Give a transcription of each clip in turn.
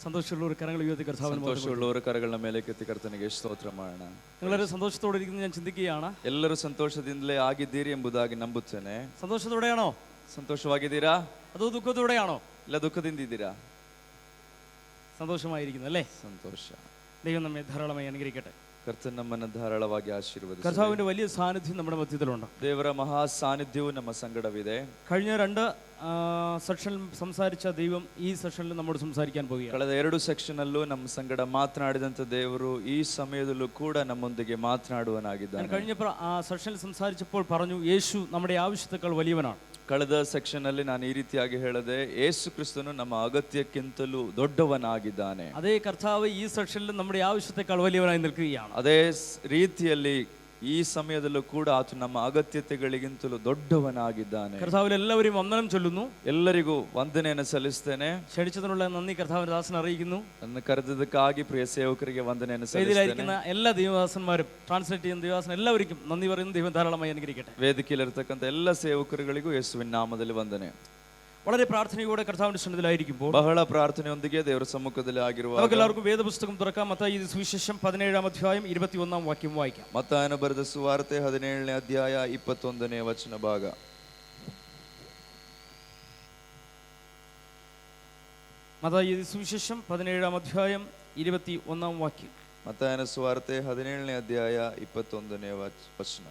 സന്തോഷമുള്ളവർ കരങ്ങൾ ഉയർത്തി കർത്താവിന് ಸಂತೋಷವುಳ್ಳವರ ಕರಗಳ ಮೇಲೆ ಕೆತ್ತಿ ಕರ್ತನಿಗೆ ಸ್ತೋತ್ರ ಮಾಡೋಣ. നിങ്ങളൊരു സന്തോഷത്തോടെ ഇരിക്കുന്നത് ഞാൻ ചിന്തിക്കുകയാണ്. ಎಲ್ಲರೂ ಸಂತೋಷದಿಂದಲೇ ಆಗಿದ್ದೀರಿ ಎಂಬುದಾಗಿ ನಂಬುತ್ತೇನೆ. സന്തോഷത്തോടെയാണോ? ಸಂತೋಷವಾಗಿದ್ದೀರಾ? അതോ ദുഃഖത്തോടെയാണോ? ಇಲ್ಲ ದುಃಖದಿಂದಿದ್ದೀರಾ? സന്തോഷമായിരിക്കുന്നു അല്ലേ? ಸಂತೋಷ. ദൈവം നമ്മെ ധാരാളമായി അനുഗ്രഹിക്കട്ടെ. ಕರ್ತನ ನಮ್ಮನ್ನು ಧಾರಾಳವಾಗಿ ಆಶೀರ್ವದಿಸಲಿ. കർത്താവിന്റെ വലിയ സാന്നിധ്യം നമ്മുടെ മധ്യത്തിലുണ്ട്. ದೇವರ ಮಹಾ ಸಾನ್ನಿಧ್ಯವು ನಮ್ಮ ಸಂಗಡವಿದೆ. കഴിഞ്ഞ 2 സെക്ഷനിൽ സംസാരിച്ച ദൈവം ഈ സെക്ഷനിൽ നമ്മോട് സംസാരിക്കാൻ പോവുകയാണ്. ಕಳೆದ 2 ಸೆಕ್ಷನಲ್ಲೂ ನಮ್ಮ ಸಂಗಡ ಮಾತನಾಡಿದಂತ ದೇವರು ಈ ಸಮಯದಲ್ಲೂ ಕೂಡ ನಮ್ಮೊಂದಿಗೆ ಮಾತನಾಡುವನಾಗಿದ್ದಾನೆ. കഴിഞ്ഞ സെക്ഷനിൽ സംസാരിച്ചപ്പോൾ പറഞ്ഞു യേശു നമ്മുടെ ആവശ്യത്തേക്കാൾ വലിയവനാണ്. ಕಳೆದ ಸೆಕ್ಷನ್ ಅಲ್ಲಿ ನಾನು ಈ ರೀತಿಯಾಗಿ ಹೇಳಿದೆ, ಯೇಸು ಕ್ರಿಸ್ತನು ನಮ್ಮ ಅಗತ್ಯಕ್ಕಿಂತಲೂ ದೊಡ್ಡವನಾಗಿದ್ದಾನೆ. ಅದೇ ಕರ್ತಾവ് ಈ ಸೆಕ್ಷನ್ಲಿ നമ്മുടെ ആവശ്യത്തേക്കാൾ വലിയവനായി നിൽക്കുകയാണ്. ಅದೇ ರೀತಿಯಲ್ಲಿ ಈ ಸಮಯದಲ್ಲೂ ಕೂಡ ಆತ ನಮ್ಮ ಅಗತ್ಯತೆಗಳಿಗಿಂತಲೂ ದೊಡ್ಡವನಾಗಿದ್ದಾನೆ. കർത്താവിൽ എല്ലാവരെയും വന്ദനം ചൊല്ലുന്നു. ಎಲ್ಲರಿಗೂ ವಂದನೆಯನ್ನು ಸಲ್ಲಿಸ್ತೇನೆ. ക്ഷണിച്ചതിനുള്ള നന്ദി കർത്താവിന്റെ ദാസനെ അറിയിക്കുന്നു. ನನ್ನ ಕರೆದದಕ್ಕಾಗಿ പ്രിയ ಸೇವಕರಿಗೆ ವಂದನೆಯನ್ನು ಸಲ್ಲಿಸ್ತೇನೆ. എല്ലാ ദൈവദാസന്മാരും ട്രാൻസ്ലേറ്റ് ചെയ്യുന്ന ദൈവദാസൻ എല്ലാവർക്കും നന്ദി പറയുന്നു. ദൈവം ധാരാളമായി അനുഗ്രഹിക്കട്ടെ. ವೇದಿಕೆಯಲ್ಲಿರತಕ್ಕಂಥ ಎಲ್ಲ ಸೇವಕರುಗಳಿಗೂ ಯೇಸುವಿನ ನಾಮದಲ್ಲಿ ವಂದನೆ. വളരെ പ്രാർത്ഥനയോടെ കർത്താവിന്റെ സന്നിധിയിലായിരിക്കുമ്പോൾ, ಬಹಳ ಪ್ರಾರ್ಥನೆಯೊಂದಿಗೆ ದೇವರ ಸಮ್ಮುಖದಲ್ಲಿ ಆಗಿರುವಾಗ നമുക്കെല്ലാവർക്കും വേദപുസ്തകം തുറക്കാം. മത്തായി സുവിശേഷം 17-ാം അധ്യായം 21-ാം വാക്യം വായിക്കാം. ಮತ್ತಾಯನು ಬರೆದ ಸುವಾರ್ತೆ 17ನೇ ಅಧ್ಯಾಯ 21ನೇ ವಚನ ಭಾಗ. മത്തായി സുവിശേഷം 17-ാം അധ്യായം 21-ാം വാക്യം. ಮತ್ತಾಯನ ಸುವಾರ್ತೆ 17ನೇ ಅಧ್ಯಾಯ 21ನೇ ವಚನ.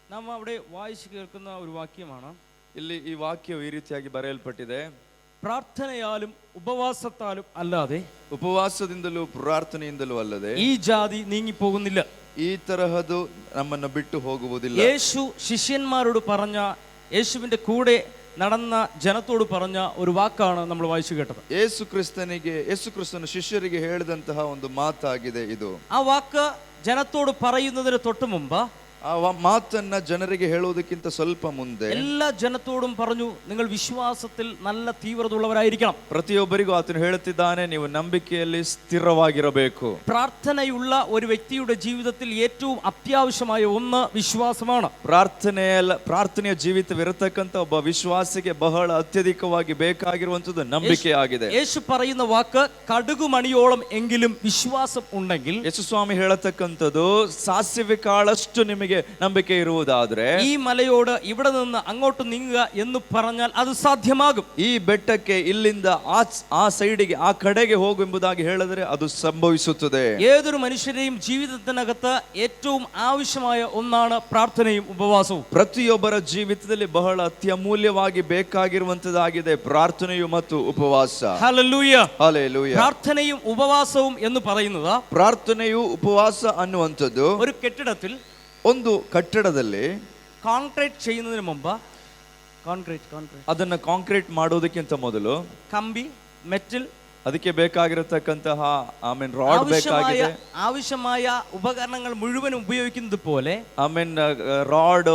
നാം അവിടെ വായിച്ചു കേൾക്കുന്ന ഒരു വാക്യമാണ്. ಇಲ್ಲಿ ಈ ವಾಕ್ಯವು ಈ ರೀತಿಯಾಗಿ ಬರೆಯಲ್ಪಟ್ಟಿದೆ, ಪ್ರಾರ್ಥನೆಯಾലും ഉപവാസത്താലും അല്ലാതെ, ಉಪವಾಸದಿಂದಲೂ ಪ್ರಾರ್ಥನೆಯಿಂದಲೂ ಅಲ್ಲದೆ ಈ ಜಾതി നീങ്ങിപ്പോകുന്നില്ല. ಈ ತರಹದು ನಮ್ಮನ್ನು ಬಿಟ್ಟು ಹೋಗುವುದಿಲ್ಲ. യേശു ശിഷ്യന്മാരോട് പറഞ്ഞ, യേശുവിന്റെ കൂടെ നടന്ന ജനത്തോട് പറഞ്ഞ ഒരു വാക്കാണ് നമ്മൾ വായിച്ചു കേട്ടത്. ಯೇಸು ಕ್ರಿಸ್ತನ ಶಿಷ್ಯರಿಗೆ ಹೇಳಿದಂತಹ ಒಂದು ಮಾತಾಗಿದೆ ಇದು. ആ വാക്ക് ജനത്തോട് പറയുന്നതിന് തൊട്ട് മുമ്പ്, ಆ ಮಾತನ್ನ ಜನರಿಗೆ ಹೇಳುವುದಕ್ಕಿಂತ ಸ್ವಲ್ಪ ಮುಂದೆ എല്ലാ ജനത്തോടും പറഞ്ഞു, നിങ്ങൾ വിശ്വാസത്തിൽ നല്ല തീവ്രത ഉള്ളവരായിരിക്കണം. ಪ್ರತಿಯೊಬ್ಬರಿಗೂ ಆತನು ಹೇಳುತ್ತಿದ್ದಾನೆ, ನೀವು ನಂಬಿಕೆಯಲ್ಲಿ ಸ್ಥಿರವಾಗಿರಬೇಕು. പ്രാർത്ഥനയുള്ള ഒരു വ്യക്തിയുടെ ജീവിതത്തിൽ ഏറ്റവും അത്യാവശ്യമായ ഒന്ന് വിശ്വാസമാണ്. ಪ್ರಾರ್ಥನೆಯ ಜೀವಿತವಿರತಕ್ಕಂಥ ಒಬ್ಬ ವಿಶ್ವಾಸಿಗೆ ಬಹಳ ಅತ್ಯಧಿಕವಾಗಿ ಬೇಕಾಗಿರುವಂತದ್ದು ನಂಬಿಕೆಯಾಗಿದೆ. യേശു പറയുന്ന വാക്ക് കടുകുമണിയോളം എങ്കിലും വിശ്വാസം ഉണ്ടെങ്കിൽ, ಯೇಸು ಸ್ವಾಮಿ ಹೇಳತಕ್ಕಂಥದ್ದು ಸಾಸಿವೆ ಕಾಳಷ್ಟು ನಿಮಗೆ ನಂಬಿಕೆ ಇರುವುದಾದ್ರೆ ഈ മലയോട് ഇവിടെ നിന്ന് അങ്ങോട്ട് നീങ്ങുക എന്ന് പറഞ്ഞാൽ അത് സാധ്യമാകും. ಈ ಬೆಟ್ಟಕ್ಕೆ ಇಲ್ಲಿಂದ ಆ ಸೈಡಿಗೆ ಆ ಕಡೆಗೆ ಹೋಗು ಎಂಬುದಾಗಿ ಹೇಳಿದ್ರೆ ಅದು ಸಂಭವಿಸುತ್ತದೆ. ഏതൊരു മനുഷ്യരെയും ജീവിതത്തിനകത്ത് ഏറ്റവും ആവശ്യമായ ഒന്നാണ് പ്രാർത്ഥനയും ഉപവാസവും. ಪ್ರತಿಯೊಬ್ಬರ ಜೀವಿತದಲ್ಲಿ ಬಹಳ ಅತ್ಯಮೂಲ್ಯವಾಗಿ ಬೇಕಾಗಿರುವಂತದ್ದಾಗಿದೆ ಪ್ರಾರ್ಥನೆಯು ಮತ್ತು ಉಪವಾಸ. Hallelujah, hallelujah. പ്രാർത്ഥനയും ഉപവാസവും എന്ന് പറയുന്നത്, ಪ್ರಾರ್ಥನೆಯು ಉಪವಾಸ ಅನ್ನುವಂಥದ್ದು ഒരു കെട്ടിടത്തിൽ, ಒಂದು ಕಟ್ಟಡದಲ್ಲಿ കോൺക്രീറ്റ് ചെയ്യുന്നതിന് മുമ്പ്, ಅದನ್ನ ಕಾಂಕ್ರೀಟ್ ಮಾಡೋದಕ್ಕಿಂತ ಮೊದಲು കമ്പി, മെറ്റൽ, ಅದಕ್ಕೆ ಬೇಕಾಗಿರತಕ್ಕಂತಹ ರಾಡ್ ಬೇಕಾಗಿದೆ. ആവശ്യമായ ഉപകരണങ്ങൾ മുഴുവനും ഉപയോഗിക്കുന്നത് പോലെ ರಾಡ್,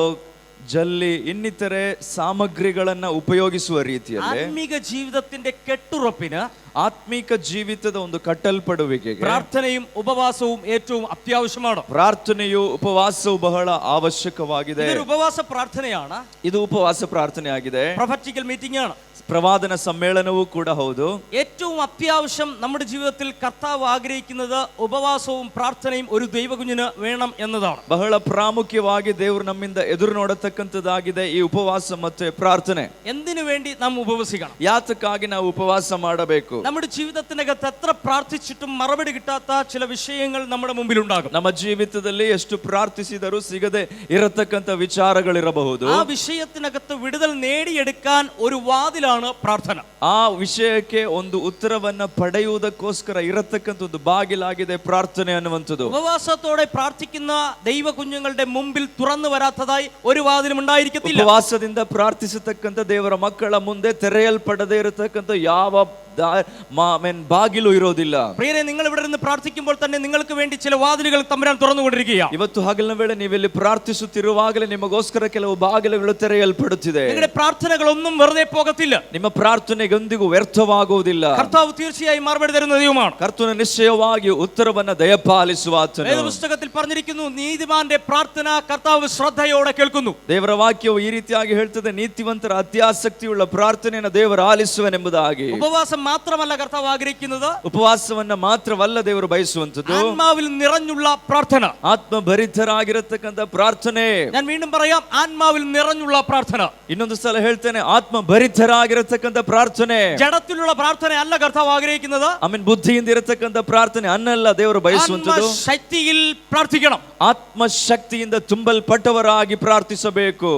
ಜಲ್ಲಿ, ಇನ್ನಿತರೆ ಸಾಮಗ್ರಿಗಳನ್ನ ಉಪಯೋಗಿಸುವ ರೀತಿಯಲ್ಲಿ ആത്മീക ജീവിതത്തിന്റെ കെട്ടുറപ്പിന്, ಆತ್ಮಿಕ ಜೀವಿತದ ಒಂದು ಕಟ್ಟಲ್ಪಡುವಿಕೆಗೆ പ്രാർത്ഥനയും ഉപവാസവും ഏറ്റവും അത്യാവശ്യമാണ്. ಪ್ರಾರ್ಥನೆಯು ಉಪವಾಸವು ಬಹಳ ಅವಶ್ಯಕವಾಗಿದೆ. ഇതൊരു ഉപവാസ പ്രാർത്ഥനയാണ്. ಇದು ಉಪವಾಸ ಪ್ರಾರ್ಥನೆ ಆಗಿದೆ. പ്രൊഫറ്റിക്കൽ മീറ്റിംഗ് ആണ്. ಪ್ರವಾದನ ಸಮ್ಮೇಳನವೂ ಕೂಡ ಹೌದು. ഏറ്റവും അത്യാവശ്യം നമ്മുടെ ജീവിതത്തിൽ കർത്താവ് ആഗ്രഹിക്കുന്നത് ഉപവാസവും പ്രാർത്ഥനയും ഒരു ദൈവകുഞ്ഞിന് വേണം എന്നതാണ്. ಬಹಳ ಪ್ರಾಮುಖ್ಯವಾಗಿ ದೇವರು ನಮ್ಮಿಂದ ಎದುರು ನೋಡತಕ್ಕಂಥದ್ದಾಗಿದೆ ಈ ಉಪವಾಸ ಮತ್ತೆ ಪ್ರಾರ್ಥನೆ. എന്തിനു വേണ്ടി നാം ഉപവസിക്കണം? ಯಾತಕ್ಕಾಗಿ ನಾವು ಉಪವಾಸ ಮಾಡಬೇಕು? നമ്മുടെ ജീവിതത്തിനകത്ത് എത്ര പ്രാർത്ഥിച്ചിട്ടും മറുപടി കിട്ടാത്ത ചില വിഷയങ്ങൾ നമ്മുടെ മുമ്പിൽ ഉണ്ടാകും. ನಮ್ಮ ಜೀವಿತದಲ್ಲಿ ಎಷ್ಟು ಪ್ರಾರ್ಥಿಸಿದರೂ ಸಿಗದೆ ಇರತಕ್ಕಂಥ ವಿಚಾರಗಳಿರಬಹುದು. ആ വിഷയത്തിനകത്ത് വിടുതൽ നേടിയെടുക്കാൻ ഒരു വാതിലാണ് പ്രാർത്ഥന. ಆ ವಿಷಯಕ್ಕೆ ಒಂದು ಉತ್ತರವನ್ನ ಪಡೆಯುವುದಕ್ಕೋಸ್ಕರ ಇರತಕ್ಕಂಥ ಒಂದು ಬಾಗಿಲಾಗಿದೆ ಪ್ರಾರ್ಥನೆ ಅನ್ನುವಂಥದ್ದು. ഉപവാസത്തോടെ പ്രാർത്ഥിക്കുന്ന ദൈവ കുഞ്ഞുങ്ങളുടെ മുമ്പിൽ തുറന്നു വരാത്തതായി ഒരു വാതിലും ഉണ്ടായിരിക്കത്തില്ല. ಉಪವಾಸದಿಂದ ಪ್ರಾರ್ಥಿಸತಕ್ಕಂಥ ದೇವರ ಮಕ್ಕಳ ಮುಂದೆ ತೆರೆಯಲ್ಪಡದೇ ಇರತಕ್ಕಂಥ ಯಾವ ಬಾಗಿಲು ಇರೋದಿಲ್ಲ. പ്രിയരെ, നിങ്ങൾ ഇവിടെ നിന്ന് പ്രാർത്ഥിക്കുമ്പോൾ തന്നെ നിങ്ങൾക്ക് വേണ്ടി ചില വാതിലുകൾ തമ്പുരാൻ തുറന്നുകൊണ്ടിരിക്കുകയാണ്. ಇವತ್ತು ಹಗಲಿನ ವೇಳೆ ನೀವೆಲ್ಲಿ ಪ್ರಾರ್ಥಿಸುತ್ತಿರುವಾಗಲೇ ನಿಮಗೋಸ್ಕರ ಕೆಲವು ಬಾಗಿಲುಗಳು ತೆರೆಯಲ್ಪಡುತ್ತಿದೆ. നിങ്ങളുടെ പ്രാർത്ഥനകളൊന്നും വെറുതെ പോകത്തില്ല. ನಿಮ್ಮ ಪ್ರಾರ್ಥನೆಗೊಂದಿಗೂ ವ್ಯರ್ಥವಾಗುವುದಿಲ್ಲ. കർത്താവ് തീർച്ചയായും മറുപടി തരുന്ന ദൈവമാണ്. ಕರ್ತನು ನಿಶ್ಚಯವಾಗಿ ಉತ್ತರವನ್ನ ದಯಪಾಲಿಸುವ ಆತನು. വേദപുസ്തകത്തിൽ പറഞ്ഞിരിക്കുന്നു, നീതിമാന്റെ പ്രാർത്ഥന കർത്താവ് ശ്രദ്ധയോടെ കേൾക്കുന്നു. ದೇವರ ವಾಕ್ಯವು ಈ ರೀತಿಯಾಗಿ ಹೇಳ್ತದೆ, ನೀತಿವಂತರ ಅತ್ಯಾಸಕ್ತಿಯುಳ್ಳ ಪ್ರಾರ್ಥನೆಯನ್ನು ದೇವರು ಆಲಿಸುವನೆಂಬುದಾಗಿ. ഉപവാസം മാത്രമല്ല കർത്താവ് ആഗ്രഹിക്കുന്നത്, ಉಪವಾಸವನ್ನ ಮಾತ್ರವಲ್ಲ ದೇವರು ಬಯಸುವಂತದ್ದು, ആത്മാവിൽ നിറഞ്ഞുള്ള പ്രാർത്ഥന. ಆತ್ಮಭರಿತರಾಗಿರತಕ್ಕಂತ ಪ್ರಾರ್ಥನೆ. ഞാൻ വീണ്ടും പറയാം, ആത്മാവിൽ നിറഞ്ഞുള്ള പ്രാർത്ഥന. ಇನ್ನೊಂದು ಸಲ ಹೇಳ್ತೇನೆ, ಆತ್ಮಭರಿತರಾಗಿರತಕ್ಕಂತ ಪ್ರಾರ್ಥನೆ. ജഡത്തിലുള്ള പ്രാർത്ഥന അല്ല കർത്താവ് ആഗ്രഹിക്കുന്നത്. ಆಮೇಲೆ ಬುದ್ಧಿಯಿಂದ ಇರತಕ್ಕಂತ ಪ್ರಾರ್ಥನೆ ಅನ್ನಲ್ಲ ದೇವರು ಬಯಸುವಂತದ್ದು. ശക്തിയിൽ പ്രാർത്ഥിക്കണം. ಆತ್ಮಶಕ್ತಿಯಿಂದ ತುಂಬಲ್ಪಟ್ಟವರಾಗಿ ಪ್ರಾರ್ಥಿಸಬೇಕು.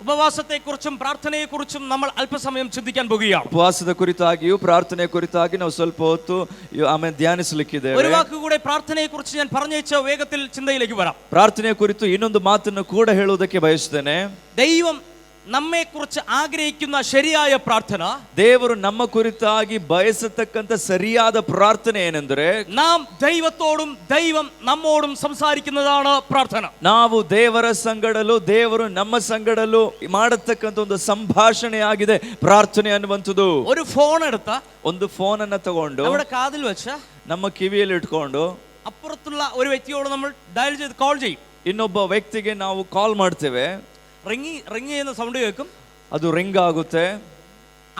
ഉപവാസത്തെ കുറിച്ചും പ്രാർത്ഥനയെ കുറിച്ചും നമ്മൾ അല്പസമയം ചിന്തിക്കാൻ പോകുകയാണ്. ಉಪವಾಸದ ಕುರಿತಾಗಿಯೂ ಪ್ರಾರ್ಥನೆಯ ಕುರಿತಾಗಿ ನಾವು ಸ್ವಲ್ಪ ಹೊತ್ತು ಆಮೇಲೆ ಧ್ಯಾನಿಸಲಿಕ್ಕಿದ್ದೇವೆ. ഒരു വാക്ക് കൂടെ പ്രാർത്ഥനയെ കുറിച്ച് ഞാൻ പറഞ്ഞേച്ച വേഗത്തിൽ ചിന്തയിലേക്ക് വരാം. ಪ್ರಾರ್ಥನೆಯ ಕುರಿತು ಇನ್ನೊಂದು ಮಾತನ್ನು ಕೂಡ ಹೇಳುವುದಕ್ಕೆ ಬಯಸುತ್ತೇನೆ. ദൈവം നമ്മെ കുറിച്ച് ആഗ്രഹിക്കുന്ന ശരിയായ പ്രാർത്ഥന, ದೇವರು ನಮ್ಮ ಕುರಿತಾಗಿ ಬಯಸತಕ್ಕಂತ ಸರಿಯಾದ ಪ್ರಾರ್ಥನೆ ಏನೆಂದರೆ, നാം ദൈവത്തോടും ദൈവം നമ്മോടും സംസാരിക്കുന്നതാണ് ಪ್ರಾರ್ಥന. ನಾವು ದೇವರ ಸಂಗಡಲು ದೇವರು ನಮ್ಮ ಸಂಗಡಲು ಮಾಡತಕ್ಕಂತ ಒಂದು ಸಂಭಾಷಣೆ ಆಗಿದೆ ಪ್ರಾರ್ಥನೆ ಅನ್ನುವಂಥದ್ದು. ഒരു ഫോൺ എടുത്ത, ಒಂದು ಫೋನ್ ಅನ್ನ ತಗೊಂಡು നമ്മുടെ കാതിൽ വെച്ച, ನಮ್ಮ ಕಿವಿಯಲ್ಲಿ ಇಟ್ಕೊಂಡು അപ്പുറത്തുള്ള ഒരു വ്യക്തിയോട് നമ്മൾ ഡയൽ ചെയ്ത് കോൾ ചെയ്യും. ಇನ್ನೊಬ್ಬ ವ್ಯಕ್ತಿಗೆ ನಾವು ಕಾಲ್ ಮಾಡ್ತೇವೆ. റിങ് ചെയ്യുന്ന സൗണ്ട് കേൾക്കും, ಅದು ರಿಂಗ್ ಆಗುತ್ತೆ.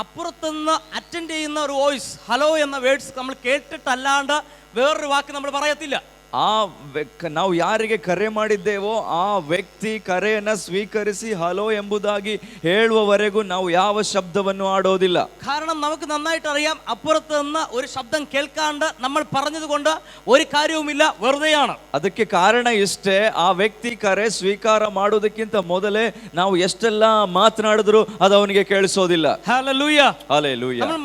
അപ്പുറത്തുനിന്ന് അറ്റൻഡ് ചെയ്യുന്ന ഒരു വോയിസ്, ഹലോ എന്ന വേർഡ്സ് നമ്മൾ കേട്ടിട്ടല്ലാണ്ട് വേറൊരു വാക്ക് നമ്മൾ പറയത്തില്ല. ನಾವು ಯಾರಿಗೆ ಕರೆ ಮಾಡಿದ್ದೇವೋ ಆ ವ್ಯಕ್ತಿ ಕರೆಯನ್ನ ಸ್ವೀಕರಿಸಿ ಹಲೋ ಎಂಬುದಾಗಿ ಹೇಳುವವರೆಗೂ ನಾವು ಯಾವ ಶಬ್ದವನ್ನು ಆಡೋದಿಲ್ಲ. കാരണം നമുക്ക് നന്നായിട്ട് അറിയാം, അപ്പുറത്ത് നിന്ന് ഒരു ശബ്ദം കേൾക്കാണ്ട് നമ്മൾ പറഞ്ഞതുകൊണ്ട് ഒരു കാര്യവുമില്ല, വെറുതെയാണ്. ಅದಕ್ಕೆ ಕಾರಣ ಇಷ್ಟೇ, ಆ ವ್ಯಕ್ತಿ ಕರೆ ಸ್ವೀಕಾರ ಮಾಡೋದಕ್ಕಿಂತ ಮೊದಲೇ ನಾವು ಎಷ್ಟೆಲ್ಲ ಮಾತನಾಡಿದ್ರು ಅದು ಅವನಿಗೆ ಕೇಳಿಸೋದಿಲ್ಲ. Hallelujah, hallelujah. നമ്മൾ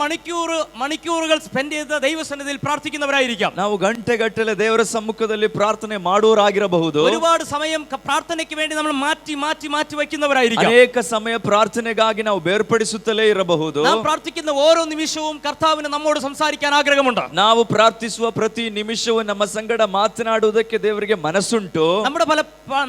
മണിക്കൂറുകൾ സ്പെൻഡ് ചെയ്ത് ദൈവസന്നിധിയിൽ പ്രാർത്ഥിക്കുന്നവരായിരിക്കാം. ನಾವು ಗಂಟೆಗಟ್ಟಲೆ ದೇವರ ಸಮ್ಮುಖದಲ್ಲಿ ಪ್ರಾರ್ಥನೆ ಮಾಡುವವರಾಗಿರಬಹುದು. ഒരുപാട് സമയം പ്രാർത്ഥനയ്ക്ക് വേണ്ടി നമ്മൾ മാറ്റി വയ്ക്കുന്നവരായിരിക്കാം. ಅನೇಕ ಸಮಯ ಪ್ರಾರ್ಥನೆಗಾಗಿ ನಾವು ಬೇರ್ಪಡಿಸುತ್ತಲೇ ಇರಬಹುದು. നാം പ്രാർത്ഥിക്കുന്ന ഓരോ നിമിഷവും കർത്താവിന് നമ്മോട് സംസാരിക്കാൻ ആഗ്രഹമുണ്ട്. ನಾವು ಪ್ರಾರ್ಥಿಸುವ ಪ್ರತಿ ನಿಮಿಷವೂ ನಮ್ಮ ಸಂಗಡ ಮಾತನಾಡುವುದಕ್ಕೆ ದೇವರಿಗೆ ಮನಸ್ಸುಂಟು.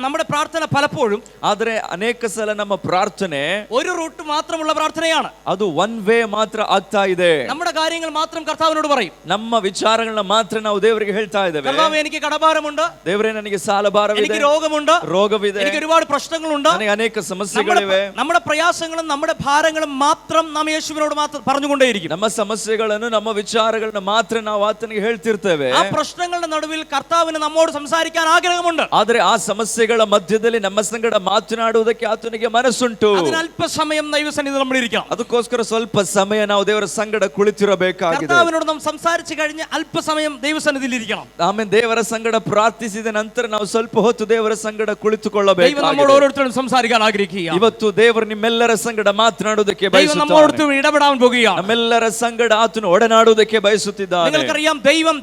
നമ്മുടെ പ്രാർത്ഥന പലപ്പോഴും, ಆದರೆ ಅನೇಕ ಸಲ ನಮ್ಮ ಪ್ರಾರ್ಥನೆ ഒരു റൂട്ട് മാത്രമുള്ള പ്രാർത്ഥനയാണ്. ಅದು ಒನ್ ವೇ ಮಾತ್ರ ಆಗ್ತಾ ಇದೆ. നമ്മുടെ കാര്യങ്ങൾ മാത്രം കർത്താവിനോട് പറയും. ನಮ್ಮ ವಿಚಾರಗಳನ್ನ ಮಾತ್ರ ನಾವು ದೇವರಿಗೆ ಹೇಳ್ತಾ ಇದ್ದೇವೆ. കർത്താവേ, എനിക്ക് കടഭാരമുണ്ട്, ದೇವರೇ ನನಗೆ ಸಾಲಭಾರವಿದೆ, എനിക്ക് രോഗമുണ്ട്, എനിക്ക് ഒരുപാട് പ്രശ്നങ്ങളുണ്ട്, ನನಗೆ ಅನೇಕ ಸಮಸ್ಯೆಗಳಿವೆ. നമ്മുടെ പ്രയാസങ്ങളും നമ്മുടെ ഭാരങ്ങളും മാത്രം നാം യേശുവിനോട് മാത്രം പറഞ്ഞുകൊണ്ടേയിരിക്കും. ನಮ್ಮ ಸಮಸ್ಯೆಗಳನ್ನು ನಮ್ಮ ವಿಚಾರಗಳನ್ನ ಮಾತ್ರ ನಾವು ಆತನಿಗೆ ಹೇಳ್ತಿರ್ತೇವೆ. ആ പ്രശ്നങ്ങളുടെ നടുവിൽ കർത്താവിന് നമ്മോട് സംസാരിക്കാൻ ആഗ്രഹമുണ്ട്. ಆದ್ರೆ ಆ ಸಮಸ್ಯೆಗಳ ಮಧ್ಯದಲ್ಲಿ ನಮ್ಮ ಸಂಗಡ ಮಾತನಾಡುವುದಕ್ಕೆ ಆತನಿಗೆ ಮನಸ್ಸುಂಟು. അതിന് അല്പസമയം ദൈവസന്നിധിയിൽ നമ്മൾ ഇരിക്കണം. ಅದಕ್ಕೋಸ್ಕರ ಸ್ವಲ್ಪ ಸಮಯ ನಾವು ದೇವರ ಸಂಗಡ ಕುಳಿತಿರಬೇಕಾಗಿದೆ. കർത്താവിനോട് നാം സംസാരിച്ചു കഴിഞ്ഞ് അല്പസമയം ദൈവസന്നിധിയിൽ ഇരിക്കണം. ಆಮೇಲೆ ದೇವರ ಸಂಗಡ ಪ್ರಾರ್ಥಿಸಿದ ನಂತರ ನಾವು ಸ್ವಲ್ಪ ಹೊತ್ತು ದೇವರ ಸಂಗಡ ദൈവം ಕುಳಿತುಕೊಳ್ಳಬೇಕು. നമ്മോട് ഓരോരുത്തരും സംസാരിക്കാൻ ആഗ്രഹിക്കുക. ಇವತ್ತು ದೇವರು ನಿಮ್ಮೆಲ್ಲರ ಸಂಗಡ ಮಾತನಾಡುವುದಕ್ಕೆ ദൈവം നമ്മോട് ഇടപെടാൻ പോകുകയാണ്. ನಮ್ಮೆಲ್ಲರ ಸಂಗಡ ಆತನು ಒಡನಾಡುವುದಕ್ಕೆ ಬಯಸುತ್ತಿದ್ದಾನೆ. നിങ്ങൾക്കറിയാം,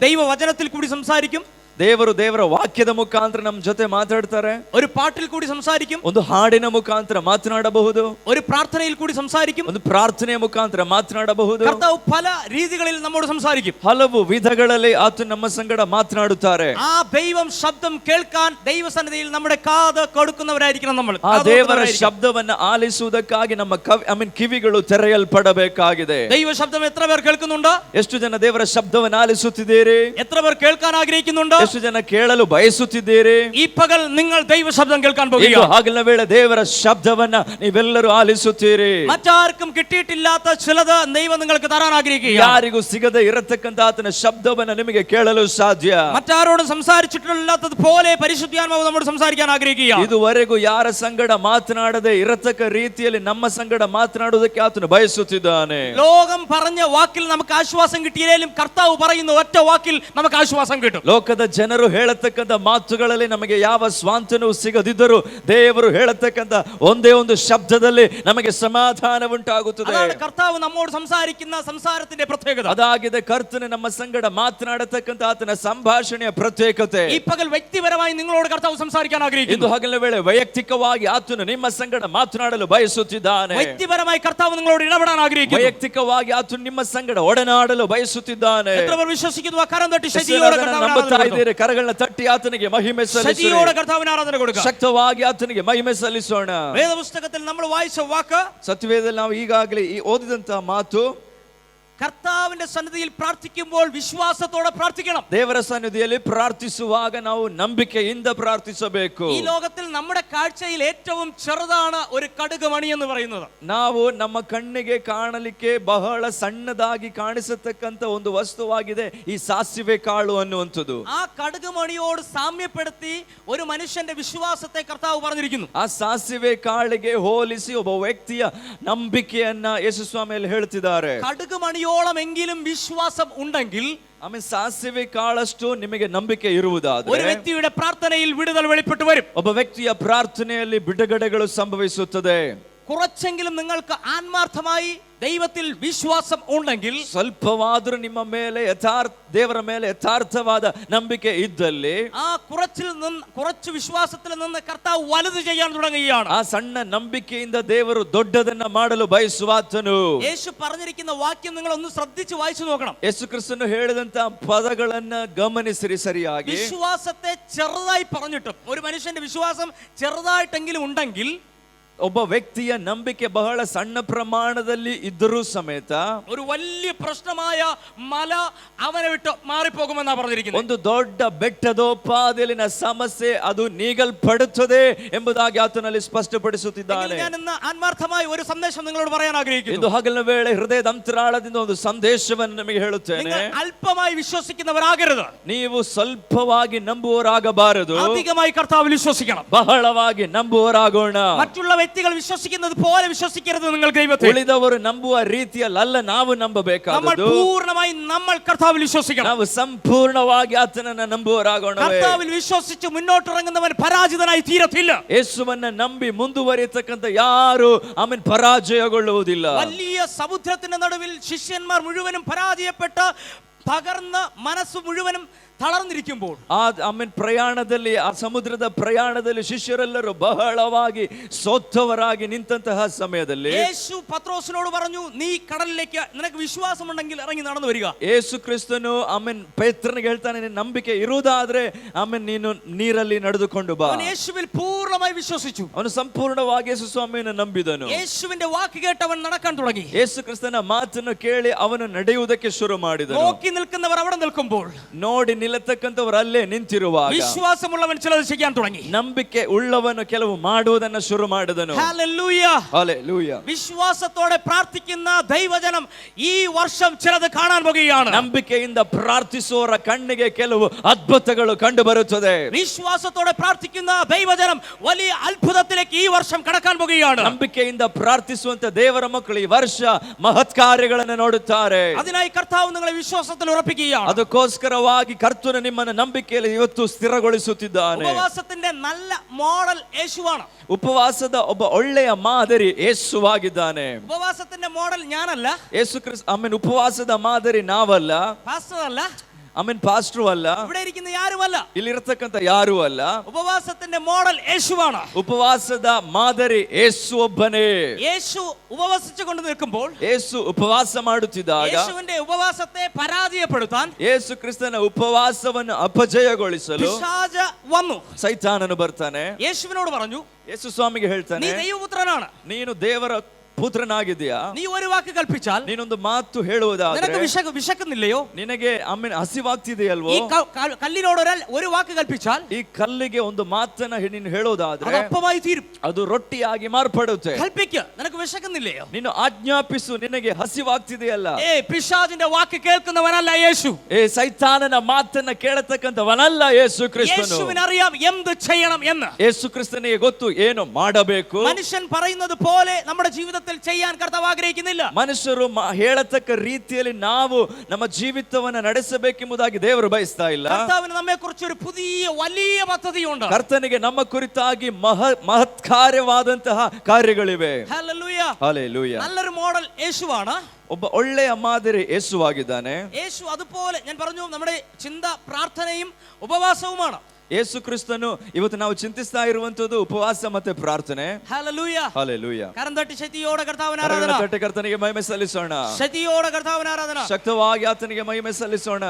ദൈവ വചനത്തിൽ കൂടി സംസാരിക്കും. ದೇವರು ದೇವರ ವಾಕ್ಯದ ಮುಖಾಂತರ ನಮ್ಮ ಜೊತೆ ಮಾತಾಡ್ತಾರೆ. ഒരു പാട്ടിൽ കൂടി സംസാരിക്കും. ಒಂದು ಹಾಡಿನ ಮುಖಾಂತರ ಮಾತನಾಡಬಹುದು. ഒരു പ്രാർത്ഥനയിൽ കൂടി സംസാരിക്കും. ಒಂದು ಪ್ರಾರ್ಥನೆಯ ಮುಖಾಂತರ ಮಾತನಾಡಬಹುದು. കർത്താവ് പല രീതികളിൽ നമ്മോട് സംസാരിക്കും. ಹಲವು ವಿಧಗಳಲ್ಲಿ ಆತನು ನಮ್ಮ ಸಂಗಡ ಮಾತನಾಡುತ್ತಾರೆ. ആ ദൈവം ശബ്ദം കേൾക്കാൻ ദൈവസന്നിധിയിൽ നമ്മുടെ കാത് കൊടുക്കുന്നവരായിരിക്കണം നമ്മൾ. ಆ ದೇವರ ಶಬ್ದವನ್ನ ಆಲಿಸುವುದಕ್ಕಾಗಿ ನಮ್ಮ ಕಿವಿಗಳು ತೆರೆಯಲ್ಪಡಬೇಕಾಗಿದೆ. ദൈവ ശബ്ദം എത്ര പേർ കേൾക്കുന്നുണ്ട്? ಎಷ್ಟು ಜನ ದೇವರ ಶಬ್ದವನ್ನು ಆಲಿಸುತ್ತಿದ್ದೀರಿ? എത്ര പേർ കേൾക്കാൻ ആഗ്രഹിക്കുന്നുണ്ട്? ಎಷ್ಟು ಜನ ಕೇಳಲು ಬಯಸುತ್ತಿದ್ದೀರಿ? ഈ പകൽ നിങ്ങൾ ദൈവ ശബ്ദം കേൾക്കാൻ പോകുകയാണ്. ಹಗಲಿನ ವೇಳೆ ದೇವರ ಶಬ್ದವನ್ನ ನೀವೆಲ್ಲರೂ ಆಲಿಸುತ್ತೀರಿ. മറ്റാർക്കും കിട്ടിയിട്ടില്ലാത്ത ചിലത് ദൈവം നിങ്ങൾക്ക് തരാൻ ആഗ്രഹിക്കുകയാണ്. ಯಾರಿಗೂ ಸಿಗದೆ ಇರತಕ್ಕಂತ ಆತನ ಶಬ್ದವನ್ನ ನಿಮಗೆ ಕೇಳಲು ಸಾಧ್ಯ. മറ്റാരോടും സംസാരിച്ചിട്ടില്ലാത്തത് പോലെ പരിശുദ്ധാത്മാവ് നമ്മോട് സംസാരിക്കാൻ ആഗ്രഹിക്കുകയാണ്. ಇದುವರೆಗೂ ಯಾರ ಸಂಗಡ ಮಾತನಾಡದೆ ಇರತಕ್ಕ ರೀತಿಯಲ್ಲಿ ನಮ್ಮ ಸಂಗಡ ಮಾತನಾಡುವುದಕ್ಕೆ ಆತನು ಬಯಸುತ್ತಿದ್ದಾನೆ. ലോകം പറഞ്ഞ വാക്കിൽ നമുക്ക് ആശ്വാസം കിട്ടിയില്ലെങ്കിലും കർത്താവ് പറയുന്ന ഒറ്റ വാക്കിൽ നമുക്ക് ആശ്വാസം കിട്ടും. ಲೋಕದ ಜನರು ಹೇಳತಕ್ಕಂಥ ಮಾತುಗಳಲ್ಲಿ ನಮಗೆ ಯಾವ ಸ್ವಾಂತನೂ ಸಿಗದಿದ್ದರೂ ದೇವರು ಹೇಳತಕ್ಕಂಥ ಒಂದೇ ಒಂದು ಶಬ್ದದಲ್ಲಿ ನಮಗೆ ಸಮಾಧಾನ ಉಂಟಾಗುತ್ತದೆ. അതാണ് കർത്താവ് നമ്മോട് സംസാരിക്കുന്ന സംസാരത്തിന്റെ പ്രത്യേകത. ಅದಾಗಿದೆ ಕರ್ತನು ನಮ್ಮ ಸಂಗಡ ಮಾತನಾಡತಕ್ಕಂಥ ಆತನ ಸಂಭಾಷಣೆಯ ಪ್ರತ್ಯೇಕತೆ. ഈ പകൽ വ്യക്തിപരമായി നിങ്ങളോട് കർത്താവ് സംസാരിക്കാൻ ಇಂದು ആഗ്രഹിക്കുന്നു. ಹಗಲಿನ ವೇಳೆ ವೈಯಕ್ತಿಕವಾಗಿ ಆತನು ನಿಮ್ಮ ಸಂಗಡ ಮಾತನಾಡಲು ಬಯಸುತ್ತಿದ್ದಾನೆ. വ്യക്തിപരമായി കർത്താവ് നിങ്ങളോട് ഇടപെടാൻ ആഗ്രഹിക്കുന്നു. ವೈಯಕ್ತಿಕವಾಗಿ ಆತನು ನಿಮ್ಮ ಸಂಗಡ ಒಡನಾಡಲು ಬಯಸುತ್ತಿದ್ದಾನೆ. എത്ര പേർ വിശ്വസിക്കുന്നു? ആ കരം തട്ടി ശക്തിയോടെ കർത്താവിന് ನಂಬುತ್ತಾ ആരാധന കൊടുക്കാം. ಇದ್ದೀರಿ? ಕರಗಳನ್ನ ತಟ್ಟಿ ಆತನಿಗೆ ಮಹಿಮೆ ಸಲ್ಲಿಸಿರಿ. ശക്തിയോടെ കർത്താവിന് ആരാധന കൊടുക്കാം. ಶಕ್ತವಾಗಿ ಆತನಿಗೆ ಮಹಿಮೆ ಸಲ್ಲಿಸೋಣ. വേദപുസ്തകത്തിൽ നമ്മൾ വായിച്ച വാക്ക്, ಸತ್ಯವೇದದಲ್ಲಿ ನಾವು ಈಗಾಗಲೇ ಓದಿದಂತಹ ಮಾತು, കർത്താവിന്റെ സന്നിധിയിൽ പ്രാർത്ഥിക്കുമ്പോൾ വിശ്വാസത്തോടെ പ്രാർത്ഥിക്കണം. ದೇವರ ಸನ್ನಿಧಿಯಲ್ಲಿ ಪ್ರಾರ್ಥಿಸುವಾಗ ನಾವು ನಂಬಿಕೆಯಿಂದ ಪ್ರಾರ್ಥಿಸಬೇಕು. ഈ ലോകത്തിൽ നമ്മുടെ കാഴ്ചയിൽ ഏറ്റവും ചെറുതാണ് ഒരു കടുക് മണി എന്ന് പറയുന്നത്. ನಾವು ನಮ್ಮ ಕಣ್ಣಿಗೆ ಕಾಣಲಿಕ್ಕೆ ಬಹಳ ಸಣ್ಣದಾಗಿ ಕಾಣಿಸತಕ್ಕಂತ ಒಂದು ವಸ್ತುವಾಗಿದೆ ಈ ಸಾಸಿವೆ ಕಾಳು ಅನ್ನುವಂಥದ್ದು. ആ കടുക് മണിയോട് സാമ്യപ്പെടുത്തി ഒരു മനുഷ്യന്റെ വിശ്വാസത്തെ കർത്താവ് പറഞ്ഞിരിക്കുന്നു. ಆ ಸಾಸಿವೆ ಕಾಳಿಗೆ ಹೋಲಿಸಿ ಒಬ್ಬ ವ್ಯಕ್ತಿಯ ನಂಬಿಕೆಯನ್ನ ಯೇಸು ಸ್ವಾಮಿಯಲ್ಲಿ ಹೇಳ್ತಿದ್ದಾರೆ. കടുക് മണിയോളം എങ്കിലും വിശ്വാസം ഉണ്ടെങ്കിൽ, ಆಮೇಲೆ ಸಾಸಿವೆ ಕಾಳಷ್ಟು ನಿಮಗೆ ನಂಬಿಕೆ ಇರುವುದಾದರೆ ഒരു വ്യക്തിയുടെ പ്രാർത്ഥനയിൽ വിടുതൽ വെളിപ്പെട്ടു വരും. ಒಬ್ಬ ವ್ಯಕ್ತಿಯ ಪ್ರಾರ್ಥನೆಯಲ್ಲಿ ಬಿಡುಗಡೆಗಳು ಸಂಭವಿಸುತ್ತದೆ. കുറച്ചെങ്കിലും നിങ്ങൾക്ക് ആത്മാർത്ഥമായി ദൈവത്തിൽ വിശ്വാസം ഉണ്ടെങ്കിൽ, ಸ್ವಲ್ಪವಾದರೂ ನಿಮ್ಮ ಮೇಲೆ ದೇವರ ಮೇಲೆ ಯಥಾರ್ಥವಾದ ನಂಬಿಕೆ ಇದ್ದಲ್ಲಿ ആ കുറച്ച് വിശ്വാസത്തിൽ നിന്ന് കർത്താവ് വലുത് ചെയ്യാൻ തുടങ്ങുകയാണ്. ಆ ಸಣ್ಣ ನಂಬಿಕೆಯಿಂದ ದೇವರು ದೊಡ್ಡದನ್ನ ಮಾಡಲು ಬಯಸುವಾತನು. യേശു പറഞ്ഞിരിക്കുന്ന വാക്യം നിങ്ങൾ ഒന്ന് ശ്രദ്ധിച്ച് വായിച്ചു നോക്കണം. ಯೇಸು ಕ್ರಿಸ್ತನು ಹೇಳಿದಂತ ಪದಗಳನ್ನ ಗಮನಿಸಿರಿ ಸರಿಯಾಗಿ. വിശ്വാസത്തെ ചെറുതായി പറഞ്ഞിട്ടും, ഒരു മനുഷ്യന്റെ വിശ്വാസം ചെറുതായിട്ടെങ്കിലും ഉണ്ടെങ്കിൽ, ಒಬ್ಬ ವ್ಯಕ್ತಿಯ ನಂಬಿಕೆ ಬಹಳ ಸಣ್ಣ ಪ್ರಮಾಣದಲ್ಲಿ ಇದ್ದರೂ ಸಮೇತ ഒരു വലിയ പ്രശ്നമായ മല അവനെ വിട്ട് മാറിപ്പോകുമെന്നാണ് പറഞ്ഞിരിക്കുന്നത്. ಒಂದು ದೊಡ್ಡ ಬೆಟ್ಟದೋಪಾದಿಯಲ್ಲಿನ ಸಮಸ್ಯೆ ಅದು ನೀಗಲ್ಪಡುತ್ತದೆ ಎಂಬುದಾಗಿ ಆತನಲ್ಲಿ ಸ್ಪಷ್ಟಪಡಿಸುತ್ತಿದ್ದಾನೆ. ഞാൻ ഇന്ന് ആത്മാർത്ഥമായി ഒരു സന്ദേശം നിങ്ങളോട് പറയാൻ ആഗ്രഹിക്കുന്നു. ಇದು ಹಗಲಿನ ವೇಳೆ ಹೃದಯದ ಅಂತರಾಳದಿಂದ ಒಂದು ಸಂದೇಶವನ್ನು ನಿಮಗೆ ಹೇಳುತ್ತೇನೆ. നിങ്ങൾ അല്പമായി വിശ്വസിക്കുന്നവരാകരുത്. ನೀವು ಸ್ವಲ್ಪವಾಗಿ ನಂಬುವವರಾಗಬಾರದು, അധികമായി കർത്താവിൽ വിശ്വസിക്കണം. ಬಹಳವಾಗಿ ನಂಬುವವರಾಗೋಣ. മറ്റുള്ള വ്യക്തികൾ വിശ്വസിക്കുന്നത് പോലെ വിശ്വസിക്കരുത് നിങ്ങൾ ദൈവത്തെ. ಉಳಿದವರು ನಂಬುವ ರೀತಿಯಲ್ಲ ನಾವು നമ്മൾ ನಂಬಬೇಕಾದದ್ದು. പൂർണ്ണമായി നമ്മൾ കർത്താവിൽ വിശ്വസിക്കണം. ನಾವು ಸಂಪೂರ್ಣವಾಗಿ ಆತನನ್ನ ನಂಬುವವರಾಗೋಣ. കർത്താവിൽ വിശ്വസിച്ച് മുന്നോട്ടിറങ്ങുന്നവൻ പരാജിതനായി തീരത്തില്ല. ಯೇಸುವನ್ನ ನಂಬಿ ಮುಂದುವರಿಯತಕ್ಕಂತ ಯಾರು ಆಮೇಲೆ ಪರಾಜಯಗೊಳ್ಳುವುದಿಲ್ಲ. വലിയ സമുദ്രത്തിന്റെ നടുവിൽ ശിഷ്യന്മാർ മുഴുവനും പരാജയപ്പെട്ട തകർന്ന മനസ്സ് മുഴുവനും തളർന്നിരിക്കുമ്പോൾ, ಆಮೇಲೆ ಪ್ರಯಾಣದಲ್ಲಿ ಆ ಸಮುದ್ರದ ಪ್ರಯಾಣದಲ್ಲಿ ಶಿಷ್ಯರೆಲ್ಲರೂ ಬಹಳವಾಗಿ ಸೋತವರಾಗಿ ನಿಂತಹ ಸಮಯದಲ್ಲಿ യേശു പത്രോസിനോട് പറഞ്ഞു, നീ കടലിലേക്ക് നിനക്ക് വിശ്വാസമുണ്ടെങ്കിൽ ഇറങ്ങി നടന്നു വരിക. ಯೇಸು ಕ್ರಿಸ್ತನು ಆಮೇಲೆ ಪೇತ್ರನಿಗೆ ಹೇಳ್ತಾನೆ, ನಿನ್ನ ನಂಬಿಕೆ ಇರುವುದಾದ್ರೆ ಆಮೇಲೆ ನೀನು ನೀರಲ್ಲಿ ನಡೆದುಕೊಂಡು ಬಾ. അവൻ യേശുവിൽ പൂർണ്ണമായി വിശ്വസിച്ചു. ಅವನು ಸಂಪೂರ್ಣವಾಗಿ ಯೇಸು ಸ್ವಾಮಿಯನ್ನು ನಂಬಿದನು. യേശുവിന്റെ വാക്ക് കേട്ട് അവൻ നടക്കാൻ തുടങ്ങി. ಯೇಸು ಕ್ರಿಸ್ತನ ಮಾತನ್ನು ಕೇಳಿ ಅವನು ನಡೆಯುವುದಕ್ಕೆ ಶುರು ಮಾಡಿದನು. നോക്കി നിൽക്കുന്നവർ അവിടെ നിൽക്കുമ്പോൾ, ನೋಡಿ ನಿಲ್ಲತಕ್ಕಂಥವರು ಅಲ್ಲೇ ನಿಂತಿರುವಾಗ വിശ്വാസമുള്ളവൻ ചിലത് ചെയ്യാൻ തുടങ്ങി. ನಂಬಿಕೆ ಉಳ್ಳವನು ಕೆಲವು ಮಾಡುವುದನ್ನು ಶುರು ಮಾಡಿದನು. ഹല്ലേലൂയ. ഹല്ലേലൂയ. വിശ്വാസത്തോടെ പ്രാർത്ഥിക്കുന്ന ദൈവജനം ഈ വർഷം ചിലത് കാണാൻ പോകുകയാണ്. ನಂಬಿಕೆಯಿಂದ ಪ್ರಾರ್ಥಿಸುವವರ ಕಣ್ಣಿಗೆ ಕೆಲವು ಅದ್ಭುತಗಳು ಕಂಡು ಬರುತ್ತದೆ. വിശ്വാസത്തോടെ പ്രാർത്ഥിക്കുന്ന ദൈവജനം വലിയ അത്ഭുതത്തിലേക്ക് ഈ വർഷം കടക്കാൻ പോകുകയാണ്. ನಂಬಿಕೆಯಿಂದ ಪ್ರಾರ್ಥಿಸುವಂತ ದೇವರ ಮಕ್ಕಳು ಈ ವರ್ಷ ಮಹತ್ ಕಾರ್ಯಗಳನ್ನು ನೋಡುತ್ತಾರೆ. അതിനായി കർത്താവ് നിങ്ങളെ വിശ്വാസത്തിൽ ഉറപ്പിക്കുകയാണ്. ಅದಕ್ಕೋಸ್ಕರವಾಗಿ ಕರ್ತನು ನಿಮ್ಮನ್ನು ನಂಬಿಕೆಯಲ್ಲಿ ಇವತ್ತು ಸ್ಥಿರಗೊಳಿಸುತ್ತಿದ್ದಾನೆ. ഉപവാസത്തിന്റെ നല്ല മോഡൽ യേശുവാണ്. ಉಪವಾಸದ ಒಬ್ಬ ಒಳ್ಳೆಯ ಮಾದರಿ ಯೇಸುವಾಗಿದ್ದಾನೆ. ഉപവാസത്തിന്റെ മോഡൽ ഞാനല്ല, ಯೇಸು ಕ್ರಿಸ್ತ. ಆಮೇಲೆ ಉಪವಾಸದ ಮಾದರಿ ನಾವಲ್ಲ, പാസ്റ്റർ അല്ല, ಆಮೇಲೆ ಪಾಸ್ಟ್ರು ಅಲ್ಲ, ഇവിടെ ഇരിക്കുന്ന ಯಾರುമಲ್ಲ, ಇಲ್ಲಿರತಕ್ಕಂತ ಯಾರು ಅಲ್ಲ. ഉപവാസത്തിന്റെ മോഡൽ യേശുവാണ്. ಉಪವಾಸದ ಮಾದರಿ ಯೇಸು ಒಬ್ಬನೇ. യേശു ഉപവസിച്ചുകൊണ്ട് നിൽക്കുമ്പോൾ, ಯೇಸು ಉಪವಾಸ ಮಾಡುತ್ತಿದ್ದಾಗ യേശുവിന്റെ ഉപവാസത്തെ പരാജയപ്പെടുത്താൻ ಯೇಸು ಕ್ರಿಸ್ತನ ಉಪವಾಸವನ್ನು ಅಪಜಯಗೊಳಿಸಲು പിശാച വന്നു. ಸೈತಾನನು ಬರ್ತಾನೆ. യേശുവിനോട് പറഞ്ഞു, ಯೇಸು ಸ್ವಾಮಿಗೆ നീ ಹೇಳ್ತಾನೆ, ദൈവപുത്രനാണ്, ನೀನು ದೇವರ ಪುತ್ರನಾಗಿದ್ದೀಯಾ, നീ ഒരു വാക്ക് കൽപ്പിച്ചാൽ, ನೀನೊಂದು ಮಾತು ಹೇಳುವುದಾದ್ರೆ നിനക്ക് വിശക്കുന്നില്ലയോ, ನಿನಗೆ ಆಮೇಲೆ ಹಸಿವಾಗ್ತಿದೆಯಲ್ವೋ, ഈ കല്ലിനോട് ഒരു വാക്ക് കൽപ്പിച്ചാൽ, ಈ ಕಲ್ಲಿಗೆ ಒಂದು ಮಾತನ್ನ ನೀನು ಹೇಳುವುದಾದ್ರೆ അത് അപ്പമായി തീരും. ಅದು ರೊಟ್ಟಿಯಾಗಿ ಮಾರ್ಪಡುತ್ತೆ. കൽപ്പിക്ക്, നിനക്ക് വിശക്കുന്നില്ലയോ. ನೀನು ಆಜ್ಞಾಪಿಸು, ನಿನಗೆ ಹಸಿವಾಗ್ತಿದೆಯಲ್ಲ. പിശാചിന്റെ വാക്ക് കേൾക്കുന്നവനല്ല യേശു. ಸೈತಾನನ ಮಾತನ್ನ ಕೇಳತಕ್ಕಂಥವನಲ್ಲ ಯೇಸು ಕ್ರಿಸ್ತನು. യേശുവിനറിയാം എന്ത് ചെയ്യണം എന്ന്. ಯೇಸು ಕ್ರಿಸ್ತನಿಗೆ ಗೊತ್ತು ಏನು ಮಾಡಬೇಕು. മനുഷ്യൻ പറയുന്നത് പോലെ നമ്മുടെ ജീവിതത്തിൽ ജീവിതത്തിൽ ചെയ്യാൻ കർത്താവ് ആഗ്രഹിക്കുന്നില്ല. ಮನುಷ್ಯರು ಹೇಳತಕ್ಕ ರೀತಿಯಲ್ಲಿ ನಾವು ನಮ್ಮ ಜೀವಿತವನ್ನ ನಡೆಸಬೇಕೆಂಬುದಾಗಿ ದೇವರು ಬಯಸ್ತಾ ಇಲ್ಲ. കർത്താവിന് നമ്മെ കുറിച്ച് ഒരു പുതിയ വലിയ പദ്ധതിയുണ്ട്. ಕರ್ತನಿಗೆ ನಮ್ಮ ಕುರಿತಾಗಿ ಮಹತ್ ಕಾರ್ಯವಾದಂತಹ ಕಾರ್ಯಗಳಿವೆ. ഹല്ലേലൂയ. ಹಲ್ಲೆಲೂಯಾ. നല്ലൊരു മോഡൽ യേശുവാണ്. ಒಬ್ಬ ಒಳ್ಳೆಯ ಮಾದರಿ ಯೇಸುವಾಗಿದ್ದಾನೆ. യേശു അതുപോലെ ഞാൻ പറഞ്ഞു നമ്മുടെ ചിന്ത പ്രാർത്ഥനയും ഉപവാസവുമാണ്. ಯೇಸು ಕ್ರಿಸ್ತನು ಇವತ್ತು ನಾವು ಚಿಂತಿಸ್ತಾ ಇರುವಂತದ್ದು ಉಪವಾಸ ಮತ್ತೆ ಪ್ರಾರ್ಥನೆ. ഹല്ലേലൂയ. ಹಲ್ಲೆಲೂಯಾ. കരം തട്ടി ശക്തിയോടെ കർത്താവിന് ആരാധന. ತಟ್ಟೆ ಕರ್ತನಿಗೆ ಮಹಿಮೆ ಸಲ್ಲಿಸೋಣ. ശക്തിയോടെ കർത്താവിന് ആരാധന. ಶಕ್ತವಾಗಿ ಆತನಿಗೆ ಮಹಿಮೆ ಸಲ್ಲಿಸೋಣ.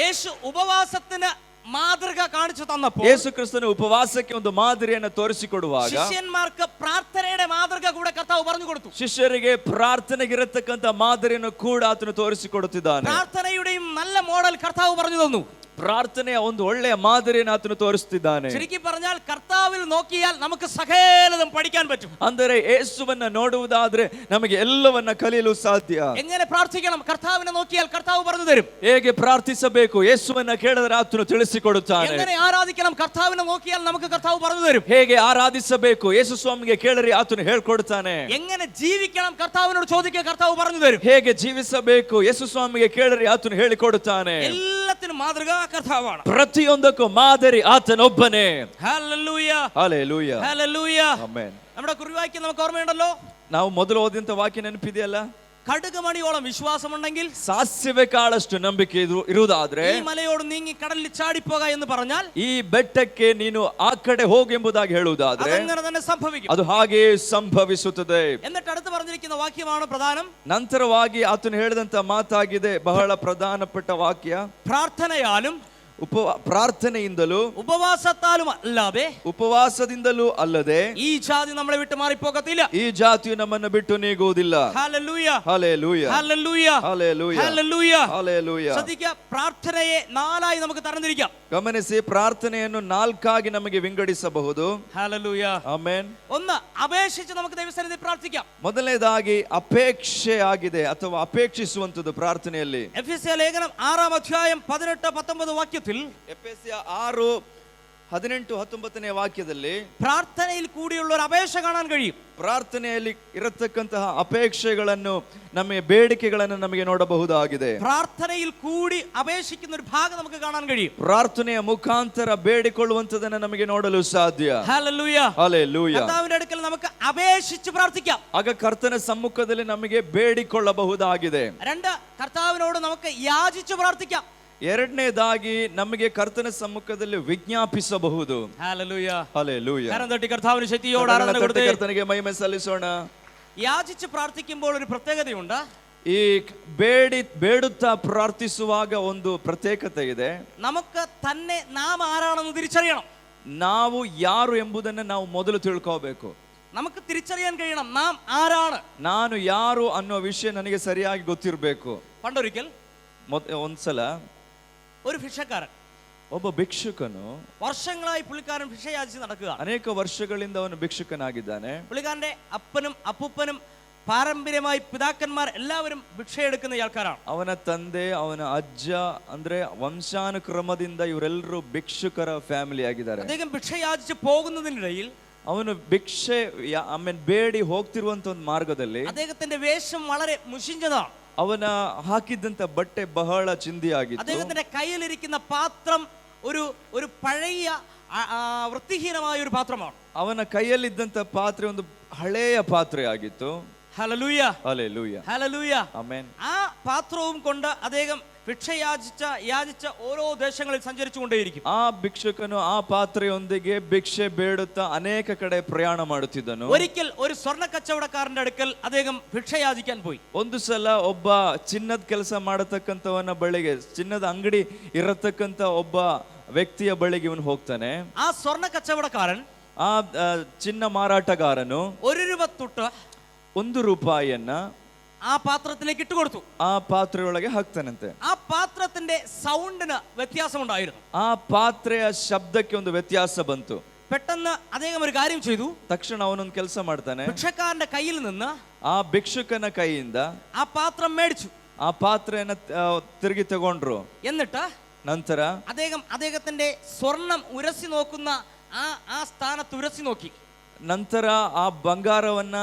യേശു ഉപവാസത്തിന് മാതൃക കാണിച്ചു തന്നപ്പോൾ ಯೇಸು ಕ್ರಿಸ್ತನು ಉಪವಾಸಕ್ಕೆ ಒಂದು ಮಾದರಿಯನ್ನು ತೋರಿಸಿಕೊಡುವಾಗ ശിഷ്യന്മാർക്ക് പ്രാർത്ഥനയുടെ മാതൃക കൂടെ കർത്താവ് പറഞ്ഞു കൊടുത്തു. ಶಿಷ್ಯರಿಗೆ ಪ್ರಾರ್ಥನೆಗಿರತಕ್ಕಂತ ಮಾದರಿಯನ್ನು ಕೂಡ ಆತನು ತೋರಿಸಿಕೊಡುತ್ತಿದ್ದಾನೆ. പ്രാർത്ഥനയുടെയും നല്ല മോഡൽ കർത്താവ് പറഞ്ഞു തന്നു. ಪ್ರಾರ್ಥನೆಯ ಒಂದು ಒಳ್ಳೆಯ ಮಾದರಿಯನ್ನು ಆತನು ತೋರಿಸುತ್ತಿದ್ದಾನೆ. ശരിക്കും പറഞ്ഞാൽ കർത്താവിൽ നോക്കിയാൽ നമുക്ക് സകലതും പഠിക്കാൻ പറ്റും. ಅಂದರೆ ಯೇಸುವನ್ನ ನೋಡುವುದಾದ್ರೆ ನಮಗೆ ಎಲ್ಲವನ್ನ ಕಲಿಯಲು ಸಾಧ್ಯ. എങ്ങനെ പ്രാർത്ഥിക്കണം? കർത്താവിനെ നോക്കിയാൽ കർത്താവ് പറഞ്ഞു തരും. ಹೇಗೆ ಪ್ರಾರ್ಥಿಸಬೇಕು ಯೇಸುವನ್ನ ಕೇಳಿದರೆ ಆತನು ತಿಳಿಸಿಕೊಡುತ್ತಾನೆ. എങ്ങനെ ആരാധിക്കണം? കർത്താവിനെ നോക്കിയാൽ നമുക്ക് കർത്താവ് പറഞ്ഞു തരും. ಹೇಗೆ ಆರಾಧಿಸಬೇಕು ಯೇಸು ಸ್ವಾಮಿಗೆ ಕೇಳಿದರೆ ಆತನು ಹೇಳ್ಕೊಡುತ್ತಾನೆ. എങ്ങനെ ജീവിക്കണം? കർത്താവിനോട് ചോദിക്കുക, കർത്താവ് പറഞ്ഞു തരും. ಹೇಗೆ ಜೀವಿಸಬೇಕು ಯೇಸು ಸ್ವಾಮಿಗೆ ಕೇಳಿದರೆ ಆತನು ಹೇಳಿಕೊಡುತ್ತಾನೆ. എല്ലാത്തിനും മാതൃക കർത്താവാണ്. ಪ್ರತಿಯೊಂದಕ್ಕೂ ಮಾದರಿ ಆತನೊಬ್ಬನೇ. ഹല്ലേലൂയ. ಹಲ್ಲೆಲೂಯಾ. ഹല്ലേലൂയ. ಆಮೆನ್. നമ്മുടെ കുറിവാക്യം നമുക്ക് ഓർമ്മയുണ്ടല്ലോ. ನಾವು ಮೊದಲು ಓದಿದಂತ ವಾಕ್ಯ ನೆನಪಿದೆಯಲ್ಲ? കടുകുമണിയോളം വിശ്വാസമുണ്ടെങ്കിൽ, ಸಾಸಿವೆ ಕಾಳಷ್ಟು ನಂಬಿಕೆ ಇರುವುದಾದ್ರೆ, ഈ മലയോട് നീങ്ങി കടലിൽ ചാടിപ്പോക എന്ന് പറഞ്ഞാൽ, ಈ ಬೆಟ್ಟಕ್ಕೆ ನೀನು ಆ ಕಡೆ ಹೋಗು ಎಂಬುದಾಗಿ ಹೇಳುವುದಾದ್ರೆ അതങ്ങനെ തന്നെ സംഭവിക്കും. ಅದು ಹಾಗೆ ಸಂಭವಿಸುತ್ತದೆ. എന്നിട്ട് അടുത്ത് പറഞ്ഞിരിക്കുന്ന വാക്യമാണ് പ്രധാനം. ನಂತರವಾಗಿ ಆತನು ಹೇಳಿದಂತ ಮಾತಾಗಿದೆ ಬಹಳ ಪ್ರಧಾನಪಟ್ಟ ವಾಕ್ಯ. പ്രാർത്ഥനയാലും ಪ್ರಾರ್ಥನೆಯಿಂದಲೂ ഉപവാസത്താലും അല്ലാതെ ಉಪವಾಸದಿಂದಲೂ ಅಲ್ಲದೆ ഈ ജാതി നമ്മളെ വിട്ട് മാറിപ്പോകത്തില്ല. ಈ ಜಾತಿಯು ನಮ್ಮನ್ನು ಬಿಟ್ಟು ನೀಗುವುದಿಲ್ಲ. Hallelujah. Hallelujah. Hallelujah. Hallelujah. Hallelujah. Hallelujah. ശ്രദ്ധിക്കുക, പ്രാർത്ഥനയെ നാലായി നമുക്ക് തരംതിരിക്കാം. ಗಮನಿಸಿ, ಪ್ರಾರ್ಥನೆಯನ್ನು ನಾಲ್ಕಾಗಿ ನಮಗೆ ವಿಂಗಡಿಸಬಹುದು. ഹല്ലേലൂയ. ಆಮೆನ್. ഒന്ന്, അപേക്ഷിച്ച് നമുക്ക് ദൈവസന്നിധിയിൽ പ്രാർത്ഥിക്കാം. ಮೊದಲನೇದಾಗಿ ಅಪೇಕ್ಷೆ ಆಗಿದೆ ಅಥವಾ ಅಪೇಕ್ಷಿಸುವಂತದ್ದು ಪ್ರಾರ್ಥನೆಯಲ್ಲಿ. എഫെസ്യ ലേഖനം 6-ാം അധ്യായം 18-19 വാക്യത്തിൽ ಎಫೆಸ್ಯ 6:18-19 ವಾಕ್ಯದಲ್ಲಿ പ്രാർത്ഥനയിൽ കൂടിയുള്ള ഒരു അപേക്ഷ കാണാൻ കഴിയും. ಪ್ರಾರ್ಥನೆಯಲ್ಲಿ ಇರತಕ್ಕಂತಹ ಅಪೇಕ್ಷೆಗಳನ್ನು, ನಮಗೆ ಬೇಡಿಕೆಗಳನ್ನು ನಮಗೆ ನೋಡಬಹುದಾಗಿದೆ. പ്രാർത്ഥനയിൽ കൂടി അപേക്ഷിക്കുന്ന ഒരു ഭാഗം നമുക്ക് കാണാൻ കഴിയും. ಪ್ರಾರ್ಥನೆಯ ಮುಖಾಂತರ ಬೇಡಿಕೊಳ್ಳುವಂತದನ್ನು ನಮಗೆ ನೋಡಲು ಸಾಧ್ಯ. ഹല്ലേലൂയ. ಹಲ್ಲೆಲೂಯ. കർത്താവിന്റെ അടുക്കൽ നമുക്ക് അപേക്ഷിച്ച് പ്രാർത്ഥിക്കാം. ಆಗ ಕರ್ತನ ಸಮ್ಮುಖದಲ್ಲಿ ನಮಗೆ ಬೇಡಿಕೊಳ್ಳಬಹುದಾಗಿದೆ. രണ്ട്, കർത്താവിനോട് നമുക്ക് യാചിച്ച് പ്രാർത്ഥിക്കാം. ಎರಡನೇದಾಗಿ ನಮಗೆ ಕರ್ತನ ಸಮ್ಮುಖದಲ್ಲಿ ವಿಜ್ಞಾಪಿಸಬಹುದು. ഹല്ലേലൂയ. ಹಲ್ಲೆಲೂಯ. കരം തട്ടി കർത്താവിന് ശക്തിയോടെ ആരാധന കൊടുത്തേ. ಕರ್ತನಿಗೆ ಮಹಿಮೆ ಸಲ್ಲಿಸೋಣ. യാചിച്ച് പ്രാർത്ഥിക്കുമ്പോൾ ഒരു പ്രത്യേകതയുണ്ട്. ಈ ಬೇಡುತ್ತಾ ಪ್ರಾರ್ಥಿಸುವಾಗ ಒಂದು ಪ್ರತ್ಯೇಕತೆ ಇದೆ. നമുക്ക് തന്നെ നാം ആരാണെന്ന് തിരിച്ചറിയണം. ನಾವು ಯಾರು ಎಂಬುದನ್ನು ನಾವು ಮೊದಲು ತಿಳ್ಕೋಬೇಕು. നമുക്ക് തിരിച്ചറിയാൻ കഴിയണം നാം ആരാണ്. ನಾನು ಯಾರು ಅನ್ನೋ ವಿಷಯ ನನಗೆ ಸರಿಯಾಗಿ ಗೊತ್ತಿರಬೇಕು. പണ്ടൊരിക്കൽ ಒಂದ್ಸಲ ഒരു ഭിക്ഷക്കാരൻ, ಒಬ್ಬ ಭಿಕ್ಷುಕನು, വർഷങ്ങളായി പുള്ളിക്കാരൻ ഭിക്ഷ യാചിച്ച് നടക്കുക. ಅನೇಕ ವರ್ಷಗಳಿಂದ ಅವನು ಭಿಕ್ಷುಕನಾಗಿದ್ದಾನೆ. പുള്ളിക്കാരന്റെ അപ്പനും അപ്പൂപ്പനും പാരമ്പര്യമായി പിതാക്കന്മാർ എല്ലാവരും ഭിക്ഷയെടുക്കുന്ന ആൾക്കാരാണ്. ಅವನ ತಂದೆ, ಅವನ ಅಜ್ಜ, ಅಂದ್ರೆ ವಂಶಾನುಕ್ರಮದಿಂದ ಇವರೆಲ್ಲರೂ ಭಿಕ್ಷುಕರ ಫ್ಯಾಮಿಲಿ ಆಗಿದ್ದಾರೆ. അദ്ദേഹം ഭിക്ഷ യാചിച്ച് പോകുന്നതിനിടയിൽ ಅವನು ಭಿಕ್ಷೆ ಬೇಡಿ ಹೋಗ್ತಿರುವಂತ ಒಂದು ಮಾರ್ಗದಲ್ಲಿ അദ്ദേഹത്തിന്റെ വേഷം വളരെ മുഷിഞ്ഞതാണ്. ಅವನ ಹಾಕಿದ್ದಂತ ಬಟ್ಟೆ ಬಹಳ ಚಿಂದಿಯಾಗಿತ್ತು. അദ്ദേഹത്തിന്റെ കയ്യിലിരിക്കുന്ന പാത്രം ഒരു പഴയ വൃത്തിഹീനമായ ഒരു പാത്രമാണ്. ಅವನ ಕೈಯಲ್ಲಿದ್ದಂತ ಪಾತ್ರೆ ಒಂದು ಹಳೆಯ ಪಾತ್ರೆ ಆಗಿತ್ತು. ഹല്ലേലൂയ. ഹല്ലേലൂയ. ഹല്ലേലൂയ. ആമേൻ. ആ പാത്രവും കൊണ്ട് അദ്ദേഹം ഭിക്ഷ യാചിച്ച ഓരോ ദേശങ്ങളിൽ സഞ്ചരിച്ചുകൊണ്ടേയിരിക്കും. ಆ ಭಿಕ್ಷುಕನು ಆ ಪಾತ್ರೆಯೊಂದಿಗೆ ಭಿಕ್ಷೆ ಬೇಡುತ್ತಾ ಅನೇಕ ಕಡೆ ಪ್ರಯಾಣ ಮಾಡುತ್ತಿದ್ದನು. ഒരിക്കൽ ഒരു സ്വർണ്ണ കച്ചവടക്കാരന്റെ അടുക്കൽ അദ്ദേഹം ഭിക്ഷ യാചിക്കാൻ പോയി. ಒಂದು ಸಲ ಒಬ್ಬ ಚಿನ್ನದ ಕೆಲಸ ಮಾಡತಕ್ಕಂತವನ ಬಳಿಗೆ, ಚಿನ್ನದ ಅಂಗಡಿ ಇರತಕ್ಕಂತ ಒಬ್ಬ ವ್ಯಕ್ತಿಯ ಬಳಿಗೆ ಇವನು ಹೋಗ್ತಾನೆ. ആ സ്വർണ്ണ കച്ചവടക്കാരൻ, ಆ ಚಿನ್ನ ಮಾರಾಟಗಾರನು ₹1 ₹1 ആ പാത്രത്തിലേക്ക് ഇട്ടുകൊടുത്തു. ಆ ಪಾತ್ರೆಯೊಳಗೆ ಹಾಕ್ತಾನಂತೆ. ആ പാത്രത്തിന്റെ സൗണ്ടിന് വ്യത്യാസമുണ്ടായിരുന്നു. ಆ ಪಾತ್ರೆಯ ಶಬ್ದಕ್ಕೆ ಒಂದು ವ್ಯತ್ಯಾಸ ಬಂತು. പെട്ടെന്ന് അദ്ദേഹം ഒരു കാര്യം ചെയ്തു. ತಕ್ಷಣ ಅವನೊಂದು ಕೆಲಸ ಮಾಡ್ತಾನೆ. ഭിക്ഷക്കാരന്റെ കയ്യിൽ നിന്ന് ಆ ಭಿಕ್ಷುಕನ ಕೈಯಿಂದ ആ പാത്രം മേടിച്ചു. ಆ ಪಾತ್ರೆಯನ್ನ ತಿರುಗಿ ತಗೊಂಡ್ರು. എന്നിട്ട് ನಂತರ അദ്ദേഹത്തിന്റെ സ്വർണം ഉരസി നോക്കുന്ന ആ സ്ഥാനത്ത് ഉരസി നോക്കി. ನಂತರ ಆ ಬಂಗಾರವನ್ನ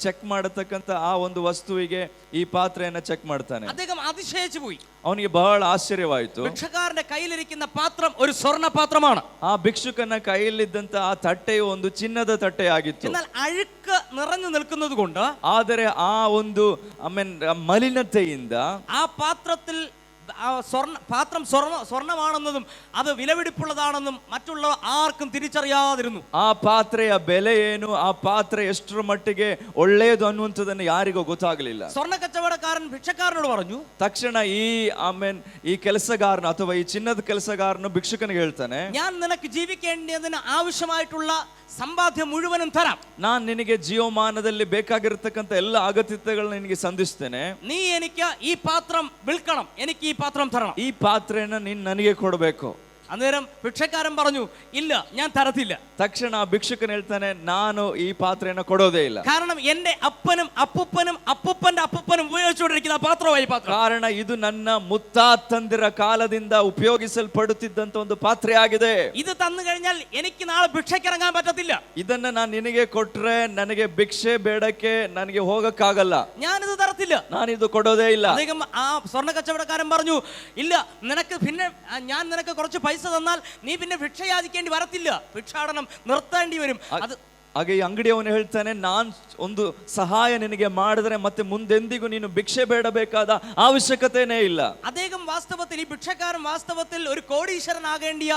ಚೆಕ್ ಮಾಡತಕ್ಕಂತ ಆ ಒಂದು ವಸ್ತುವಿಗೆ ಈ ಪಾತ್ರೆಯನ್ನ ಚೆಕ್ ಮಾಡ್ತಾನೆ. അദ്ദേഹം അതിശയിച്ചു പോയി. ಅವನಿಗೆ ಬಹಳ ಆಶ್ಚರ್ಯವಾಯಿತು. ഭിക്ഷക്കാരന്റെ കയ്യിലിരിക്കുന്ന പാത്രം ഒരു സ്വർണ്ണ പാത്രമാണ്. ಆ ಭಿಕ್ಷುಕನ ಕೈಯಲ್ಲಿದ್ದಂತ ಆ ತಟ್ಟೆಯು ಒಂದು ಚಿನ್ನದ ತಟ್ಟೆಯಾಗಿತ್ತು. എന്നാൽ അഴുക്ക് നിറഞ്ഞു നിൽക്കുന്നത് കൊണ്ട്, ಆದರೆ ಆ ಒಂದು ಮಲಿನತೆಯಿಂದ ആ പാത്രത്തിൽ പാത്രം സ്വർണ്ണമാണെന്നതും അത് വിലപിടിപ്പുള്ളതാണെന്നും മറ്റുള്ള ആർക്കും തിരിച്ചറിയാതിരുന്നു. ಆ ಪಾತ್ರೆಯ ಬೆಲೆ ಏನು, ಆ ಪಾತ್ರೆ ಎಷ್ಟರ ಮಟ್ಟಿಗೆ ಒಳ್ಳೆಯದು ಅನ್ನುವಂಥದ್ದನ್ನು ಯಾರಿಗೂ ಗೊತ್ತಾಗಲಿಲ್ಲ. സ്വർണ്ണ കച്ചവടക്കാരൻ ഭിക്ഷക്കാരനോട് പറഞ്ഞു. ತಕ್ಷಣ ಈ ಕೆಲಸಗಾರನು ಅಥವಾ ಈ ಚಿನ್ನದ ಕೆಲಸಗಾರನು ಭಿಕ್ಷುಕನಿಗೆ ಹೇಳ್ತಾನೆ, ഞാൻ നിനക്ക് ജീവിക്കേണ്ടതിന് ആവശ്യമായിട്ടുള്ള സമ്പാദ്യം മുഴുവനും തരാം. ನಾನು ನಿನಗೆ ಜೀವಮಾನದಲ್ಲಿ ಬೇಕಾಗಿರತಕ್ಕಂತ ಎಲ್ಲ ಅಗತ್ಯತೆಗಳನ್ನ ನಿನಗೆ ಸಂಧಿಸ್ತೇನೆ. നീ എനിക്ക് ഈ പാത്രം വിൽക്കണം, എനിക്ക് ഈ പാത്രം തരണം. ಈ ಪಾತ್ರೆಯನ್ನು ನೀನು ನನಗೆ ಕೊಡಬೇಕು. അന്നേരം ഭിക്ഷക്കാരൻ പറഞ്ഞു, ഇല്ല, ഞാൻ തരത്തില്ല. ತಕ್ಷಣ ಆ ಭಿಕ್ಷುಕನ್ ಹೇಳ್ತಾನೆ, ನಾನು ಈ ಪಾತ್ರೆಯನ್ನು ಕೊಡೋದೇ ಇಲ್ಲ. കാരണം എന്റെ അപ്പനും അപ്പൂപ്പനും അപ്പൂപ്പന്റെ അപ്പൂപ്പനും ഉപയോഗിച്ചുകൊണ്ടിരിക്കുന്ന പാത്രമായി പാത്രം. ಕಾರಣ ಇದು ನನ್ನ ಮುತ್ತಾತಂದಿರ ಕಾಲದಿಂದ ಉಪಯೋಗಿಸಲ್ಪಡುತ್ತಿದ್ದಂತ ಒಂದು ಪಾತ್ರೆ ಆಗಿದೆ. ഇത് തന്നു കഴിഞ്ഞാൽ എനിക്ക് നാളെ ഭിക്ഷയ്ക്കിറങ്ങാൻ പറ്റത്തില്ല. ಇದನ್ನ ನಾನು ನಿನಗೆ ಕೊಟ್ರೆ ನನಗೆ ಭಿಕ್ಷೆ ಬೇಡಕ್ಕೆ ನನಗೆ ಹೋಗಕ್ಕಾಗಲ್ಲ. ഞാനിത് തരത്തില്ല, ನಾನಿದು ಕೊಡೋದೇ ಇಲ್ಲ. അദ്ദേഹം ആ സ്വർണ്ണ കച്ചവടക്കാരൻ പറഞ്ഞു, ഇല്ല, നിനക്ക് പിന്നെ ഞാൻ നിനക്ക് കുറച്ച് പൈസ തന്നാൽ നീ പിന്നെ ഭിക്ഷ യാചിക്കേണ്ടി വരത്തില്ല, ഭിക്ഷാടനം നിർത്തേണ്ടി വരും. അത് ಹಾಗೆ ಈ ಅಂಗಡಿಯವನು ಹೇಳ್ತಾನೆ, ನಾನ್ ಒಂದು ಸಹಾಯ ನಿನಗೆ ಮಾಡಿದ್ರೆ ಮತ್ತೆ ಮುಂದೆಂದಿಗೂ ನೀನು ಭಿಕ್ಷೆ ಬೇಡಬೇಕಾದ ಅವಶ್ಯಕತೆನೇ ಇಲ್ಲ. അദ്ദേഹം വാസ്തവത്തിൽ, ഈ ഭിക്ഷക്കാരൻ വാസ്തവത്തിൽ ഒരു കോടീശ്വരനാകേണ്ടിയ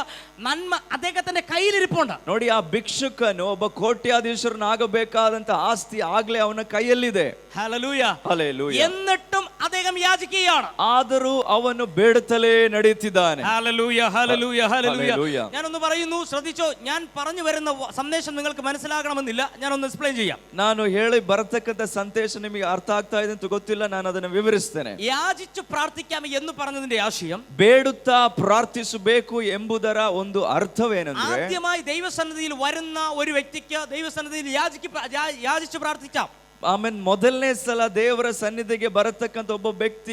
നന്മ അദ്ദേഹത്തിന്റെ കയ്യിലിരിപ്പുണ്ട്. ನೋಡಿ, ಆ ಭಿಕ್ಷುಕನು ಒಬ್ಬ ಕೋಟ್ಯಾಧೀಶರನಾಗಬೇಕಾದಂತ ಆಸ್ತಿ ಆಗ್ಲೇ ಅವನ ಕೈಯಲ್ಲಿದೆ. Hallelujah, hallelujah. എന്നിട്ടും അദ്ദേഹം യാചിക്കുകയാണ്. ಆದರೂ ಅವನು ಬೇಡುತ್ತಲೇ ನಡೆಯುತ್ತಿದ್ದಾನೆ. Hallelujah, hallelujah, hallelujah. ഹല്ലേലൂയ. ഞാനൊന്ന് പറയുന്നു, ശ്രദ്ധിച്ചോ. ഞാൻ പറഞ്ഞു വരുന്ന സന്ദേശം നിങ്ങൾക്ക് മനസ്സിലാകണമെന്നില്ല, ഞാനൊന്ന് എക്സ്പ്ലെയിൻ ചെയ്യാം. ನಾನು ಹೇಳಿ ಬರತಕ್ಕಂತ ಸಂದೇಶ ನಿಮಗೆ ಅರ್ಥ ಆಗ್ತಾ ಇದೆ ಅಂತ ಗೊತ್ತಿಲ್ಲ, ನಾನು ಅದನ್ನು ವಿವರಿಸ್ತೇನೆ. യാചിച്ചു പ്രാർത്ഥിക്കാം എന്ന് പറഞ്ഞതിന്റെ ആശയം, ಬೇಡುತ್ತಾ ಪ್ರಾರ್ಥಿಸಬೇಕು ಎಂಬುದರ ಒಂದು ಅರ್ಥವೇನೆಂದ್ರೆ, ആദ്യമായി ദൈവസന്നിധിയിൽ വരുന്ന ഒരു വ്യക്തിക്ക് ദൈവസന്നിധിയിൽ യാചിച്ചു പ്രാർത്ഥിക്കാം. ಆಮೇಲೆ ಮೊದಲನೇ ಸಲ ದೇವರ ಸನ್ನಿಧಿಗೆ ಬರತಕ್ಕಂತ ಒಬ್ಬ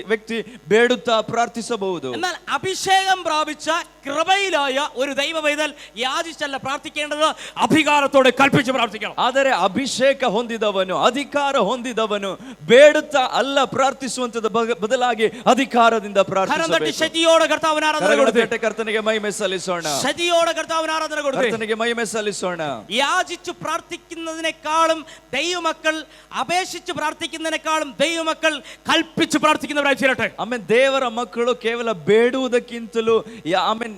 ವ್ಯಕ್ತಿ ಬೇಡುತ್ತಾ ಪ್ರಾರ್ಥಿಸಬಹುದು. എന്നാൽ അഭിഷേകം പ്രാപിച്ച കൃപയിലായ ഒരു ദൈവ പൈതൽ യാചിച്ചല്ല പ്രാർത്ഥിക്കേണ്ടത്, അധികാരത്തോടെ കൽപ്പിച്ച് പ്രാർത്ഥിക്കണം. ಆದರೆ ಅಭಿಷೇಕ ಹೊಂದಿದವನು, ಅಧಿಕಾರ ಹೊಂದಿದವನು ಬೇಡುತ್ತಾ ಅಲ್ಲ ಪ್ರಾರ್ಥಿಸುವಂತದ ಬದಲಾಗಿ ಅಧಿಕಾರದಿಂದ ಪ್ರಾರ್ಥಿಸಬೇಕು. ശക്തിയോടെ കർത്താവിന് ആരാധന കൊടുത്ത്, ಕರ್ತನಿಗೆ ಮಹಿಮೆ ಸಲ್ಲಿಸೋಣ. ശക്തിയോടെ കർത്താവിന് ആരാധന കൊടുത്ത് ಕರ್ತನಿಗೆ ಮಹಿಮೆ ಸಲ್ಲಿಸೋಣ. യാചിച്ചു പ്രാർത്ഥിക്കുന്നതിനേക്കാളും ദൈവമക്കൾ ಅಪೇಕ್ಷಿಸಿ ಪ್ರಾರ್ಥಿക്കുന്നതിനേക്കാളും ദൈവമക്കൾ ಕಲ್ಪಿಸಿ ಪ್ರಾರ್ಥಿക്കുന്നವರಾಗಿ തീരട്ടെ. ಆಮೇಲೆ ದೇವರ ಮಕ್ಕಳು ಕೇವಲ ಬೇಡುವುದಕ್ಕಿಂತಲೂ ಆಮೇಲೆ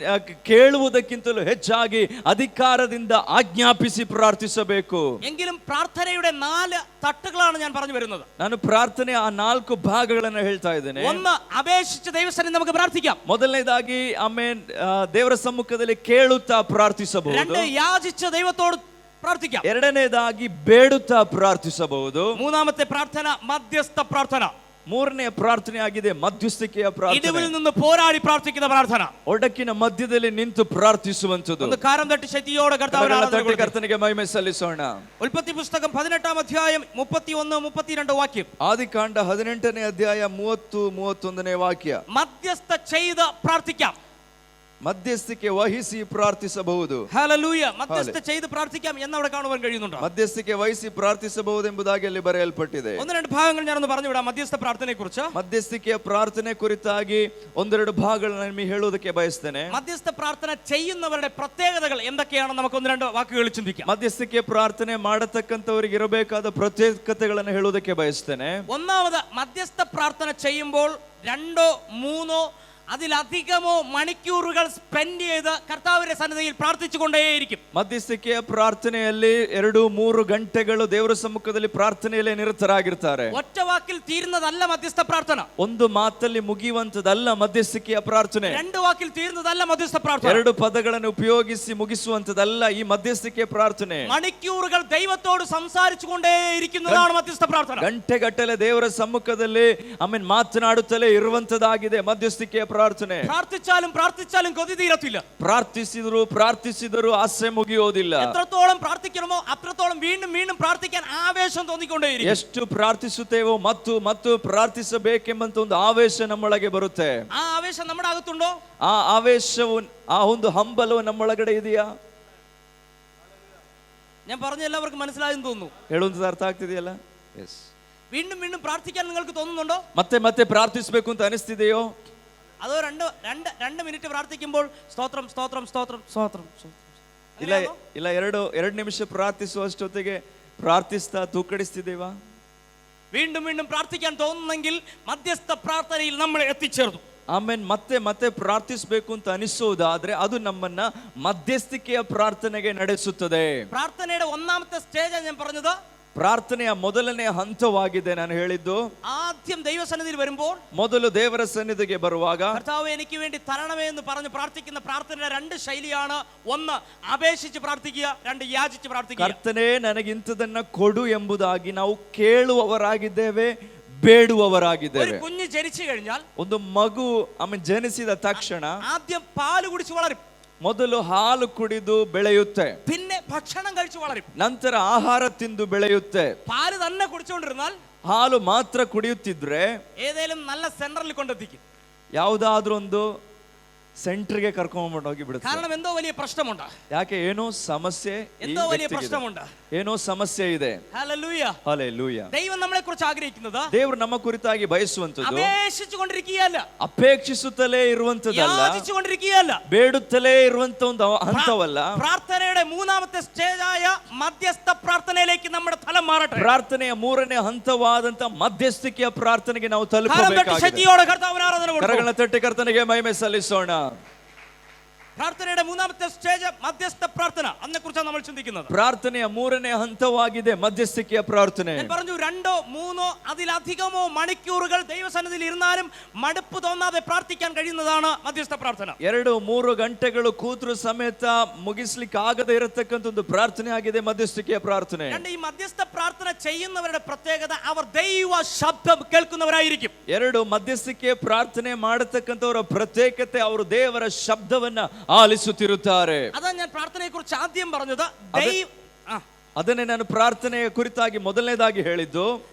ಕೇಳುವುದಕ್ಕಿಂತಲೂ ಹೆಚ್ಚಾಗಿ ಅಧಿಕಾರದಿಂದ ಆಜ್ಞಾಪಿಸಿ ಪ್ರಾರ್ಥಿಸಬೇಕು. എങ്കിലും പ്രാർത്ഥനയുടെ 4 തട്ടുകളാണ് ഞാൻ പറഞ്ഞു വരുന്നത്. ನಾನು ಪ್ರಾರ್ಥನೆ ಆ 4 ಭಾಗಗಳನ್ನು ಹೇಳ್ತಾ ಇದ್ದೇನೆ. ഒന്ന്, ಅಪೇಕ್ಷಿಸಿ ದೈವಸನ್ನಿಧಿಯಲ್ಲಿ നമുക്ക് പ്രാർത്ഥിക്കാം. ಮೊದಲನೇದಾಗಿ ಆಮೇಲೆ ದೇವರ ಸಮ್ಮುಖದಲ್ಲಿ ಕೇಳುತ್ತಾ ಪ್ರಾರ್ಥಿಸಬಹುದು. 2, യാചിച്ച് ദൈവത്തോട് പ്രാർത്ഥിക്കാം. ಎರಡನೇದಾಗಿ ಬೇಡುತ್ತಾ ಪ್ರಾರ್ಥಿಸಬಹುದು. മൂന്നാമത്തെ പ്രാർത്ഥന മധ്യസ്ഥ പ്രാർത്ഥന. ಮೂರನೇ ಪ್ರಾರ್ಥನೆ ಆಗಿದೆ ಮಧ್ಯಸ್ಥಿಕೆಯ ಪ್ರಾರ್ಥನೆ. ഇടിവിൽ നിന്ന് പോരാടി പ്രാർത്ഥിക്കുന്ന പ്രാർത്ഥന. ಒಡಕಿನ ಮಧ್ಯದಲ್ಲಿ ನಿಂತು ಪ್ರಾರ್ಥಿಸುವಂತದ್ದು. ಒಂದು ಕಾರಂ ತಟ್ಟಿ ಶಕ್ತಿಯೋടെ കർത്താവിനെ ಕರ್ತನಿಗೆ ಮಹಿಮೆ ಸಲ್ಲಿಸೋಣ. ഉൽപ്പത്തി പുസ്തകം 18-ാം അധ്യായം 31-32 വാക്യം. ಆದಿಕಾಂಡ 18ನೇ ಅಧ್ಯಾಯ 30-31ನೇ ವಾಕ್ಯ. മധ്യസ്ഥ ചെയ്ത് പ്രാർത്ഥിക്കാം. ಮಧ್ಯಸ್ಥಿಕೆ ವಹಿಸಿ ಪ್ರಾರ್ಥಿಸಬಹುದು. ഹല്ലേലൂയ. മധ്യസ്ഥ ചെയ്ത് പ്രാർത്ഥിക്കാം എന്ന് അവിടെ കാണുവാൻ കഴിയുന്നുണ്ട്. ಮಧ್ಯಸ್ಥಿಕೆ ವಹಿಸಿ ಪ್ರಾರ್ಥಿಸಬಹುದು ಎಂಬುದಾಗಿ ಅಲ್ಲಿ ಬರೆಯಲ್ಪಟ್ಟಿದೆ. 1-2 ഭാഗങ്ങൾ ഞാനൊന്ന് പറഞ്ഞു വിടാം മധ്യസ്ഥ ಪ್ರಾರ್ಥನೆയെ കുറിച്ച്. ಮಧ್ಯಸ್ಥಿಕೆಯ ಪ್ರಾರ್ಥನೆ ಕುರಿತಾಗಿ 1-2 ಭಾಗಗಳನ್ನು ನಿಮಗೆ ಹೇಳುವುದಕ್ಕೆ ಬಯಸ್ತೇನೆ. മധ്യസ്ഥ പ്രാർത്ഥന ചെയ്യുന്നവരുടെ പ്രത്യേകതകൾ എന്തൊക്കെയാണെന്ന് നമുക്ക് 1-2 വാക്കുകളിൽ ചിന്തിക്കാം. ಮಧ್ಯಸ್ಥಿಕೆ ಪ್ರಾರ್ಥನೆ ಮಾಡತಕ್ಕಂತವರಿಗೆ ಇರಬೇಕಾದ ಪ್ರತ್ಯೇಕತೆಗಳನ್ನು ಹೇಳುವುದಕ್ಕೆ ಬಯಸ್ತೇನೆ. ഒന്നാമത്, മധ്യസ്ഥ പ്രാർത്ഥന ചെയ്യുമ്പോൾ 2-3 അതിലധികമോ മണിക്കൂറുകൾ സ്പെൻഡ് ചെയ്ത് കർത്താവിന്റെ സന്നിധിയിൽ പ്രാർത്ഥിച്ചുകൊണ്ടേയിരിക്കും. ಮಧ್ಯಸ್ಥಿಕೆಯ ಪ್ರಾರ್ಥನೆಯಲ್ಲಿ 2-3 ಗಂಟೆಗಳು ದೇವರ ಸಮ್ಮುಖದಲ್ಲಿ ಪ್ರಾರ್ಥನೆಯಲ್ಲೇ ನಿರತರಾಗಿರ್ತಾರೆ. ഒറ്റ വാക്കിൽ തീരുന്നതല്ല മധ്യസ്ഥ പ്രാർത്ഥന. ಒಂದು ಮಾತಲ್ಲಿ ಮುಗಿಯುವಂತದಲ್ಲ ಮಧ್ಯಸ್ಥಿಕೆಯ ಪ್ರಾರ್ಥನೆ. 2 ವಾಕಿൽ തീരുന്നതല്ല മധ്യസ്ഥ പ്രാർത്ഥന. 2 ಪದಗಳನ್ನು ಉಪಯೋಗಿಸಿ ಮುಗಿಸುವಂತದಲ್ಲ ಈ ಮಧ್ಯಸ್ಥಿಕೆಯ ಪ್ರಾರ್ಥನೆ. മണിക്കൂറുകൾ ദൈവത്തോട് സംസാരിച്ചുകൊണ്ടേയിരിക്കുന്നതാണ് മധ്യസ്ഥ ಪ್ರಾರ್ಥന. ಗಂಟೆಗಟ್ಟಲೆ ದೇವರ ಸಮ್ಮುಖದಲ್ಲಿ ಆಮೇಲೆ ಮಾತನಾಡುತ್ತಲೇ ಇರುವಂತದಾಗಿದೆ ಮಧ್ಯಸ್ಥಿಕೆಯ ಪ್ರಾರ್ಥನೆ. പ്രാർത്ഥിച്ചാലും കൊതി തീരത്തില്ല. ಪ್ರಾರ್ಥಿಸಿದರೂ ಆಸೆ ಮುಗಿಯೋದಿಲ್ಲ. എത്രത്തോളം പ്രാർത്ഥിക്കണമോ അത്രത്തോളം വീണ്ടും പ്രാർത്ഥിക്കാൻ ആവേശം തോന്നിക്കൊണ്ടേയിരിക്കും. ಎಷ್ಟು ಪ್ರಾರ್ಥಿಸುತ್ತೇವೋ ಮತ್ತು ಪ್ರಾರ್ಥಿಸಬೇಕೆಂಬಂತ ಒಂದು ಆವೇಶ ನಮ್ಮೊಳಗೆ ಬರುತ್ತೆ. ಆ ಆವೇಶ നമ്മുടെ അകത്തുണ്ടോ? ಆ ಆವೇಶವು, ಆ ಒಂದು ಹಂಬಲವು ನಮ್ಮೊಳಗಡೆ ಇದೆಯಾ? ഞാൻ പറഞ്ഞ എല്ലാവർക്കും മനസ്സിലായെന്ന് തോന്നുന്നു. ಹೇಳುವಂತದ್ದು ಅರ್ಥ ಆಗ್ತಿದೆಯಲ್ಲ? വീണ്ടും വീണ്ടും പ്രാർത്ഥിക്കാൻ നിങ്ങൾക്ക് തോന്നുന്നുണ്ടോ? ಮತ್ತೆ ಮತ್ತೆ ಪ್ರಾರ್ಥಿಸಬೇಕು ಅಂತ ಅನಿಸ್ತಿದೆಯೋ? അതോ രണ്ട് മിനിറ്റ് പ്രാർത്ഥിക്കുമ്പോൾ സ്തോത്രം സ്തോത്രം സ്തോത്രം സ്തോത്രം ಇಲ್ಲ ಇಲ್ಲ ಎರಡು ನಿಮಿಷ ಪ್ರಾರ್ಥಿಸುವಷ್ಟೊತ್ತಿಗೆ ಪ್ರಾರ್ಥಿಸ್ತಾ ತೂಕಡಿಸ್ತಿದ್ದೇವಾ? വീണ്ടും വീണ്ടും പ്രാർത്ഥിക്കാൻ തോന്നുന്നെങ്കിൽ മധ്യസ്ഥ പ്രാർത്ഥനയിൽ നമ്മൾ എത്തിച്ചേർന്നു. ಆಮೇಲೆ ಮತ್ತೆ ಮತ್ತೆ ಪ್ರಾರ್ಥಿಸಬೇಕು ಅಂತ ಅನಿಸೋದಾದ್ರೆ ಅದು ನಮ್ಮನ್ನ ಮಧ್ಯಸ್ಥಿಕೆಯ ಪ್ರಾರ್ಥನೆಗೆ ನಡೆಸುತ್ತದೆ. പ്രാർത്ഥനയുടെ ഒന്നാമത്തെ സ്റ്റേജ് ഞാൻ പറഞ്ഞത്, ಪ್ರಾರ್ಥನೆಯ ಮೊದಲನೇ ಹಂತವಾಗಿದೆ ನಾನು ಹೇಳಿದ್ದು. ആദ്യം ദൈവസന്നിധിയിൽ വരുമ്പോൾ, ಮೊದಲು ದೇವರ ಸನ್ನಿಧಿಗೆ ಬರುವಾಗ കർത്താവേ എനിക്ക് വേണ്ടി തരണമേ എന്ന് പറഞ്ഞ് പ്രാർത്ഥിക്കുന്ന പ്രാർത്ഥനയുടെ രണ്ട് ശൈലിയാണ്. ഒന്ന് അപേക്ഷിച്ച് പ്രാർത്ഥിക്കുക, രണ്ട് യാചിച്ച് പ്രാർത്ഥിക്കുക. ಕರ್ತನೇ ನನಗಿಂತದನ್ನ ಕೊಡು ಎಂಬುದಾಗಿ ನಾವು ಕೇಳುವವರಾಗಿದ್ದೇವೆ, ಬೇಡುವವರಾಗಿದ್ದೇವೆ. ഒരു കുഞ്ഞ് ജനിച്ചു കഴിഞ്ഞാൽ, ಒಂದು ಮಗು ಆಮೇಲೆ ಜನಿಸಿದ ತಕ್ಷಣ ആദ്യം പാല് കുടിച്ച് വളരും, ಮೊದಲು ಹಾಲು ಕುಡಿದು ಬೆಳೆಯುತ್ತೆ, പിന്നെ ഭക്ഷണം കഴിച്ച് വളരും, ನಂತರ ಆಹಾರ ತಿಂದು ಬೆಳೆಯುತ್ತೆ. പാല് തന്നെ കുടിച്ചുകൊണ്ടിരുന്നാൽ ಹಾಲು ಮಾತ್ರ ಕುಡಿಯುತ್ತಿದ್ರೆ ഏതേലും നല്ല സെന്ററിൽ കൊണ്ടെത്തിക്കും. ಯಾವುದಾದ್ರೂ ಒಂದು ಸೆಂಟರ್ಗೆ ಕರ್ಕೊಂಡ್ಬಿಟ್ಟು ಬಿಡುತ್ತೆ. കാരണം എന്തോ വലിയ പ്രശ്നമുണ്ട്. ಯಾಕೆ ಏನೋ ಸಮಸ್ಯೆ, എന്തോ വലിയ പ്രശ്നമുണ്ട്, ಏನೋ ಸಮಸ್ಯೆ ಇದೆ. Hallelujah hallelujah. ദൈവം നമ്മളെ കുറിച്ച് ആഗ്രഹിക്കുന്നത് ದೇವರು ನಮ್ಮ ಕುರಿತಾಗಿ ಬಯಸುವಂತದ್ದು അപേക്ഷിച്ചുകൊണ്ടിരിക്കുകയല്ല, ಅಪೇಕ್ಷಿಸುತ್ತಲೇ ಇರುವಂತದ್ದಲ್ಲ, യാചിച്ചുകൊണ്ടിരിക്കുകയല്ല, ಬೇಡುತ್ತಲೇ ಇರುವಂತ ಒಂದು ಹಂತವಲ್ಲ. പ്രാർത്ഥനയുടെ മൂന്നാമത്തെ സ്റ്റേജായ മധ്യസ്ഥ പ്രാർത്ഥനയിലേക്ക് നമ്മുടെ തലം മാറട്ടെ. ಪ್ರಾರ್ಥನೆಯ ಮೂರನೇ ಹಂತವಾದಂತ ಮಧ್ಯಸ್ಥಿಕೆಯ ಪ್ರಾರ್ಥನೆಗೆ ನಾವು ತಲುಪಬೇಕಾಗಿದೆ. ശക്തിയോടെ കർത്താവിന് ആരാധന കൊടുക്കുക. ಕರಗಳ ತಟ್ಟಿ ಕರ್ತನಿಗೆ ಮಹಿಮೆ ಸಲ್ಲಿಸೋಣ. പ്രാർത്ഥനയുടെ മൂന്നാമത്തെ സ്റ്റേജ് മധ്യസ്ഥ പ്രാർത്ഥന, അതിനെ കുറിച്ചാണ് നമ്മൾ ചിന്തിക്കുന്നത്. ಪ್ರಾರ್ಥನೆಯ ಮೂರನೇ ಹಂತವಾಗಿದೆ ಮಧ್ಯಸ್ಥಿಕೆಯ ಪ್ರಾರ್ಥನೆ. ഞാൻ പറഞ്ഞു, 2 3 അതിലധികമോ മണിക്കൂറുകൾ ദൈവസന്നിധിയിൽ ഇരുന്നാലും മടുപ്പ് തോന്നാതെ പ്രാർത്ഥിക്കാൻ കഴിയുന്നതാണ് മധ്യസ്ഥ പ്രാർത്ഥന. 2-3 ಗಂಟೆಗಳು ಕೂತ್ರು ಸಮೇತ ಮುಗಿಸ್ಲಿಕ್ಕೆ ಆಗದೆ ಇರತಕ್ಕಂತ ಒಂದು ಪ್ರಾರ್ಥನೆ ಆಗಿದೆ ಮಧ್ಯಸ್ಥಿಕೆಯ ಪ್ರಾರ್ಥನೆ. ഈ മധ്യസ്ഥ പ്രാർത്ഥന ചെയ്യുന്നവരുടെ പ്രത്യേകത, അവർ ദൈവ ശബ്ദം കേൾക്കുന്നവരായിരിക്കും. 2 ಮಧ್ಯಸ್ಥಿಕೆ ಪ್ರಾರ್ಥನೆ ಮಾಡತಕ್ಕಂತವರ ಪ್ರತ್ಯೇಕತೆ, ಅವರು ದೇವರ ಶಬ್ದವನ್ನ ಆಲಿಸುತ್ತಿರುತ್ತಾರೆ. അതാ ഞാൻ പ്രാർത്ഥനയെ കുറിച്ച് ആദ്യം പറഞ്ഞത്. ಅದನ್ನೇ ನಾನು ಪ್ರಾರ್ಥನೆಯ ಕುರಿತಾಗಿ ಮೊದಲನೇದಾಗಿ ಹೇಳಿದ್ದು.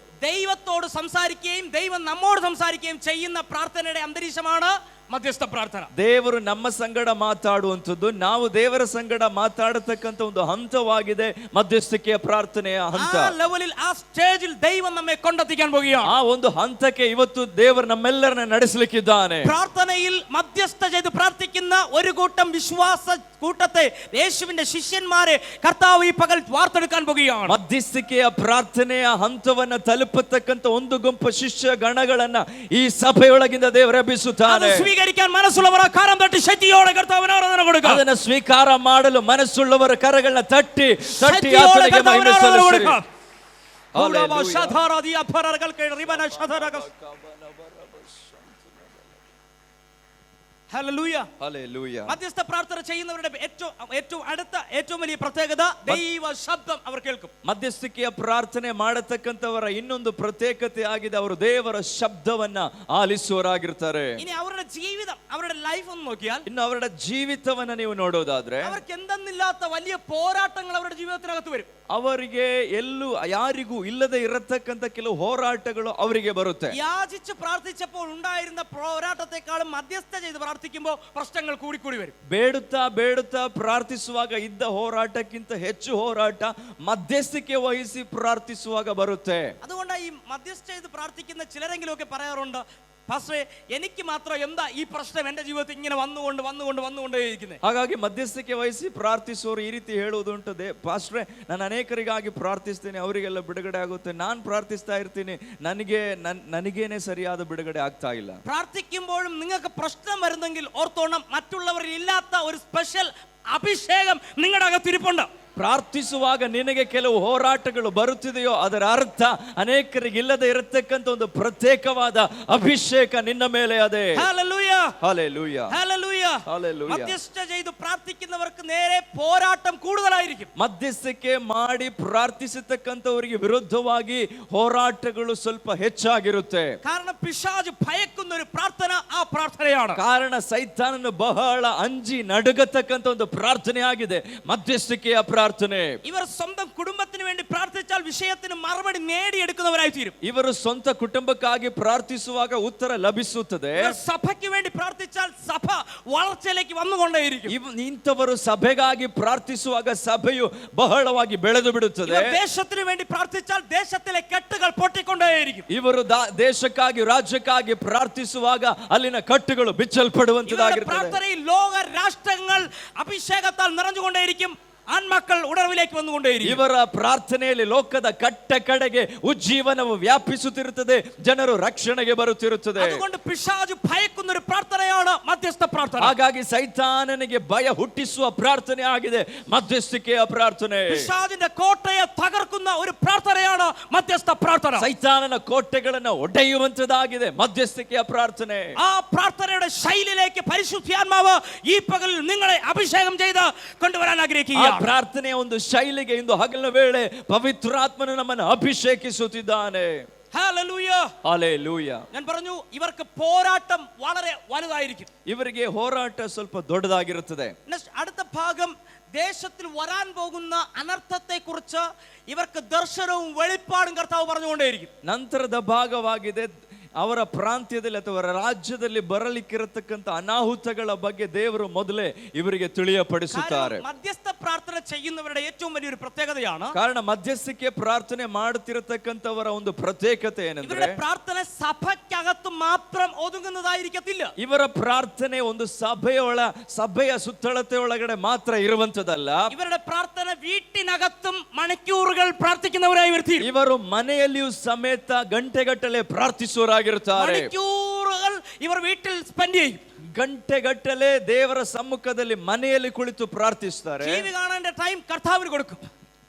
ദൈവത്തോട് സംസാരിക്കുകയും ദൈവം നമ്മോട് സംസാരിക്കുകയും ചെയ്യുന്ന പ്രാർത്ഥനയുടെ അന്തരീക്ഷമാണ് ಮಧ್ಯಸ್ಥ ಪ್ರಾರ್ಥನಾ. ದೇವರು ನಮ್ಮ ಸಂಗಡ ಮಾತಾಡುವಂಥದ್ದು, ನಾವು ದೇವರ ಸಂಗಡ ಮಾತಾಡತಕ್ಕಂತ ಒಂದು ಹಂತವಾಗಿದೆ ಮಧ್ಯಸ್ಥಿಕೆಯ ಪ್ರಾರ್ಥನೆಯ ಹಂತ. ಆ ಲೆವೆಲಿൽ, ಆ സ്റ്റേജിൽ ദൈവം നമ്മെ കൊണ്ടെത്തിക്കാൻ പോകുകയാണ്. ಆ ಒಂದು ಹಂತಕ್ಕೆ ಇವತ್ತು ದೇವರು ನಮ್ಮೆಲ್ಲರನ್ನ ನಡೆಸಲಿಕ್ಕಿದ್ದಾನೆ. പ്രാർത്ഥനയിൽ മധ്യസ്ഥ ചെയ്ത് പ്രാർത്ഥിക്കുന്ന ഒരു കൂട്ടം വിശ്വാസ കൂട്ടത്തെ, യേശുവിന്റെ ശിഷ്യന്മാരെ കർത്താവ് ഈ പകൽ വാർത്തെടുക്കാൻ പോകുകയാണ്. ಮಧ್ಯಸ್ಥಿಕೆಯ ಪ್ರಾರ್ಥನೆಯ ಹಂತವನ್ನ ತಲುಪತಕ್ಕಂತ ಒಂದು ಗುಂಪು ಶಿಷ್ಯ ಗಣಗಳನ್ನ ಈ ಸಭೆಯೊಳಗಿಂದ ದೇವರು ಎಬ್ಬಿಸುತ್ತಾನೆ. ಸ್ವೀಕರಿക്കാൻ മനസ്സുള്ളവರ കരം തട്ടി ശക്തിയോടെ കർത്താവിന് ആരാധന കൊടുക്കുക. ಅದನ್ನ ಸ್ವೀಕಾರ ಮಾಡಲು ಮನಸ್ಸುಳ್ಳವರ ಕರಗಳನ್ನ ತಟ್ಟಿ ತಟ್ಟಿ ಆತನಿಗೆ ಮಹಿಮೆ ಸಲ್ಲಿಸಿರಿ. ഹല്ലേലൂയ. ഹല്ലേലൂയ. മധ്യസ്ഥ പ്രാർത്ഥന ചെയ്യുന്നവരുടെ ഏറ്റവും അടുത്ത ഏറ്റവും വലിയ പ്രത്യേകത, ദൈവ ശബ്ദം അവർ കേൾക്കും. ಮಧ್ಯಸ್ಥಿಕೆಯ ಪ್ರಾರ್ಥನೆ ಮಾಡತಕ್ಕಂತವರ ಇನ್ನೊಂದು ಪ್ರತ್ಯೇಕತೆ ಆಗಿದೆ, ಅವರು ದೇವರ ಶಬ್ದವನ್ನ ಆಲಿಸುವರಾಗಿರ್ತಾರೆ. ഇനി അവരുടെ ജീവിതം, അവരുടെ ലൈഫ് ഒന്ന് നോക്കിയാൽ, ಇನ್ನು ಅವರ ಜೀವಿತವನ್ನ ನೀವು ನೋಡೋದಾದ್ರೆ, അവർക്ക് എന്തെന്നില്ലാത്ത വലിയ പോരാട്ടങ്ങൾ അവരുടെ ജീവിതത്തിനകത്ത് വരും. ಅವರಿಗೆ ಎಲ್ಲೂ ಯಾರಿಗೂ ಇಲ್ಲದೆ ಇರತಕ್ಕಂತ ಕೆಲವು ಹೋರಾಟಗಳು ಅವರಿಗೆ ಬರುತ್ತೆ. യാചിച്ച് പ്രാർത്ഥിച്ചപ്പോൾ ഉണ്ടായിരുന്ന പോരാട്ടത്തെക്കാളും മധ്യസ്ഥ ചെയ്ത് പ്രാർത്ഥിക്കുമ്പോൾ പ്രശ്നങ്ങൾ കൂടി വരും. ಬೇಡುತ್ತಾ ಪ್ರಾರ್ಥಿಸುವಾಗ ಇದ್ದ ಹೋರಾಟಕ್ಕಿಂತ ಹೆಚ್ಚು ಹೋರಾಟ ಮಧ್ಯಸ್ಥಿಕೆ ವಹಿಸಿ ಪ್ರಾರ್ಥಿಸುವಾಗ ಬರುತ್ತೆ. അതുകൊണ്ട് ഈ മധ്യസ്ഥ ചെയ്ത് പ്രാർത്ഥിക്കുന്ന ചിലരെങ്കിലും ഒക്കെ പറയാറുണ്ട്, പാസ്റ്ററെ എനിക്ക് മാത്രം എന്താ ഈ പ്രശ്നം എന്റെ ജീവിതത്തിൽ ഇങ്ങനെ വന്നുകൊണ്ടേയിരിക്കുന്നത്. ಹಾಗಾಗಿ ಮಧ್ಯಸ್ಥಿಕೆ ವಹಿಸಿ ಪ್ರಾರ್ಥಿಸುವವರು ಈ ರೀತಿ ಹೇಳುವುದುಂಟು, ಪಾಸ್ಟ್ರೆ ನಾನು ಅನೇಕರಿಗಾಗಿ ಪ್ರಾರ್ಥಿಸ್ತೇನೆ, ಅವರಿಗೆಲ್ಲ ಬಿಡುಗಡೆ ಆಗುತ್ತೆ, ನಾನು ಪ್ರಾರ್ಥಿಸ್ತಾ ಇರ್ತೀನಿ, ನನಗೇನೆ ಸರಿಯಾದ ಬಿಡುಗಡೆ ಆಗ್ತಾ ಇಲ್ಲ. പ്രാർത്ഥിക്കുമ്പോഴും നിങ്ങൾക്ക് പ്രശ്നം വരുന്നെങ്കിൽ ഓർത്തോണം, മറ്റുള്ളവരിൽ ഇല്ലാത്ത ഒരു സ്പെഷ്യൽ അഭിഷേകം നിങ്ങളുടെ അകത്തിരിപ്പുണ്ട്. ಪ್ರಾರ್ಥಿಸುವಾಗ ನಿನಗೆ ಕೆಲವು ಹೋರಾಟಗಳು ಬರುತ್ತಿದೆಯೋ ಅದರ ಅರ್ಥ ಅನೇಕರಿಗೆ ಇಲ್ಲದೆ ಇರತಕ್ಕಂತ ಒಂದು ಪ್ರತ್ಯೇಕವಾದ ಅಭಿಷೇಕ ನಿನ್ನ ಮೇಲೆ ಅದೇ. Hallelujah, hallelujah, hallelujah, hallelujah. മധ്യസ്ഥ ചെയ്ത് പ്രാർത്ഥിക്കുന്നവർക്ക് നേരെ പോരാട്ടം കൂടുതലായിരിക്കും. ಮಧ್ಯಸ್ಥಿಕೆ ಮಾಡಿ ಪ್ರಾರ್ಥಿಸತಕ್ಕಂತವರಿಗೆ ವಿರುದ್ಧವಾಗಿ ಹೋರಾಟಗಳು ಸ್ವಲ್ಪ ಹೆಚ್ಚಾಗಿರುತ್ತೆ. കാരണം പിശാച് ഭയക്കുന്ന ഒരു പ്രാർത്ഥന ആ പ്രാർത്ഥനയാണ്. ಕಾರಣ ಸೈತಾನನು ಬಹಳ ಅಂಜಿ ನಡುಗತಕ್ಕಂತ ಒಂದು ಪ್ರಾರ್ಥನೆ ಆಗಿದೆ ಮಧ್ಯಸ್ಥಿಕೆಯ ಪ್ರಾರ್ಥನೆ. ഇവർ സ്വന്തം കുടുംബത്തിന് വേണ്ടി പ്രാർത്ഥിച്ചാൽ വിഷയത്തിന് മറുപടി നേടിയെടുക്കുന്നവരായി തീരും. ಇವರು ಸ್ವಂತ ಕುಟುಂಬಕ್ಕಾಗಿ ಪ್ರಾರ್ಥಿಸುವಾಗ ಉತ್ತರ ಲಭಿಸುತ್ತದೆ. സഭയ്ക്ക് വേണ്ടി പ്രാർത്ഥിച്ചാൽ സഭ വളർച്ചയിലേക്ക് വന്നുകൊണ്ടേയിരിക്കും. ಇಂಥವರು ಸಭೆಗಾಗಿ ಪ್ರಾರ್ಥಿಸುವಾಗ ಸಭೆಯು ಬಹಳವಾಗಿ ಬೆಳೆದು ಬಿಡುತ್ತದೆ. ದೇಶത്തിന് വേണ്ടി പ്രാർത്ഥിച്ചാൽ ദേശത്തിലെ കെട്ടുകൾ പൊട്ടിക്കൊണ്ടേയിരിക്കും. ಇವರು ದೇಶಕ್ಕಾಗಿ ರಾಜ್ಯಕ್ಕಾಗಿ ಪ್ರಾರ್ಥಿಸುವಾಗ ಅಲ್ಲಿನ ಕಟ್ಟುಗಳು ಬಿಚ್ಚಲ್ಪಡುವಂತದಾಗಿರುತ್ತದೆ. പ്രാർത്ഥനയിൽ ലോക രാഷ്ട്രങ്ങൾ അഭിഷേകത്താൽ നിറഞ്ഞുകൊണ്ടേയിരിക്കും. ആൺമക്കൾ ഉണർവിലേക്ക് വന്നുകൊണ്ടേയിരിക്കും. ಇವರ ಪ್ರಾರ್ಥನೆಯಲ್ಲಿ ಲೋಕದ ಕಟ್ಟ ಕಡೆಗೆ ಉಜ್ಜೀವನವು ವ್ಯಾಪಿಸುತ್ತಿರುತ್ತದೆ, ಜನರು ರಕ್ಷಣೆಗೆ ಬರುತ್ತಿರುತ್ತದೆ. അതുകൊണ്ട് പിശാച് ഭയക്കുന്ന ഒരു പ്രാർത്ഥനയാണ് മധ്യസ്ഥ പ്രാർത്ഥന. ಹಾಗಾಗಿ ಸೈತಾನನಿಗೆ ಭಯ ಹುಟ್ಟಿಸುವ ಪ್ರಾರ್ಥನೆ ಆಗಿದೆ ಮಧ್ಯಸ್ಥಿಕೆಯ ಪ್ರಾರ್ಥನೆ. പിശാചിന്റെ കോട്ടയെ തകർക്കുന്ന ഒരു പ്രാർത്ഥനയാണ് മധ്യസ്ഥ പ്രാർത്ഥന. ಸೈತಾನನ ಕೋಟೆಗಳನ್ನು ಒಡೆಯುವಂತದಾಗಿದೆ ಮಧ್ಯಸ್ಥಿಕೆಯ ಪ್ರಾರ್ಥನೆ. ആ പ്രാർത്ഥനയുടെ ശൈലിയിലേക്ക് പരിശുദ്ധാത്മാവ് ഈ പകലിൽ നിങ്ങളെ അഭിഷേകം ചെയ്ത് കൊണ്ടുവരാൻ ആഗ്രഹിക്കുക. ಪ್ರಾರ್ಥನೆಯ ಒಂದು ಶೈಲಿಗೆ ಇಂದು ಹಗಲಿನ ವೇಳೆ ಪವಿತ್ರಾತ್ಮನು ನಮ್ಮನ್ನು ಅಭಿಷೇಕಿಸುತ್ತಿದ್ದಾನೆ. ഹല്ലേലൂയ. ಹಲ್ಲೆಲೂಯ. ഞാൻ പറഞ്ഞു ഇവർക്ക് പോരാട്ടം വളരെ വലുതായിരിക്കും. ಇವರಿಗೆ ಹೋರಾಟ ಸ್ವಲ್ಪ ದೊಡ್ಡದಾಗಿರುತ್ತದೆ. അടുത്ത ഭാഗം ദേശത്തിൽ വരാൻ പോകുന്ന അനർത്ഥത്തെ കുറിച്ച് ഇവർക്ക് ദർശനവും വെളിപ്പാടും കർത്താവ് പറഞ്ഞുകൊണ്ടേയിരിക്കും. ನಂತರದ ಭಾಗವಾಗಿದೆ ಅವರ ಪ್ರಾಂತ್ಯದಲ್ಲಿ ಅಥವಾ ರಾಜ್ಯದಲ್ಲಿ ಬರಲಿಕ್ಕಿರತಕ್ಕಂಥ ಅನಾಹುತಗಳ ಬಗ್ಗೆ ದೇವರು ಮೊದಲೇ ಇವರಿಗೆ ತಿಳಿಯಪಡಿಸುತ್ತಾರೆ. മധ്യസ്ഥ പ്രാർത്ഥന ചെയ്യുന്നവരുടെ ഏറ്റവും വലിയൊരു പ്രത്യേകതയാണ്, ಕಾರಣ ಮಧ್ಯಸ್ಥಿಕೆ ಪ್ರಾರ್ಥನೆ ಮಾಡುತ್ತಿರತಕ್ಕಂಥವರ ಒಂದು ಪ್ರತ್ಯೇಕತೆ ಏನೆಂದ್ರೆ ഇവരുടെ പ്രാർത്ഥന സഭയ്ക്കകത്ത് മാത്രം ഒതുങ്ങുന്നതായിരിക്കത്തില്ല. ಇವರ ಪ್ರಾರ್ಥನೆ ಒಂದು ಸಭೆಯ ಸುತ್ತಳತೆ ಒಳಗಡೆ ಮಾತ್ರ ಇರುವಂತದಲ್ಲ. ഇവരുടെ പ്രാർത്ഥന വീട്ടിനകത്തും മണിക്കൂറുകൾ പ്രാർത്ഥിക്കുന്നവരായി വരും. ಇವರು ಮನೆಯಲ್ಲಿಯೂ ಸಮೇತ ಗಂಟೆಗಟ್ಟಲೆ ಪ್ರಾರ್ಥಿಸುವರಾಗಿರುತ್ತಾರೆ. മണിക്കൂറുകൾ ഇവർ വീട്ടിൽ സ്പെൻഡ് ചെയ്യും. ಗಂಟೆಗಟ್ಟಲೆ ದೇವರ ಸಮ್ಮುಖದಲ್ಲಿ ಮನೆಯಲ್ಲಿ ಕುಳಿತು ಪ್ರಾರ್ಥಿಸ್ತಾರೆ. ಟಿವಿ കാണേണ്ട ടൈം കർത്താവിന് കൊടുക്കും.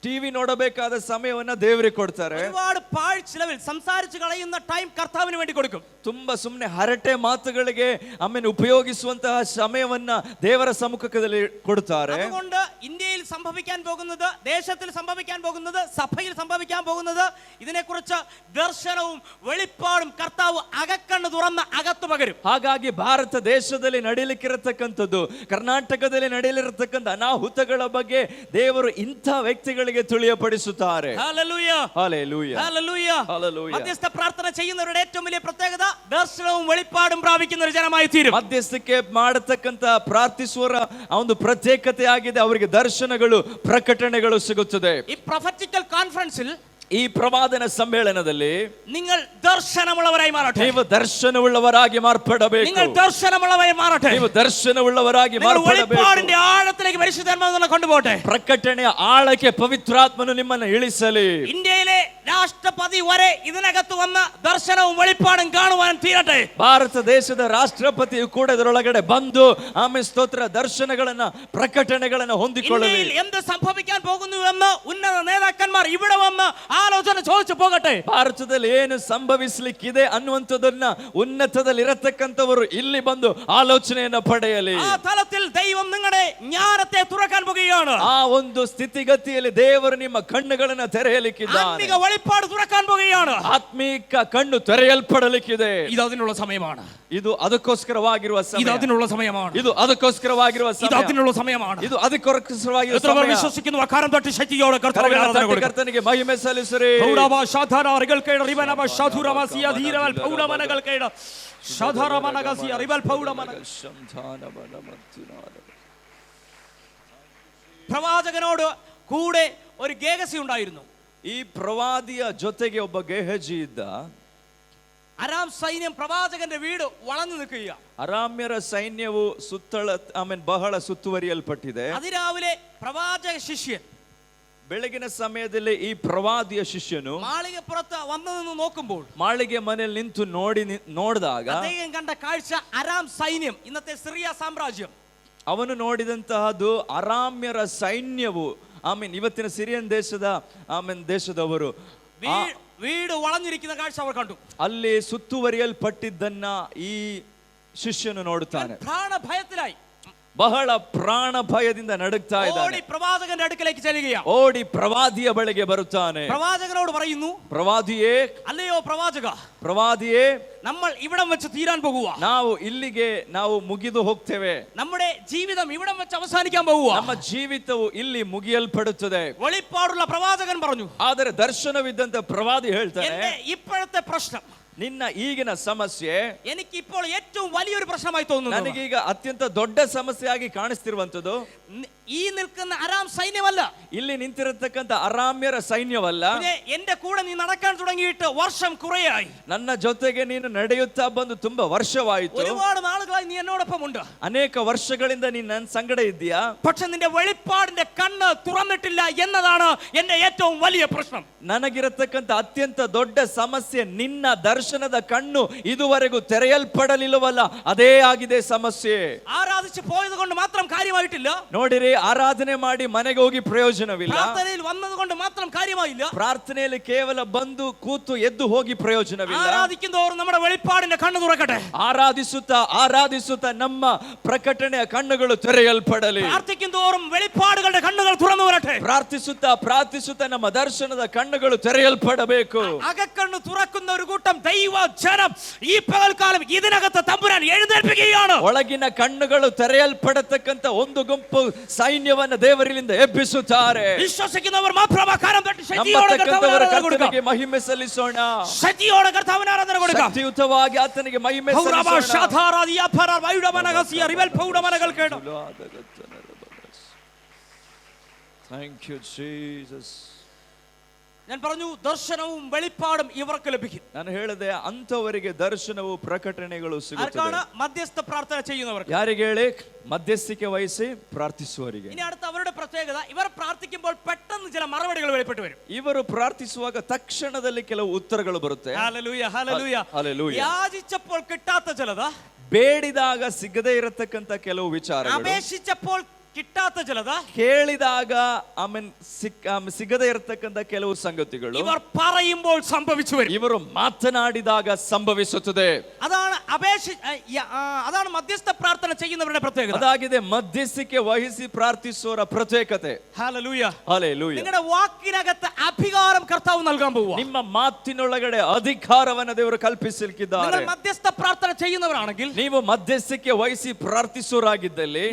ಟಿವಿ ನೋಡಬೇಕಾದ ಸಮಯವನ್ನ ದೇವರಿಗೆ ಕೊಡ್ತಾರೆ. ഒരുപാട് പാഴ്ചിലവിൽ സംസാരിച്ചു കളയുന്ന ടൈം കർത്താവിന് വേണ്ടി കൊടുക്കും. ತುಂಬಾ ಸುಮ್ಮನೆ ಹರಟೆ ಮಾತುಗಳಿಗೆ ಆಮೇಲೆ ಉಪಯೋಗಿಸುವಂತಹ ಸಮಯವನ್ನ ದೇವರ ಸಮ್ಮುಖದಲ್ಲಿ ಕೊಡ್ತಾರೆ. അതുകൊണ്ട് ഇന്ത്യയിൽ സംഭവിക്കാൻ പോകുന്നത്, ദേശത്തിൽ സംഭവിക്കാൻ പോകുന്നത്, സഭയിൽ സംഭവിക്കാൻ പോകുന്നത്, ഇതിനെക്കുറിച്ച് ദർശനവും വെളിപ്പാടും കർത്താവ് അകക്കണ്ണ് തുറന്ന് അകത്തു പകരും. ಹಾಗಾಗಿ ಭಾರತ ದೇಶದಲ್ಲಿ ನಡೆಯಲಿಕ್ಕಿರತಕ್ಕಂಥದ್ದು, ಕರ್ನಾಟಕದಲ್ಲಿ ನಡೆಯಲಿರತಕ್ಕಂಥ ಅನಾಹುತಗಳ ಬಗ್ಗೆ ದೇವರು ಇಂಥ ವ್ಯಕ್ತಿಗಳಿಗೆ ತಿಳಿಯಪಡಿಸುತ್ತಾರೆ. ഹല്ലേലൂയ. ഹല്ലേലൂയ. ഹല്ലേലൂയ. ഹല്ലേലൂയ. മധ്യസ്ഥ പ്രാർത്ഥന ചെയ്യുന്നവരുടെ ഏറ്റവും വലിയ പ്രത്യേകത ദർശനവും വെളിപ്പാടും പ്രാപിക്കുന്ന ഒരു ജനമായി തീരും. ಮಧ್ಯಸ್ಥಿಕೆ ಮಾಡತಕ್ಕಂತ ಪ್ರಾರ್ಥಿಸುವರ ಒಂದು ಪ್ರತ್ಯೇಕತೆ ಆಗಿದೆ. ಅವರಿಗೆ ದರ್ಶನಗಳು, ಪ್ರಕಟಣೆಗಳು ಸಿಗುತ್ತದೆ. ഈ പ്രൊഫറ്റിക്കൽ കോൺഫറൻസിൽ, ಈ ಪ್ರವಾದನ ಸಮ್ಮೇಳನದಲ್ಲಿ നിങ്ങൾ ദർശനമുള്ളവരായി മാറട്ടെ. ನೀವು ದರ್ಶನವುಳ್ಳವರಾಗಿ ಮಾರ್ಪಡಬೇಕು. നിങ്ങൾ ദർശനമുള്ളവരായി മാറട്ടെ. ನೀವು ದರ್ಶನವುಳ್ಳವರಾಗಿ ಮಾರ್ಪಡಬೇಕು. വെളിപ്പാടിന്റെ ആഴത്തിലേക്ക് പരിശുദ്ധാത്മാവ് കൊണ്ടുപോട്ടെ. ಪ್ರಕಟಣೆಯ ಆಳಕ್ಕೆ ಪವಿತ್ರಾತ್ಮನು ನಿಮ್ಮನ್ನು ಇಳಿಸಲಿ. ഇന്ത്യയിലെ രാഷ്ട്രപതി വരെ ഇതിനകത്ത് വന്ന ദർശനവും വെളിപ്പാടും കാണുവാൻ തീരട്ടെ. ಭಾರತ ದೇಶದ ರಾಷ್ಟ್ರಪತಿಯು ಕೂಡ ಇದರೊಳಗಡೆ ಬಂದು ಆಮೇಲೆ ಸ್ತೋತ್ರ ದರ್ಶನಗಳನ್ನ, ಪ್ರಕಟಣೆಗಳನ್ನ ಹೊಂದಿಕೊಳ್ಳಲಿ. ഇന്ത്യയിൽ എന്ത് സംഭവിക്കാൻ പോകുന്നുവെന്ന് ഉന്നത നേതാക്കന്മാർ ഇവിടെ വന്ന് ആലോചന ചോദിച്ചു പോകട്ടെ. ಭಾರತದಲ್ಲಿ ಏನು ಸಂಭವಿಸಲಿಕ್ಕಿದೆ ಅನ್ನುವಂಥದ್ದನ್ನ ಉನ್ನತದಲ್ಲಿ ಇರತಕ್ಕಂಥವರು ಇಲ್ಲಿ ಬಂದು ಆಲೋಚನೆಯನ್ನ ಪಡೆಯಲಿ. ആ തലത്തിൽ ദൈവം നിങ്ങളുടെ ജ്ഞാനത്തെ തുറക്കാൻ പോകുകയാണ്. ಆ ಒಂದು ಸ್ಥಿತಿಗತಿಯಲ್ಲಿ ದೇವರು ನಿಮ್ಮ ಕಣ್ಣುಗಳನ್ನ ತೆರೆಯಲಿಕ್ಕಿದ್ದಾನೆ. ആത്മിക വെളിപ്പാട് തുറക്കാൻ പോകുകയാണ്. ಆತ್ಮೀಕ ಕಣ್ಣು ತೆರೆಯಲ್ಪಡಲಿಕ್ಕಿದೆ. ഇത് അതിനുള്ള സമയമാണ്. ಇದು ಅದಕ್ಕೋಸ್ಕರವಾಗಿರುವ ಸಮಯ. ഇത് അതിനുള്ള സമയമാണ്. ಇದು ಅದಕ್ಕೋಸ್ಕರವಾಗಿರುವ ഇത് ಸಮಯ. അതിനുള്ള സമയമാണ്. ಇದು ಅದಕ್ಕೋಸ್ಕರವಾಗಿರುವ എത്ര പേർ ಸಮಯ. വിശ്വസിക്കുന്നു? അക്കാരം തട്ടി ശക്തിയോടെ കർത്താവിനെ ആരാധന കൊടുക്കുക. ಕರ್ತನಿಗೆ ಮಹಿಮೆ ಸಲ್ಲಿಸಿರಿ. ಪೌಡವ ಶಾಧಾರ ರಿಗಲ್ಕೈಡ ರಿಬನವ ಶಾಧುರವಸಿಯ ಧೀರವಲ್ ಪೌಡಮನಗಲ್ಕೈಡ ಶಾಧಾರಮನಗಸಿಯ ರಿಬಲ್ ಪೌಡಮನ. പ്രവാചകനോട് കൂടെ ഒരു ഗേഹസി ഉണ്ടായിരുന്നു. ಈ ಪ್ರವಾದಿಯ ಜೊತೆಗೆ ಒಬ್ಬ ಗೇಹಜಿ ಇದ್ದ. അരാം സൈന്യം പ്രവാചകന്റെ വീട് വളഞ്ഞു നിൽക്കുക. ಅರಾಮ್ಯರ ಸೈನ್ಯವು ಬಹಳ ಸುತ್ತುವರಿಯಲ್ಪಟ್ಟಿದೆ. അതിരാവിലെ പ്രവാചക ശിഷ്യൻ ಬೆಳಗಿನ ಸಮಯದಲ್ಲಿ ಈ ಪ್ರವಾದಿಯ ಶಿಷ್ಯನು മാളികപ്പുറത്ത് വന്നു നിന്ന് നോക്കുമ്പോൾ, ಮಾಳಿಗೆ ಮನೆಯಲ್ಲಿ ನಿಂತು ನೋಡಿದಾಗ അദ്ദേഹം ಕണ്ട കാഴ്ച അരാം സൈന്യം, ഇന്നത്തെ സിറിയ സാമ്രാജ്യം. ಅವನು ನೋಡಿದಂತಹದ್ದು ಅರಾಮ್ಯರ ಸೈನ್ಯವು, ಇವತ್ತಿನ ಸಿರಿಯನ್ ದೇಶದವರು വീട് വളഞ്ഞിരിക്കുന്ന കാഴ്ച അവർ കണ്ടു. ಅಲ್ಲಿ ಸುತ್ತುವರಿಯಲ್ಪಟ್ಟಿದ್ದನ್ನ ಈ ಶಿಷ್ಯನು ನೋಡುತ್ತಾನೆ. പ്രാണഭയത്തിലായി. ಬಹಳ ಪ್ರಾಣ ಭಯದಿಂದ ನಡುಗ್ತಾ ഓടി ಇದ್ದಾನೆ. പ്രവാചകന്റെ അടുക്കലേക്ക് ചെല്ലുകയാണ്. ಓಡಿ ಪ್ರವಾದಿಯ ಬಳಿಗೆ ಬರುತ್ತಾನೆ. പ്രവാചകനോട് പറയുന്നു, ಪ್ರವಾದಿಯೇ, അല്ലയോ പ്രവാചക, ಪ್ರವಾದಿಯೇ, നമ്മൾ ഇവിടം വെച്ച് തീരാൻ പോകുക. ನಾವು ಇಲ್ಲಿಗೆ ಮುಗಿದು ಹೋಗ್ತೇವೆ. നമ്മുടെ ജീവിതം ഇവിടം വെച്ച് അവസാനിക്കാൻ പോകുക. ನಮ್ಮ ಜೀವಿತವು ಇಲ್ಲಿ ಮುಗಿಯಲ್ಪಡುತ್ತದೆ. വെളിപ്പാടുള്ള പ്രവാചകൻ പറഞ്ഞു, ಆದರೆ ದರ್ಶನವಿದ್ದಂತ ಪ್ರವಾದಿ ಹೇಳ್ತಾನೆ, എന്റെ ഇപ്പോഴത്തെ പ്രശ്നം, ನಿನ್ನ ಈಗಿನ ಸಮಸ್ಯೆ എനിക്ക് ഇപ്പോൾ ഏറ്റവും വലിയൊരു പ്രശ്നമായി തോന്നുന്നു. ನನಗೀಗ ಅತ್ಯಂತ ದೊಡ್ಡ ಸಮಸ್ಯೆಯಾಗಿ ಕಾಣಿಸ್ತಿರುವಂತದ್ದು ഈ നിൽക്കുന്ന അരാം സൈന്യമല്ല, ಇಲ್ಲಿ ನಿಂತಿರತಕ್ಕಂತ ಅರಾಮ್ಯರ ಸೈನ್ಯವಲ್ಲ. എന്റെ കൂടെ നീ നടക്കാൻ തുടങ്ങിയിട്ട് വർഷം കുറയായി. ನನ್ನ ಜೊತೆಗೆ ನೀನು ನಡೆಯುತ್ತಾ ಬಂದು ತುಂಬಾ ವರ್ಷವಾಯಿತು. ഒരുപാട് നാളുകളായി നീ എന്നോടൊപ്പം ഉണ്ട്. ಅನೇಕ ವರ್ಷಗಳಿಂದ ನೀನು ನನ್ನ ಸಂಗಡ ಇದ್ದೀಯಾ. പക്ഷെ നിന്റെ വെളിപ്പാടിന്റെ കണ്ണ് തുറന്നിട്ടില്ല എന്നതാണ് എന്റെ ഏറ്റവും വലിയ പ്രശ്നം. ನನಗಿರತಕ್ಕಂತ ಅತ್ಯಂತ ದೊಡ್ಡ ಸಮಸ್ಯೆ ನಿನ್ನ ದರ್ಶನದ ಕಣ್ಣು ಇದುವರೆಗೂ ತೆರೆಯಲ್ಪಡಲಿಲ್ಲವಲ್ಲ, ಅದೇ ಆಗಿದೆ ಸಮಸ್ಯೆ. ആരാധിച്ചു പോയത് കൊണ്ട് മാത്രം കാര്യമായിട്ടില്ല. ನೋಡಿರಿ, ಆರಾಧನೆ ಮಾಡಿ ಮನೆಗೆ ಹೋಗಿ ಪ್ರಯೋಜನವಿಲ್ಲ. പ്രാർത്ഥനയിൽ വന്നത് കൊണ്ട് മാത്രം കാര്യമായില്ല. ಪ್ರಾರ್ಥನೆಯಲ್ಲಿ ಕೇವಲ ಬಂದು ಕೂತು ಎದ್ದು ಹೋಗಿ ಪ್ರಯೋಜನವಿಲ್ಲ. ആരാധിക്കുന്നതോറും നമ്മുടെ വെളിപ്പാടിന്റെ കണ്ണ് തുറക്കട്ടെ. ಆರಾಧಿಸುತ್ತಾ ಆರಾಧಿಸುತ್ತಾ ನಮ್ಮ ಪ್ರಕಟಣೆಯ ಕಣ್ಣುಗಳು ತೆರೆಯಲ್ಪಡಲಿ. പ്രാർത്ഥിക്കുന്നതോറും വെളിപ്പാടുകളുടെ കണ്ണുകൾ തുറന്നു വരട്ടെ. ಪ್ರಾರ್ಥಿಸುತ್ತಾ ಪ್ರಾರ್ಥಿಸುತ್ತಾ ನಮ್ಮ ದರ್ಶನದ ಕಣ್ಣುಗಳು ತೆರೆಯಲ್ಪಡಬೇಕು. അകക്കണ്ണ് തുറക്കുന്ന ഒരു കൂട്ടം ദൈവ ജനം ഈ പകൽക്കാലം ഇതിനകത്ത് തമ്പുരാൻ എഴുന്നേൽപ്പിക്കുകയാണ്. ಒಳಗಿನ ಕಣ್ಣುಗಳು ತೆರೆಯಲ್ಪಡತಕ್ಕಂತ ಒಂದು ಗುಂಪು ಸೈನ್ಯವನ್ನ ದೇವರಿಂದ ಎಬ್ಬಿಸುತ್ತಾರೆ. വിശ്വസിക്കുന്നവർ മാത്രം കരം തട്ടി ശക്തിയോടെ ಕರ್ತನಿಗೆ ಮಹಿಮೆ ಸಲ್ಲಿಸೋಣ. ശക്തിയോടെ കർത്താവിന് ആരാധന കൊടുക്കുക. ಶಕ್ತಿಯುತವಾಗಿ ಆತನಿಗೆ ಮಹಿಮೆ ಸಲ್ಲಿಸೋಣ. Thank you, Jesus. ഞാൻ പറഞ്ഞു, ദർശനവും വെളിപ്പാടും ഇവർക്ക് ലഭിക്കും. ನಾನು ಹೇಳಿದೆ, ಅಂತವರಿಗೆ ದರ್ಶನವು ಪ್ರಕಟಣೆಗಳು ಸಿಗುತ್ತದೆ. മധ്യസ്ഥ പ്രാർത്ഥന ചെയ്യുന്നവർക്ക്. ಯಾರಿಗೆ ಹೇಳಿ? ಮಧ್ಯಸ್ಥಿಕೆ ವಹಿಸಿ ಪ್ರಾರ್ಥಿಸುವವರಿಗೆ. ഇനി അടുത്ത അവരുടെ പ്രത്യേകത, ഇവർ പ്രാർത്ഥിക്കുമ്പോൾ പെട്ടെന്ന് ചില മറുപടികൾ വെളിപ്പെട്ട് വരും. ಇವರು ಪ್ರಾರ್ಥಿಸುವಾಗ ತಕ್ಷಣದಲ್ಲಿ ಕೆಲವು ಉತ್ತರಗಳು ಬರುತ್ತೆ. Hallelujah, hallelujah, hallelujah. യാചിച്ചപ്പോൾ കിട്ടാത്ത ചിലത്, ಬೇಡಿದಾಗ ಸಿಗದೇ ಇರತಕ್ಕಂತ ಕೆಲವು ವಿಚಾರಗಳು, അപേക്ഷിച്ചപ്പോൾ കിട്ടാത്ത ചിലത്, ಕೇಳಿದಾಗ ಸಿಗದೇ ಇರತಕ್ಕಂತ ಕೆಲವು ಸಂಗತಿಗಳು ഇവർ പറയുമ്പോൾ സംഭവിച്ചു വരും. ಇವರು ಮಾತನಾಡಿದಾಗ ಸಂಭವಿಸುತ್ತದೆ. അതാണ് മധ്യസ്ഥ പ്രാർത്ഥന ചെയ്യുന്നവരുടെ പ്രത്യേകത. ಅದಾಗಿದೆ ಮಧ್ಯಸ್ಥಿಕೆ ವಹಿಸಿ ಪ್ರಾರ್ಥಿಸುವವರ ಪ್ರತ್ಯೇಕತೆ. Hallelujah, hallelujah. നിങ്ങളുടെ വാക്കിനകത്ത് അധികാരം കർത്താവ് നൽകാൻ പോവുക. ನಿಮ್ಮ ಮಾತಿನೊಳಗಡೆ ಅಧಿಕಾರವನ್ನು ದೇವರು ಕಲ್ಪಿಸಲಿಕ್ಕಿದ್ದಾರೆ. നിങ്ങൾ മധ്യസ്ഥ പ്രാർത്ഥന ചെയ്യുന്നവരാണെങ്കിൽ, ನೀವು ಮಧ್ಯಸ್ಥಿಕೆ ವಹಿಸಿ ಪ್ರಾರ್ಥಿಸುವರಾಗಿದ್ದಲ್ಲಿ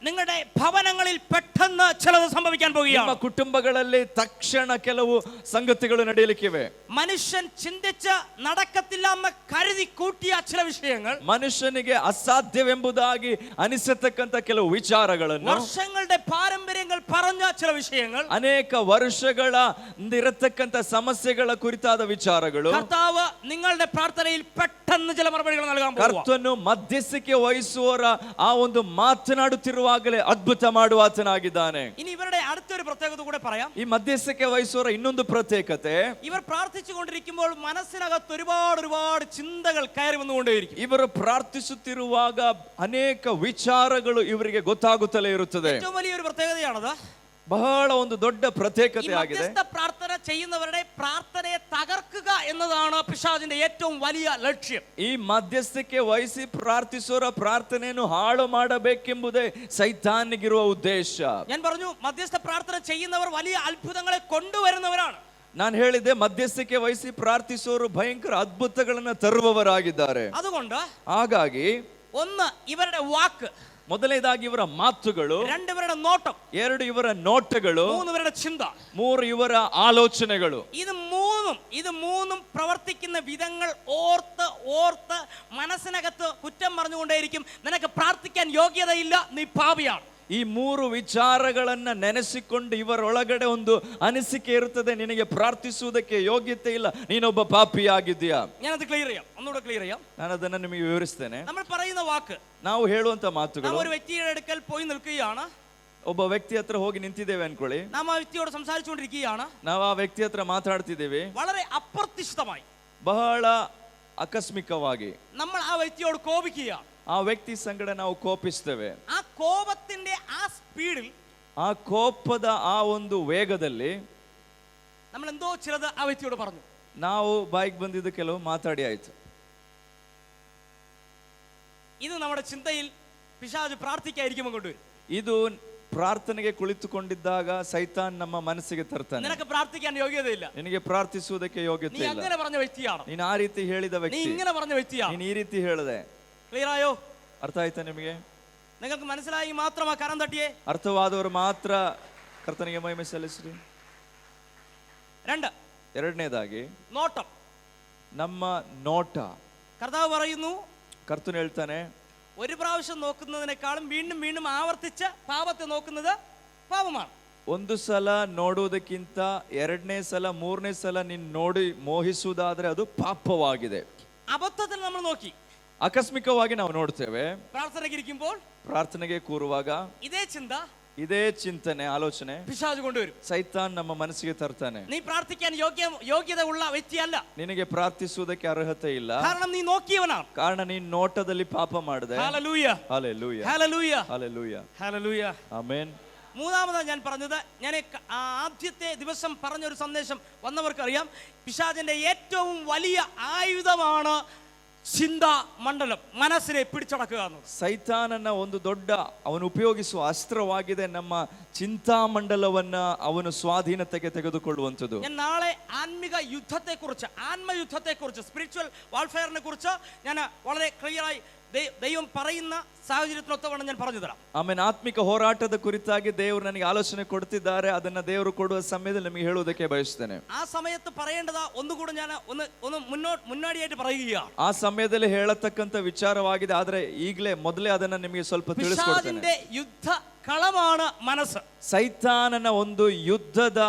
നിങ്ങളുടെ ഭവനങ്ങളിൽ പെട്ടെന്ന് ചിലത് സംഭവിക്കാൻ പോകുകയാണ്. ನಿಮ್ಮ ಕುಟುಂಬಗಳಲ್ಲಿ ತಕ್ಷಣ ಕೆಲವು ಸಂಗತಿಗಳು ನಡೆಯಲಿಕ್ಕಿವೆ. മനുഷ്യൻ ചിന്തിച്ച് നടക്കത്തില്ല എന്ന് കരുതി കൂട്ടിയ ചില വിഷയങ്ങൾ, ಮನುಷ್ಯನಿಗೆ ಅಸಾಧ್ಯವೆಂಬುದಾಗಿ ಅನಿಸತಕ್ಕಂತ ಕೆಲವು ವಿಚಾರಗಳನ್ನು, വർഷങ്ങളുടെ പാരമ്പര്യങ്ങൾ പറഞ്ഞ ചില വിഷയങ്ങൾ, ಅನೇಕ ವರ್ಷಗಳ ಇರತಕ್ಕಂತ ಸಮಸ್ಯೆಗಳ ಕುರಿತಾದ ವಿಚಾರಗಳು, കർത്താവ് നിങ്ങളുടെ പ്രാർത്ഥനയിൽ പെട്ടെന്ന് ചില മറുപടികൾ നൽകാൻ പോകുന്നു. ಕರ್ತನು ಮಧ್ಯಸ್ಥಿಕೆ ವಹಿಸುವವರ ಆ ಒಂದು ಮಾತನಾಡುತ್ತಿರುವಾಗಲೇ ಅದ್ಭುತ ಮಾಡುವ ಆತನಾಗಿದ್ದಾನೆ. ഇനി ഇവരുടെ അടുത്തൊരു പ്രത്യേകത കൂടെ പറയാം. ಈ ಮಧ್ಯಸ್ಥಿಕೆ ವಹಿಸುವವರ ಇನ್ನೊಂದು ಪ್ರತ್ಯೇಕತೆ, ഇവർ പ്രാർത്ഥിച്ചുകൊണ്ടിരിക്കുമ്പോൾ മനസ്സിനകത്ത് ഒരുപാട് ചിന്തകൾ കയറി വന്നുകൊണ്ടേയിരിക്കും. ಇವರು ಪ್ರಾರ್ಥಿಸುತ್ತಿರುವಾಗ ಅನೇಕ ವಿಚಾರಗಳು ಇವರಿಗೆ ಗೊತ್ತಾಗುತ್ತಲೇ ಇರುತ್ತದೆ. ഏറ്റവും വലിയൊരു പ്രത്യേകതയാണത്. ಬಹಳ ಒಂದು ದೊಡ್ಡ ಪ್ರತ್ಯೇಕತೆ ಆಗಿದೆ. മധ്യസ്ഥ പ്രാർത്ഥന ചെയ്യുന്നവരുടെ പ്രാർത്ഥനയെ തകർക്കുക എന്നതാണ് പിശാചിന്റെ ഏറ്റവും വലിയ ലക്ഷ്യം. ಈ ಮಧ್ಯಸ್ಥಿಕೆ ವಹಿಸಿ ಪ್ರಾರ್ಥಿಸುವರ ಪ್ರಾರ್ಥನೆಯನ್ನು ಹಾಳು ಮಾಡಬೇಕೆಂಬುದೇ ಸೈತಾನಿಗಿರುವ ಉದ್ದೇಶ. ഞാൻ പറഞ്ഞു, മധ്യസ്ഥ പ്രാർത്ഥന ചെയ്യുന്നവർ വലിയ അത്ഭുതങ്ങളെ കൊണ്ടുവരുന്നവരാണ്. ನಾನು ಹೇಳಿದೆ, ಮಧ್ಯಸ್ಥಿಕೆ ವಹಿಸಿ ಪ್ರಾರ್ಥಿಸುವವರು ಭಯಂಕರ ಅದ್ಭುತಗಳನ್ನು ತರುವವರಾಗಿದ್ದಾರೆ. അതുകൊണ്ട് ಹಾಗಾಗಿ ഒന്ന് ഇവരുടെ വാക്ക്, ಮೊದಲನೇದಾಗಿ ಇವರ ಮಾತುಗಳು, രണ്ട് ഇവരുടെ നോട്ടം, ಎರಡು ಇವರ ನೋಟಗಳು, മൂന്ന് ഇവരുടെ ചിന്ത, ಮೂರು ಇವರ ಆಲೋಚನೆಗಳು. ഇത് മൂന്നും പ്രവർത്തിക്കുന്ന വിധങ്ങൾ ഓർത്ത് മനസ്സിനകത്ത് കുറ്റം പറഞ്ഞുകൊണ്ടേയിരിക്കും. നിനക്ക് പ്രാർത്ഥിക്കാൻ യോഗ്യതയില്ല, നീ പാപിയാണ്. ಈ ಮೂರು ವಿಚಾರಗಳನ್ನ ನೆನೆಸಿಕೊಂಡು ಇವರೊಳಗಡೆ ಒಂದು ಅನಿಸಿಕೆ ಇರುತ್ತದೆ, ನಿನಗೆ ಪ್ರಾರ್ಥಿಸುವುದಕ್ಕೆ ಯೋಗ್ಯತೆ ಇಲ್ಲ, ನೀನೊಬ್ಬ ಪಾಪಿಯಾಗಿದ್ದೀಯಾ. ഞാനത് ക്ലിയർ ചെയ്യാം, ഒന്നുകൂടെ ക്ലിയർ ചെയ്യാം. ನಾನು ಅದನ್ನು ನಿಮಗೆ ವಿವರಿಸ್ತೇನೆ. നമ്മൾ പറയുന്ന വാക്ക്, ನಾವು ಹೇಳುವಂತ ಮಾತುಗಳು, ഒരു വ്യക്തിയുടെ അടുക്കൽ പോയി നിൽക്കുകയാണ്, ಒಬ್ಬ ವ್ಯಕ್ತಿ ಹತ್ರ ಹೋಗಿ ನಿಂತಿದ್ದೇವೆ ಅನ್ಕೊಳ್ಳಿ, നാം ആ വ്യക്തിയോട് സംസാരിച്ചുകൊണ്ടിരിക്കുകയാണ്, ನಾವು ಆ ವ್ಯಕ್ತಿ ಹತ್ರ ಮಾತಾಡ್ತಿದ್ದೇವೆ, വളരെ അപ്രത്യക്ഷിതമായി, ಬಹಳ ಆಕಸ್ಮಿಕವಾಗಿ നമ്മൾ ആ വ്യക്തിയോട് കോപിക്കുകയാണ്. ಆ ವ್ಯಕ್ತಿ ಸಂಗಡ ನಾವು ಕೋಪಿಸ್ತೇವೆ. ആ കോപത്തിന്റെ ആ സ്പീഡിൽ, ಆ ಕೋಪದ ಆ ಒಂದು ವೇಗದಲ್ಲಿ നമ്മൾ എന്തോ ചിലത് ആ വ്യക്തിയോട് പറഞ്ഞു. ನಾವು ಬಾಯಿಗೆ ಬಂದಿದ್ದು ಕೆಲವು ಮಾತಾಡಿ ಆಯ್ತು. ഇത് നമ്മുടെ ചിന്തയിൽ പിശാച് പ്രാർത്ഥിക്കായിരിക്കുമ്പോൾ കൊണ്ടുവരും. ಇದು ಪ್ರಾರ್ಥನೆಗೆ ಕುಳಿತುಕೊಂಡಿದ್ದಾಗ ಸೈತಾನ್ ನಮ್ಮ ಮನಸ್ಸಿಗೆ ತರ್ತಾನೆ. നിനക്ക് പ്രാർത്ഥിക്കാൻ യോഗ്യതയില്ല, ನಿನಗೆ ಪ್ರಾರ್ಥಿಸುವುದಕ್ಕೆ ಯೋಗ್ಯತೆ നീ ಇಲ್ಲ, അങ്ങനെ പറഞ്ഞ വ്യക്തിയാണ്, ನೀನು ಆ ರೀತಿ ಹೇಳಿದ നീ ವ್ಯಕ್ತಿ, ഇങ്ങനെ പറഞ്ഞ വ്യക്തിയാണ്. ನೀನು ಈ ರೀತಿ ಹೇಳಿದೆ. ക്ലിയർ ആയോ? ಅರ್ಥ ಆಯ್ತಾ ನಿಮಗೆ? നിങ്ങൾക്ക് മനസ്സിലായി മാത്രമാ കരം തട്ടിയേ. ಅರ್ಥವಾದವರು ಮಾತ್ರ ಕರ್ತನಿಗೆ ಮಹಿಮೆ ಸಲ್ಲಿಸ್ರಿ. 2, ಎರಡನೇದಾಗಿ നോട്ടം. ನಮ್ಮ ನೋಟ. കർത്താവ് പറയുന്നു, ಕರ್ತನು ಹೇಳ್ತಾನೆ, ഒരു പ്രാവശ്യം നോക്കുന്നതിനേക്കാളും വീണ്ടും വീണ്ടും ആവർത്തിച്ച് പാപത്തെ നോക്കുന്നത് പാപമാണ്. ಒಂದು ಸಲ ನೋಡುವುದಕ್ಕಿಂತ ಎರಡನೇ ಸಲ ಮೂರನೇ ಸಲ ನೀನು ನೋಡಿ ಮೋಹಿಸುವುದಾದ್ರೆ ಅದು ಪಾಪವಾಗಿದೆ. അബദ്ധത്തിൽ നമ്മൾ നോക്കി, ಆಕಸ್ಮಿಕವಾಗಿ ನಾವು ನೋಡ್ತೇವೆ. പ്രാർത്ഥനയ്ക്കിരിക്കുമ്പോൾ ಪ್ರಾರ್ಥನೆಗೆ ಕೂರುವಾಗ ഇതേ ചിന്ത, ಇದೇ ಚಿಂತನೆ, ಆಲೋಚನೆ പിശാച് കൊണ്ടുവരും. ಸೈತಾನ್ ನಮ್ಮ ಮನಸ್ಸಿಗೆ ತರ್ತಾನೆ. നീ പ്രാർത്ഥിക്കാൻ യോഗ്യത ഉള്ള വ്യക്തിയല്ല, ನಿನಗೆ ಪ್ರಾರ್ಥಿಸುವುದಕ್ಕೆ ಅರ್ಹತೆ ಇಲ್ಲ, കാരണം നീ നോക്കിയവനാണ്. ಕಾರಣ ನೀನ್ ನೋಟದಲ್ಲಿ ಪಾಪ ಮಾಡಿದೆ. Hallelujah, hallelujah, hallelujah, hallelujah, hallelujah. Amen. മൂന്നാമത് ഞാൻ പറഞ്ഞത്, ഞാൻ ആദ്യത്തെ ദിവസം പറഞ്ഞൊരു സന്ദേശം വന്നവർക്ക് അറിയാം, പിശാചിന്റെ ഏറ്റവും വലിയ ആയുധമാണ് ചിന്താ മണ്ഡലം, മനസ്സിനെ പിടിച്ചടക്കുക എന്നത്. ಸೈತಾನನ ಒಂದು ದೊಡ್ಡ ಅವನು ಉಪಯೋಗಿಸುವ ಅಸ್ತ್ರವಾಗಿದೆ ನಮ್ಮ ಚಿಂತಾಮಂಡಲವನ್ನ ಅವನು ಸ್ವಾಧೀನತೆಗೆ ತೆಗೆದುಕೊಳ್ಳುವಂಥದ್ದು. ഞാൻ നാളെ ആത്മിക യുദ്ധത്തെക്കുറിച്ച്, ആത്മയുദ്ധത്തെക്കുറിച്ച്, സ്പിരിച്വൽ വാൾഫെയറിനെ കുറിച്ച് ഞാൻ വളരെ ക്ലിയറായി ദൈവം പറയുന്ന സാഹചര്യത്തിനൊത്തവണ്ണം ഞാൻ പറഞ്ഞു തരാം. ಆಮೇಲೆ ಆತ್ಮಿಕ ಹೋರಾಟದ ಕುರಿತಾಗಿ ದೇವರು ನನಗೆ ಆಲೋಚನೆ ಕೊಡ್ತಿದ್ದಾರೆ, ಅದನ್ನ ದೇವರು ಕೊಡುವ ಸಮಯದಲ್ಲಿ ನಿಮಗೆ ಹೇಳುವುದಕ್ಕೆ ಬಯಸ್ತೇನೆ. ആ സമയത്ത് പറയേണ്ടതാ ഒന്നുകൂടെ ഞാൻ ഒന്ന് മുന്നോടിയായിട്ട് പറയുകയാണ്. ಆ ಸಮಯದಲ್ಲಿ ಹೇಳತಕ್ಕಂತ ವಿಚಾರವಾಗಿದೆ, ಆದ್ರೆ ಈಗಲೇ ಮೊದಲೇ ಅದನ್ನ ನಿಮಗೆ ಸ್ವಲ್ಪ ತಿಳಿಸ್ಕೊಡ್ತೇನೆ. പിശാചിന്റെ യുദ്ധ കളമാണ് മനസ്സ്. ಸೈತಾನನ ಒಂದು ಯುದ್ಧದ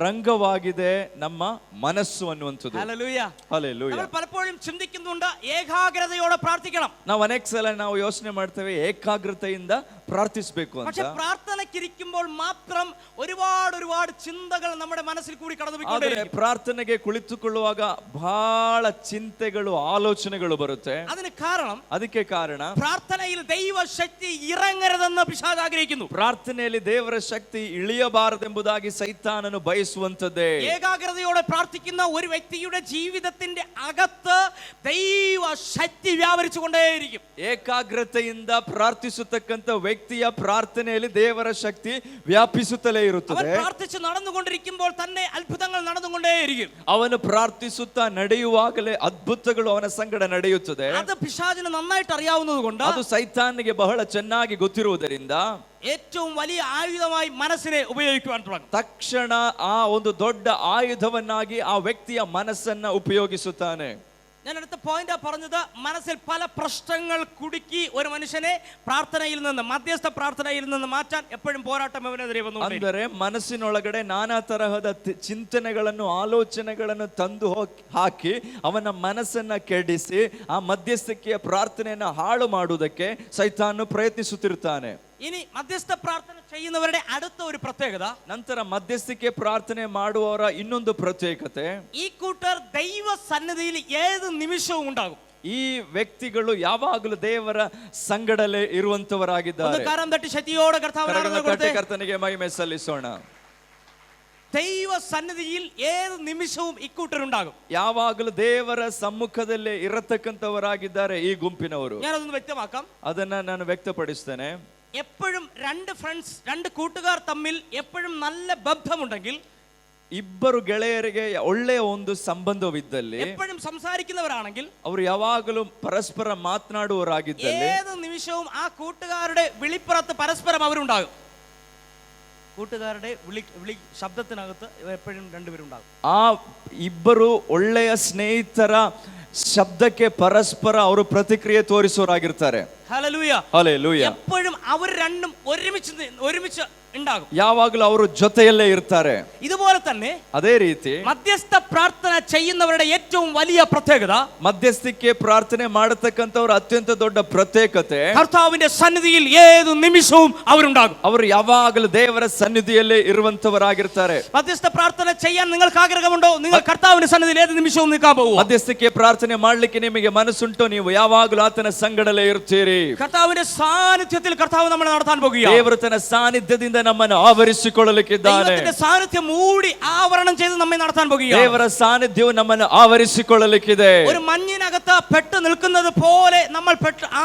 ರಂಗವಾಗಿದೆ ನಮ್ಮ ಮನಸ್ಸು ಅನ್ನುವಂಥದ್ದು. Hallelujah, hallelujah. നമ്മൾ പലപ്പോഴും ചിന്തിക്കുന്നുണ്ട് ഏകാഗ്രതയോടെ പ്രാർത്ഥിക്കണം. ನಾವು ಅನೇಕ ಸಲ ನಾವು ಯೋಚನೆ ಮಾಡ್ತೇವೆ ಏಕಾಗ್ರತೆಯಿಂದ ಪ್ರಾರ್ಥಿಸಬೇಕು ಅಂತ. പക്ഷെ പ്രാർത്ഥനയ്ക്കിരിക്കുമ്പോൾ മാത്രം ഒരുപാട് ചിന്തകൾ നമ്മുടെ മനസ്സിൽ കൂടി കടന്നു ಆದರೆ പോയിക്കൊണ്ടേയിരിക്കും. ಪ್ರಾರ್ಥನೆಗೆ ಕುಳಿತುಕೊಳ್ಳುವಾಗ ಬಹಳ ಚಿಂತೆಗಳು, ಆಲೋಚನೆಗಳು ಬರುತ್ತೆ. അതിന് കാരണം, ಅದಕ್ಕೆ ಕಾರಣ പ്രാർത്ഥനയിൽ ദൈവശക്തി ഇറങ്ങരുതെന്ന് പിശാച് ആഗ്രഹിക്കുന്നു. ಪ್ರಾರ್ಥನೆಯಲ್ಲಿ ದೇವರ ಶಕ್ತಿ ಇಳಿಯಬಾರದೆಂಬುದಾಗಿ ಸೈತಾನನು ಬಯಸುವಂತದ್ದೇ. ഏകാഗ്രതയോടെ പ്രാർത്ഥിക്കുന്ന ഒരു വ്യക്തിയുടെ ജീവിതത്തിന്റെ അകത്ത് ദൈവശക്തി വ്യാപരിച്ചു കൊണ്ടേയിരിക്കും. ಏಕಾಗ್ರತೆಯಿಂದ ಪ್ರಾರ್ಥಿಸತಕ್ಕಂತ ವ್ಯಕ್ತಿಯ ಪ್ರಾರ್ಥನೆಯಲ್ಲಿ ದೇವರ ಶಕ್ತಿ ವ್ಯಾಪಿಸುತ್ತಲೇ അവൻ ಇರುತ್ತದೆ. പ്രാർത്ഥിച്ച് നടന്നുകൊണ്ടിരിക്കുമ്പോൾ തന്നെ അത്ഭുതങ്ങൾ നടന്നുകൊണ്ടേയിരിക്കും. ಅವನು ಪ್ರಾರ್ಥಿಸುತ್ತಾ ನಡೆಯುವಾಗಲೇ ಅದ್ಭುತಗಳು ಅವನ ಸಂಗಡ ನಡೆಯುತ್ತದೆ. അത് പിശാചിന് നന്നായിട്ട് അറിയാവുന്നത് കൊണ്ട് ಅದು ಸೈತಾನಿಗೆ ಬಹಳ ಚೆನ್ನಾಗಿ ಗೊತ್ತಿರುವುದರಿಂದ ഏറ്റവും വലിയ ആയുധമായി മനസ്സിനെ ഉപയോഗിക്കുവാൻ തുടങ്ങും. ತಕ್ಷಣ ಆ ಒಂದು ದೊಡ್ಡ ಆಯುಧವನ್ನಾಗಿ ಆ ವ್ಯಕ್ತಿಯ ಮನಸ್ಸನ್ನ ಉಪಯೋಗಿಸುತ್ತಾನೆ. ഞാൻ അടുത്ത പോയിന്റാ പറഞ്ഞത്, മനസ്സിൽ പല പ്രശ്നങ്ങൾ കുടുക്കി ഒരു മനുഷ്യനെ പ്രാർത്ഥനയിൽ നിന്ന്, മധ്യസ്ഥ പ്രാർത്ഥനയിൽ നിന്ന് മാറ്റാൻ എപ്പോഴും പോരാട്ടം അവനെതിരെ വന്നുകൊണ്ടേ. ಅಂದರೆ ಮನಸ್ಸಿನೊಳಗಡೆ ನಾನಾ ತರಹದ ಚಿಂತನೆಗಳನ್ನು, ಆಲೋಚನೆಗಳನ್ನು ತಂದು ಹಾಕಿ ಅವನ ಮನಸ್ಸನ್ನ ಕೆಡಿಸಿ ಆ ಮಧ್ಯಸ್ಥಿಕೆಯ ಪ್ರಾರ್ಥನೆಯನ್ನು ಹಾಳು ಮಾಡುವುದಕ್ಕೆ ಸೈತಾನು ಪ್ರಯತ್ನಿಸುತ್ತಿರುತ್ತಾನೆ. ഇനി മധ്യസ്ഥ പ്രാർത്ഥന ചെയ്യുന്നവരുടെ അടുത്ത ഒരു പ്രത്യേകത, ನಂತರ ಮಧ್ಯಸ್ಥಿಕೆ ಪ್ರಾರ್ಥನೆ ಮಾಡುವವರ ಇನ್ನೊಂದು ಪ್ರತ್ಯೇಕತೆ, ഈ കൂട്ടർ ദൈവ സന്നിധിയിൽ ഏത് നിമിഷവും ഉണ്ടാകും. ಈ ವ್ಯಕ್ತಿಗಳು ಯಾವಾಗಲೂ ದೇವರ ಸಂಗಡಲೇ ഒന്ന് ಇರುವಂತವರಾಗಿದ್ದಾರೆ. കരം തട്ടി ശക്തിയോടെ ಕರ್ತನಿಗೆ ಮಹಿಮೆ ಸಲ್ಲಿಸೋಣ. ദൈവ സന്നിധിയിൽ ഏത് നിമിഷവും ഇക്കൂട്ടരുണ്ടാകും. ಯಾವಾಗಲೂ ದೇವರ ಸಮ್ಮುಖದಲ್ಲೇ ಇರತಕ್ಕಂತವರಾಗಿದ್ದಾರೆ ಈ ಗುಂಪಿನವರು. ഞാനതൊന്ന് വ്യക്തമാക്കാം. ಅದನ್ನ ನಾನು ವ್ಯಕ್ತಪಡಿಸ್ತೇನೆ. എപ്പോഴും രണ്ട് കൂട്ടുകാർ തമ്മിൽ എപ്പോഴും നല്ല ബന്ധമുണ്ടെങ്കിൽ, ಇಬ್ಬರು ಗೆಳೆಯರಿಗೆ ಒಳ್ಳೆಯ ಒಂದು ಸಂಬಂಧವಿದ್ದಲ್ಲಿ, എപ്പോഴും സംസാരിക്കുന്നവരാണെങ്കിൽ, ಅವರು ಯಾವಾಗಲೂ ಪರಸ್ಪರ ಮಾತನಾಡುವವರಾಗಿದ್ದಲ್ಲಿ, ഏത് നിമിഷവും ആ കൂട്ടുകാരുടെ വിളിപ്പുറത്ത് പരസ്പരം അവരുണ്ടാകും. കൂട്ടുകാരുടെ വിളി ശബ്ദത്തിനകത്ത് എപ്പോഴും രണ്ടുപേരും ഉണ്ടാകും. ಆ ಇಬ್ಬರು ಒಳ್ಳೆಯ ಸ್ನೇಹಿತರ ಶಬ್ದಕ್ಕೆ ಪರಸ್ಪರ ಅವರು ಪ್ರತಿಕ್ರಿಯೆ ತೋರಿಸುವವರಾಗಿರ್ತಾರೆ. Hallelujah, hallelujah. എപ്പോഴും അവർ രണ്ടും ഒരുമിച്ച് ഉണ്ടാകും. ಯಾವಾಗಲೂ ಅವರು ಜೊತೆಯಲ್ಲೇ ಇರ್ತಾರೆ. ഇതുപോലെ തന്നെ ಅದೇ ರೀತಿ മധ്യസ്ഥ പ്രാർത്ഥന ചെയ്യുന്നവരുടെ ഏറ്റവും വലിയ പ്രത്യേകത, ಮಧ್ಯಸ್ಥಿಕೆ ಪ್ರಾರ್ಥನೆ ಮಾಡತಕ್ಕಂಥವ್ರ ಅತ್ಯಂತ ದೊಡ್ಡ ಪ್ರತ್ಯೇಕತೆ, കർത്താവിന്റെ സന്നിധിയിൽ ഏത് നിമിഷവും അവരുണ്ടാകും. ಅವರು ಯಾವಾಗಲೂ ದೇವರ ಸನ್ನಿಧಿಯಲ್ಲೇ ಇರುವಂತವರಾಗಿರ್ತಾರೆ. മധ്യസ്ഥ പ്രാർത്ഥന ചെയ്യാൻ നിങ്ങൾക്ക് ആഗ്രഹമുണ്ടോ? നിങ്ങൾ കർത്താവിന്റെ സന്നിധിയിൽ ഏത് നിമിഷവും നിൽക്കാൻ പോകും. ಮಧ್ಯಸ್ಥಿಕೆ ಪ್ರಾರ್ಥನೆ ಮಾಡ್ಲಿಕ್ಕೆ ನಿಮಗೆ ಮನಸ್ಸುಂಟು, ನೀವು ಯಾವಾಗಲೂ ಆತನ ಸಂಗಡಲೇ ಇರ್ತೀರಿ. കർത്താവിന്റെ സാന്നിധ്യത്തിൽ കർത്താവ് നമ്മളെ നടത്താൻ പോകുകയാണ്. ದೇವರು ತನ್ನ ಸಾನ್ನಿಧ್ಯದಿಂದ ನಮ್ಮನ್ನು ಆವರಿಸಿಕೊಳ್ಳಲಿಕ್ಕಿದ್ದಾನೆ. ദൈവത്തിന്റെ സാന്നിധ്യം മൂടി ആവരണം ചെയ്ത് നമ്മെ നടത്താൻ പോകുകയാണ്. ದೇವರ ಸಾನ್ನಿಧ್ಯವು ನಮ್ಮನ್ನು ಆವರಿಸಿಕೊಳ್ಳಲಿಕ್ಕಿದೆ. ഒരു മഞ്ഞിനകത്ത് പെട്ട് നിൽക്കുന്നത് പോലെ നമ്മൾ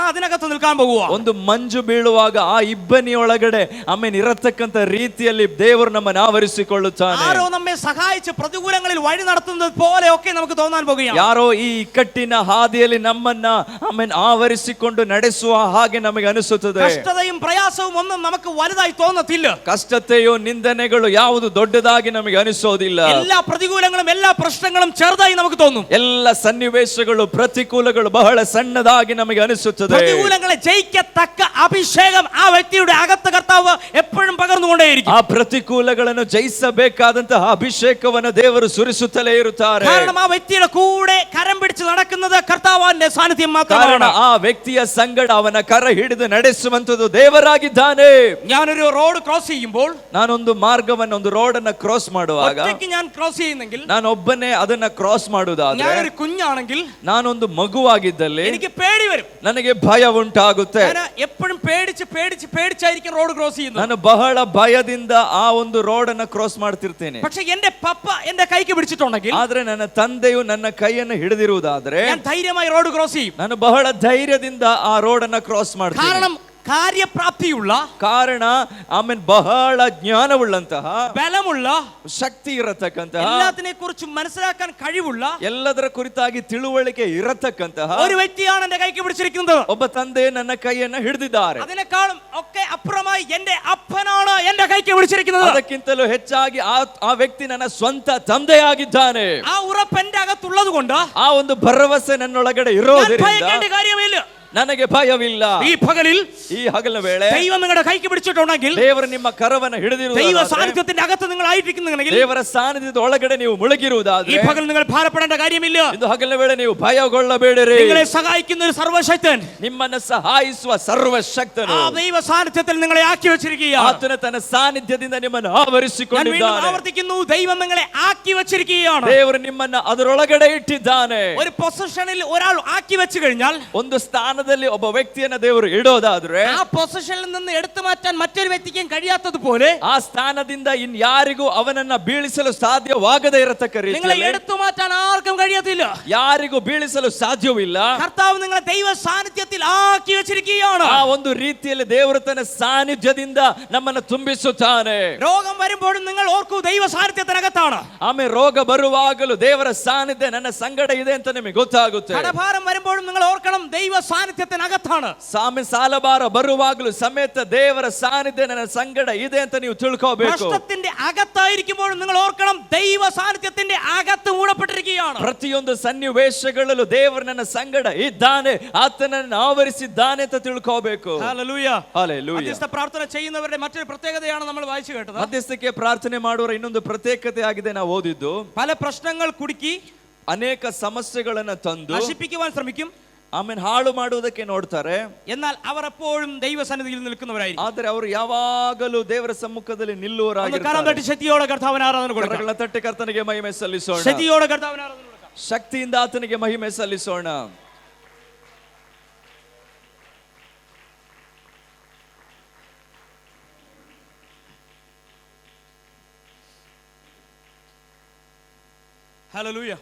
അതിനകത്ത് നിൽക്കാൻ പോകുക. ಒಂದು ಮಂಜು ಬೀಳುವಾಗ ಆ ಇಬ್ಬನಿಯೊಳಗಡೆ ಆಮೇಲೆ ಇರತಕ್ಕಂತ ರೀತಿಯಲ್ಲಿ ದೇವರು ನಮ್ಮನ್ನು ಆವರಿಸಿಕೊಳ್ಳುತ್ತಾನೆ. ആരോ നമ്മെ സഹായിച്ച് പ്രതികൂലങ്ങളിൽ വഴി നടത്തുന്നത് പോലെ ഒക്കെ നമുക്ക് തോന്നാൻ പോകുകയാണ്. ಯಾರೋ ಈ ಇಕ್ಕಟ್ಟಿನ ಹಾದಿಯಲ್ಲಿ ನಮ್ಮನ್ನ ಆಮೇಲೆ ಆವರಿಸಿಕೊಂಡು ನಡೆಸುವ ಹಾಗೆ ನಮಗೆ ಅನಿಸುತ್ತದೆ. കഷ്ടതയും പ്രയാസവും ഒന്നും നമുക്ക് വലുതായി തോന്നത്തില്ല. ಕಷ್ಟತೆಯೋ ನಿಂದನೆಗಳು ಯಾವುದು ದೊಡ್ಡದಾಗಿ ನಮಗೆ ಅನಿಸೋದಿಲ್ಲ. എല്ലാ പ്രതികൂലങ്ങളും എല്ലാ പ്രശ്നങ്ങളും ചെറുതായി നമുക്ക് തോന്നും. ಎಲ್ಲ ಸನ್ನಿವೇಶಗಳು ಪ್ರತಿಕೂಲಗಳು ಬಹಳ ಸಣ್ಣದಾಗಿ ನಮಗೆ ಅನಿಸುತ್ತದೆ. പ്രതികൂലങ്ങളെ ജയിക്കത്തക്ക അഭിഷേകം ആ വ്യക്തിയുടെ അകത്ത് കർത്താവ് എപ്പോഴും പകർന്നുകൊണ്ടേയിരിക്കും. ಆ ಪ್ರತಿಕೂಲಗಳನ್ನು ಜಯಿಸಬೇಕಾದಂತಹ ಅಭಿಷೇಕವನ್ನು ದೇವರು ಸುರಿಸುತ್ತಲೇ ಇರುತ್ತಾರೆ. കാരണം ആ വ്യക്തിയുടെ കൂടെ കരം പിടിച്ച് നടക്കുന്നത് കർത്താവിന്റെ സാന്നിധ്യം മാത്രമാണ്. ಆ ವ್ಯಕ್ತಿಯ ಸಂಗಡ ಅವನ ಕರ ಹಿಡಿದು ನಡೆಸುವಂತದ್ದು ದೇವರಾಗಿದ್ದಾನೆ. ഞാനൊരു റോഡ് ക്രോസ് ചെയ്യുമ്പോൾ, ನಾನೊಂದು ಮಾರ್ಗವನ್ನು ಒಂದು ರೋಡ್ ಅನ್ನ ಕ್ರಾಸ್ ಮಾಡುವಾಗ, ഒറ്റയ്ക്ക് ഞാൻ ക്രോസ് ചെയ്യുന്നെങ്കിൽ, ನಾನು ಒಬ್ಬನೇ ಅದನ್ನ ಕ್ರಾಸ್ ಮಾಡುವುದಾದ್ರೆ, ഞാനൊരു കുഞ്ഞാണെങ്കിൽ, ನಾನೊಂದು ಮಗುವಾಗಿದ್ದಲ್ಲಿ എനിക്ക് പേടി വരും. ನನಗೆ ಭಯ ಉಂಟಾಗುತ್ತೆ. ഞാൻ എപ്പോഴും പേടിച്ചായിരിക്കും റോഡ് ക്രോസ് ചെയ്യുന്നത്. ನಾನು ಬಹಳ ಭಯದಿಂದ ಆ ಒಂದು ರೋಡ್ ಅನ್ನ ಕ್ರಾಸ್ ಮಾಡ್ತಿರ್ತೇನೆ. പക്ഷെ എന്റെ പപ്പ എന്റെ കൈക്ക് പിടിച്ചിട്ടുണ്ടെങ്കിൽ, ಆದ್ರೆ ನನ್ನ ತಂದೆಯು ನನ್ನ ಕೈಯನ್ನು ಹಿಡಿದಿರುವುದಾದ್ರೆ, ഞാൻ ധൈര്യമായി റോഡ് ക്രോസ് ചെയ്യും. ನಾನು ಬಹಳ ಧೈರ್ಯದಿಂದ ಆ ರೋಡ್ ಅನ್ನ ಕ್ರಾಸ್ ಮಾಡ್ತೀನಿ. കാരണം കാര്യപ്രാപ്തിയുള്ള, ಕಾರಣ ಆಮೇಲೆ ಬಹಳ ಜ್ಞಾನವುಳ್ಳಂತಹ, ബലമുള്ള, ಶಕ್ತಿ ಇರತಕ್ಕಂತಹ, എല്ലാത്തിനെ കുറിച്ച് മനസ്സിലാക്കാൻ കഴിവുള്ള, ಎಲ್ಲದರ ಕುರಿತಾಗಿ ತಿಳುವಳಿಕೆ ಇರತಕ್ಕಂತಹ ഒരു വ്യക്തിയാണ് എന്റെ കൈക്ക് പിടിച്ചിരിക്കുന്നത്. ಒಬ್ಬ ತಂದೆ ನನ್ನ ಕೈಯನ್ನು ಹಿಡಿದಿದ್ದಾರೆ. അതിനേക്കാളും ഒക്കെ അപ്പുറമായി എന്റെ അപ്പനാണ് എന്റെ കൈക്ക് പിടിച്ചിരിക്കുന്നത്. ಅದಕ್ಕಿಂತಲೂ ಹೆಚ್ಚಾಗಿ ಆ ವ್ಯಕ್ತಿ ನನ್ನ ಸ್ವಂತ ತಂದೆಯಾಗಿದ್ದಾನೆ. ആ ഉറപ്പ് എന്റെ അകത്തുള്ളത് കൊണ്ട് ಆ ಒಂದು ಭರವಸೆ ನನ್ನೊಳಗಡೆ ಇರೋದ್ರಿಂದ ഭയക്കേണ്ട കാര്യമില്ല. ನನಗೆ ಭಯವಿಲ್ಲ. ഈ പകലിൽ, ಈ ಹಗಲ ವೇಳೆ ദൈവം നിങ്ങളുടെ കൈക്ക് പിടിച്ചിട്ടുണ്ടെങ്കിൽ, ದೇವರು ನಿಮ್ಮ ಕರವನ್ನು ಹಿಡಿದಿರುವುದಾದರೆ, ദൈവ സാന്നിധ്യത്തിന്റെ അകത്ത് നിങ്ങൾ ആയിരിക്കുന്നെങ്കിൽ, ದೇವರ ಸಾನ್ನಿಧ್ಯದ ಒಳಗಡೆ ನೀವು ಮುಳುಗಿರುವುದಾದರೆ, ഈ പകൽ നിങ്ങൾ ഭാരപ്പെടേണ്ട കാര്യമില്ല. ಇಂದು ಹಗಲ ವೇಳೆ ನೀವು ಭಯಗೊಳ್ಳಬೇಡಿರಿ. നിങ്ങളെ സഹായിക്കുന്ന ഒരു സർവശക്തൻ, ನಿಮ್ಮನ್ನು ಸಹಾಯಿಸುವ ಸರ್ವಶಕ್ತನು, ആ ദൈവ സാന്നിധ്യത്തിൽ നിങ്ങളെ ആക്കി വെച്ചിരിക്കുകയാണ്. ಆತನ ತನ್ನ ಸಾನ್ನಿಧ್ಯದಿಂದ ನಿಮ್ಮನ್ನು ഞാൻ വീണ്ടും ಆವರಿಸಿಕೊಂಡಿದ್ದಾನೆ. ആവർത്തിക്കുന്നു, ദൈവം നിങ്ങളെ ആക്കി വെച്ചിരിക്കുകയാണ്. ದೇವರು ನಿಮ್ಮನ್ನು ಅದರೊಳಗಡೆ ಇಟ್ಟಿದ್ದಾನೆ. ഒരു പൊസിഷനിൽ ഒരാൾ ആക്കി വെച്ചു കഴിഞ്ഞാൽ, ಒಂದು ಸ್ಥಾನದಲ್ಲಿ ಒಬ್ಬ ವ್ಯಕ್ತಿಯನ್ನ ದೇವರು ಇಡೋದಾದ್ರೆ, ആ പൊസിഷനിൽ നിന്ന് എടുത്തു മാറ്റാൻ മറ്റൊരു വ്യക്തിക്കും കഴിയാത്തതുപോലെ, ಆ ಸ್ಥಾನದಿಂದ ಇನ್ಯಾರಿಗೂ ಅವನನ್ನ ಬೀಳಿಸಲು ಸಾಧ್ಯವಾಗದೇ ಇರತಕ್ಕ നിങ്ങളെ ರೀತಿಯಲ್ಲಿ എടുത്തു മാറ്റാൻ ആർക്കും കഴിയത്തില്ല. ಯಾರಿಗೂ ಬೀಳಿಸಲು ಸಾಧ್ಯವಿಲ್ಲ. കർത്താവ് നിങ്ങളെ ദൈവ സാന്നിധ്യത്തിൽ ആക്കി വെച്ചിരിക്കുകയാണ്. ಆ ಒಂದು ರೀತಿಯಲ್ಲಿ ದೇವರು ತನ್ನ ಸಾನ್ನಿಧ್ಯದಿಂದ ನಮ್ಮನ್ನು ತುಂಬಿಸುತ್ತಾನೆ. രോഗം വരുമ്പോഴും നിങ്ങൾ ഓർക്കൂ, ദൈവ സാന്നിധ്യത്തിനകത്താണ്. ಆಮೇಲೆ ರೋಗ ಬರುವಾಗಲೂ ದೇವರ ಸಾನ್ನಿಧ್ಯ ನನ್ನ ಸಂಗಡ ಇದೆ ಅಂತ ನಿಮಗೆ ಗೊತ್ತಾಗುತ್ತೆ. കടഭാരം വരുമ്പോഴും നിങ്ങൾ ഓർക്കണം, ദൈവ സാന്നിധ്യത്തിനകത്താണ്. ಸಾಲಭಾರ ಬರುವಾಗಲೂ ಸಮೇತ ದೇವರ ಸಾನ್ನಿಧ್ಯ ನನ್ನ ಸಂಗಡ ಇದೆ ಅಂತ ನೀವು ತಿಳ್ಕೋಬೇಕು. പ്രശ്നത്തിന്റെ അകത്തായിരിക്കുമ്പോഴും നിങ്ങൾ ഓർക്കണം, ദൈവ സാന്നിധ്യത്തിന്റെ അകത്ത് മൂടപ്പെട്ടിരിക്കുകയാണ്. ಪ್ರತಿಯೊಂದು ಸನ್ನಿವೇಶಗಳಲ್ಲೂ ದೇವರು ನನ್ನ ಸಂಗಡ ಇದ್ದಾನೆ, ಆತನನ್ನು ಆವರಿಸಿದ್ದಾನೆ ಅಂತ ತಿಳ್ಕೋಬೇಕು. ഹല്ലേലൂയ. ಹಲ್ಲೆಲೂಯಾ. മധ്യസ്ഥ പ്രാർത്ഥന ചെയ്യുന്നവരുടെ മറ്റൊരു പ്രത്യേകതയാണ് നമ്മൾ വായിച്ചു കേട്ടത്. ಮಧ್ಯಸ್ಥಿಕೆ ಪ್ರಾರ್ಥನೆ ಮಾಡುವ ಇನ್ನೊಂದು ಪ್ರತ್ಯೇಕತೆ ಆಗಿದೆ ನಾವು ಓದಿದ್ದು. പല പ്രശ്നങ്ങൾ കുടുക്കി ಅನೇಕ ಸಮಸ್ಯೆಗಳನ್ನ ತಂದು നശിപ്പിക്കുവാൻ ശ്രമിക്കും. ಆಮೇಲೆ ಹಾಳು ಮಾಡುವುದಕ್ಕೆ ನೋಡ್ತಾರೆ. എന്നാൽ അവർ എപ്പോഴും ദൈവസന്നിധിയിൽ നിൽക്കുന്നവരായിരിക്കും. ಆದರೆ ಅವರು ಯಾವಾಗಲೂ ದೇವರ ಸಮ್ಮುಖದಲ್ಲಿ കരം ನಿಲ್ಲುವವರಾಗಿರ್ತಾರೆ. തട്ടി ശക്തിയോടെ കർത്താവിന് ആരാധന കൊടുക്കാം. ಕರಗಳ ತಟ್ಟಿ ಕರ್ತನಿಗೆ ಮಹಿಮೆ ಸಲ್ಲಿಸೋಣ. ശക്തിയോടെ കർത്താവിന് ആരാധന കൊടുക്കാം. ಶಕ್ತಿಯಿಂದ ಆತನಿಗೆ ಮಹಿಮೆ ಸಲ್ಲಿಸೋಣ. ഹല്ലേലൂയ.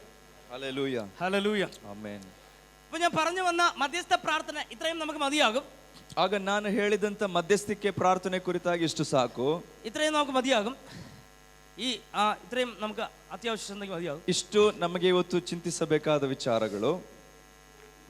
ഹല്ലേലൂയ. ഹല്ലേലൂയ. ಆಮೆನ್. അപ്പോൾ ഞാൻ പറഞ്ഞു വന്ന മധ്യസ്ഥ പ്രാർത്ഥന ഇത്രയും നമുക്ക് മതിയാകും. ಆಗ ನಾನು ಹೇಳಿದಂತ ಮಧ್ಯಸ್ಥಿಕೆ ಪ್ರಾರ್ಥನೆ ಕುರಿತಾಗಿ ಇಷ್ಟು ಸಾಕು. ഇത്രയും നമുക്ക് മതിയാകും. ഇത്രയും നമുക്ക് അത്യാവശ്യം മതിയാകും. ಇಷ್ಟು ನಮಗೆ ಇವತ್ತು ಚಿಂತಿಸಬೇಕಾದ ವಿಚಾರಗಳು.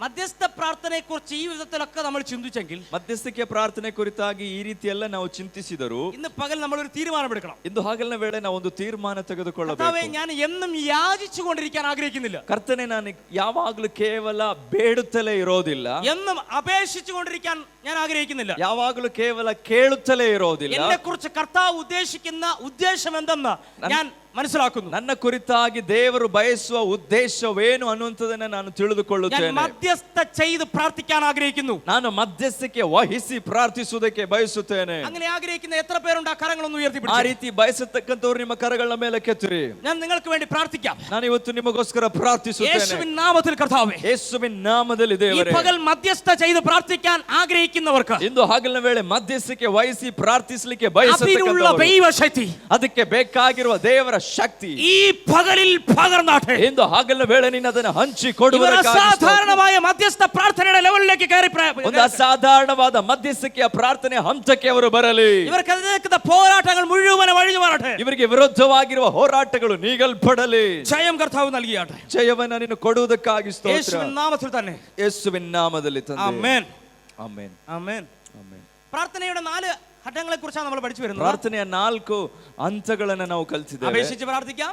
മധ്യസ്ഥ പ്രാർത്ഥനയെ കുറിച്ച് ഈ വിധത്തിലൊക്കെ നമ്മൾ ചിന്തിച്ചെങ്കിൽ, ಮಧ್ಯಸ್ಥಿಕೆ ಪ್ರಾರ್ಥನೆ ಕುರಿತಾಗಿ ಈ ರೀತಿಯೆಲ್ಲ ನಾವು ಚಿಂತಿಸಿದರು, ഇന്ന് പകൽ നമ്മൾ ഒരു തീരുമാനമെടുക്കണം. ಇಂದು ಹಗಲಿನ ವೇಳೆ ನಾವು ಒಂದು ತೀರ್ಮಾನ ತೆಗೆದುಕೊಳ್ಳಬೇಕು. ഞാൻ എന്നും യാചിച്ചു കൊണ്ടിരിക്കാൻ ആഗ്രഹിക്കുന്നില്ല. ಕರ್ತನೆ, ನಾನು ಯಾವಾಗಲೂ ಕೇವಲ ಬೇಡುತ್ತಲೇ ಇರೋದಿಲ್ಲ, എന്നും അപേക്ഷിച്ചു കൊണ്ടിരിക്കാൻ ഞാൻ ആഗ്രഹിക്കുന്നില്ല. ಯಾವಾಗಲೂ ಕೇವಲ ಕೇಳುತ್ತಲೇ ಇರೋದಿಲ್ಲ. എന്നെ കുറിച്ച് കർത്താവ് ഉദ്ദേശിക്കുന്ന ഉദ്ദേശം എന്തെന്ന് ഞാൻ മനസ്സിലാക്കുന്നു. ನನ್ನ ಕುರಿತಾಗಿ ದೇವರು ಬಯಸುವ ಉದ್ದೇಶವೇನು ಅನ್ನುವಂಥದ್ದನ್ನ ನಾನು ഞാൻ ತಿಳಿದುಕೊಳ್ಳುತ್ತೇನೆ. മധ്യസ്ഥ ചെയ്ത് പ്രാർത്ഥിക്കാൻ ആഗ്രഹിക്കുന്നു. ನಾನು ಮಧ್ಯಸ್ಥಿಕೆ ವಹಿಸಿ ಪ್ರಾರ್ಥಿಸುವುದಕ್ಕೆ ಬಯಸುತ್ತೇನೆ. അങ്ങനെ ആഗ്രഹിക്കുന്ന എത്ര പേരുണ്ട്? ആ കരങ്ങളൊന്ന് ಆ ഉയർത്തിപ്പിടിച്ച്. ರೀತಿ ಬಯಸತಕ್ಕಂಥವ್ರು ನಿಮ್ಮ ಕರಗಳ ಮೇಲೆ ಕೆತ್ತಿರಿ. ഞാൻ നിങ്ങൾക്ക് വേണ്ടി പ്രാർത്ഥിക്കാം. ನಾನು ಇವತ್ತು ನಿಮಗೋಸ್ಕರ ಪ್ರಾರ್ಥಿಸುತ್ತೇನೆ. യേശുവിൻ നാമത്തിൽ കർത്താവേ, ಯೇಸುವಿನ ನಾಮದಲ್ಲಿ ഈ ದೇವರೇ, പകൽ മധ്യസ്ഥ ചെയ്ത് പ്രാർത്ഥിക്കാൻ ആഗ്രഹിക്കുന്നവർക്ക് ಇಂದು ಹಗಲಿನ ವೇಳೆ ಮಧ್ಯಸ್ಥಿಕೆ ವಹಿಸಿ ಪ್ರಾರ್ಥಿಸಲಿಕ್ಕೆ അതിനുള്ള ಬಯಸತಕ್ಕಂಥವರು, ദൈവശക്തി ಅದಕ್ಕೆ ಬೇಕಾಗಿರುವ ದೇವರ ಶಕ್ತಿ ഈ പകലിൽ പകർന്നാട്ടെ. ಇಂದು ಹಗಲಿನ ವೇಳೆ ನೀನು ಅದನ್ನು ಹಂಚಿ ഇവർ ಕೊಡುವುದಕ್ಕಾಗಿ അസാധാരണമായ മധ്യസ്ഥ പ്രാർത്ഥനയുടെ ലെവലിലേക്ക് കയറി ಒಂದು ಅಸಾಧಾರಣವಾದ ಮಧ್ಯಸ್ಥಿಕೆಯ ಪ್ರಾರ್ಥನೆ ಹಂತಕ್ಕೆ ಅವರು ಬರಲಿ. ഇവർക്ക് എതിർക്കുന്ന പോരാട്ടങ്ങൾ മുഴുവൻ ഒഴിഞ്ഞു മാറട്ടെ. ಇವರಿಗೆ ವಿರುದ್ಧವಾಗಿರುವ ಹೋರಾಟಗಳು ನೀಗಲ್ಪಡಲಿ. ജയം കർത്താവ് നൽകിയാട്ടെ. ಜಯವನ್ನು ನೀನು ಕೊಡುವುದಕ್ಕಾಗಿ ಸ್ತೋತ್ರ. യേശുവിൻ നാമത്തിൽ തന്നെ. ಯೇಸುವಿನ ನಾಮದಲ್ಲಿ ತಂದೆ. ആമേൻ. ಆಮೆನ್. ആമേൻ. ಆಮೆನ್. പ്രാർത്ഥനയുടെ 4 ഘട്ടങ്ങളെ കുറിച്ചാണ് നമ്മൾ പഠിച്ചു വരുന്നത്. ಪ್ರಾರ್ಥನೆಯ 4 ಹಂತಗಳನ್ನು ನಾವು ಕಲಿತಿದ್ದೇವೆ. അപേക്ഷിച്ച് പ്രാർത്ഥിക്കാം,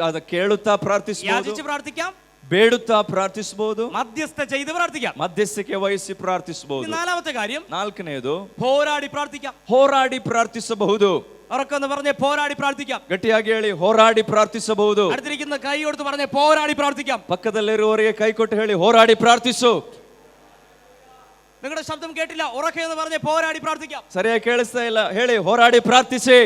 ಅದ ಕೇಳುತ್ತಾ ಪ್ರಾರ್ಥಿಸಬಹುದು, യാചിച്ച് പ്രാർത്ഥിക്കാം, ಬೇಡುತ್ತಾ ಪ್ರಾರ್ಥಿಸಬಹುದು, മധ്യസ്ഥ ചെയ്ത് പ്രാർത്ഥിക്കാം. ಮಧ್ಯಸ್ಥಿಕೆ ವಹಿಸಿ ಪ್ರಾರ್ಥಿಸಬಹುದು. 4ാമത്തെ കാര്യം, 4ನೇದು പോരാടി പ്രാർത്ഥിക്കാം. ಹೋರಾಡಿ ಪ್ರಾರ್ಥಿಸಬಹುದು. ഉറക്കൊന്ന് പറഞ്ഞേ, പോരാടി പ്രാർത്ഥിക്കാം. ಗಟ್ಟಿಯಾಗಿ ಹೇಳಿ, ಹೋರಾಡಿ ಪ್ರಾರ್ಥಿಸಬಹುದು. അടുത്തിരിക്കുന്ന കൈ കൊടുത്ത് പറഞ്ഞേ, പോരാടി പ്രാർത്ഥിക്കാം. ಪಕ್ಕದಲ್ಲಿರುವವರಿಗೆ ಕೈ ಕೊಟ್ಟು ಹೇಳಿ, ಹೋರಾಡಿ ಪ್ರಾರ್ಥಿಸು. നിങ്ങളുടെ ശബ്ദം കേട്ടില്ല, ഉറക്കെ എന്ന് പറഞ്ഞേ, പോരാടി പ്രാർത്ഥിക്കാം. ಸರಿಯಾಗಿ ಕೇಳಿಸ್ತಾ ಇಲ್ಲ, ಹೇಳಿ, ಹೋರಾಡಿ ಪ್ರಾರ್ಥಿಸಿ.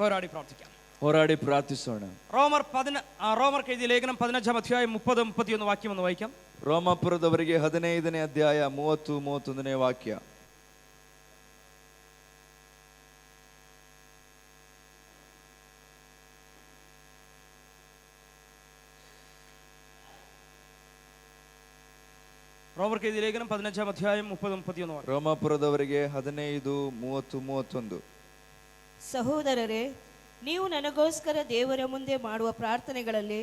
പോരാടി പ്രാർത്ഥിക്കാം. ಹೋರಾಡಿ ಪ್ರಾರ್ಥಿಸೋಣ. റോമർക്ക് എഴുതിയ ലേഖനം 15-ാം അധ്യായം 30-31 വാക്യം ഒന്ന് വായിക്കാം. ರೋಮಾಪುರದವರಿಗೆ 15ನೇ ಅಧ್ಯಾಯ 30-31ನೇ ವಾಕ್ಯ. റോമർക്ക് എഴുതിയ ലേഖനം 15-ാം അധ്യായം 30-31 വാക്യം. ರೋಮಾಪುರದವರಿಗೆ 15:30-31. ಸಹೋದರರೇ, ನೀವು ನನಗೋಸ್ಕರ ದೇವರ ಮುಂದೆ ಮಾಡುವ ಪ್ರಾರ್ಥನೆಗಳಲ್ಲಿ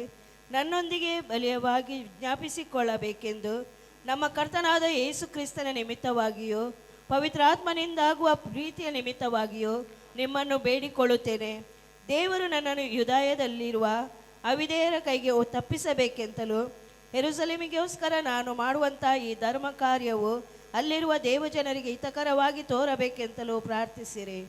ನನ್ನೊಂದಿಗೆ ಬಲಿಯವಾಗಿ ವಿಜ್ಞಾಪಿಸಿಕೊಳ್ಳಬೇಕೆಂದು ನಮ್ಮ ಕರ್ತನಾದ ಯೇಸು ಕ್ರಿಸ್ತನ ನಿಮಿತ್ತವಾಗಿಯೂ ಪವಿತ್ರಾತ್ಮನಿಂದಾಗುವ ಪ್ರೀತಿಯ ನಿಮಿತ್ತವಾಗಿಯೂ ನಿಮ್ಮನ್ನು ಬೇಡಿಕೊಳ್ಳುತ್ತೇನೆ. ದೇವರು ನನ್ನನ್ನು ಯೂದಾಯದಲ್ಲಿರುವ ಅವಿಧೇಯರ ಕೈಗೆ ತಪ್ಪಿಸಬೇಕೆಂತಲೂ ಯೆರೂಸಲೇಮಿಗೋಸ್ಕರ ನಾನು ಮಾಡುವಂಥ ಈ ಧರ್ಮ ಕಾರ್ಯವು ಅಲ್ಲಿರುವ ದೇವಜನರಿಗೆ ಹಿತಕರವಾಗಿ ತೋರಬೇಕೆಂತಲೂ ಪ್ರಾರ್ಥಿಸಿರಿ.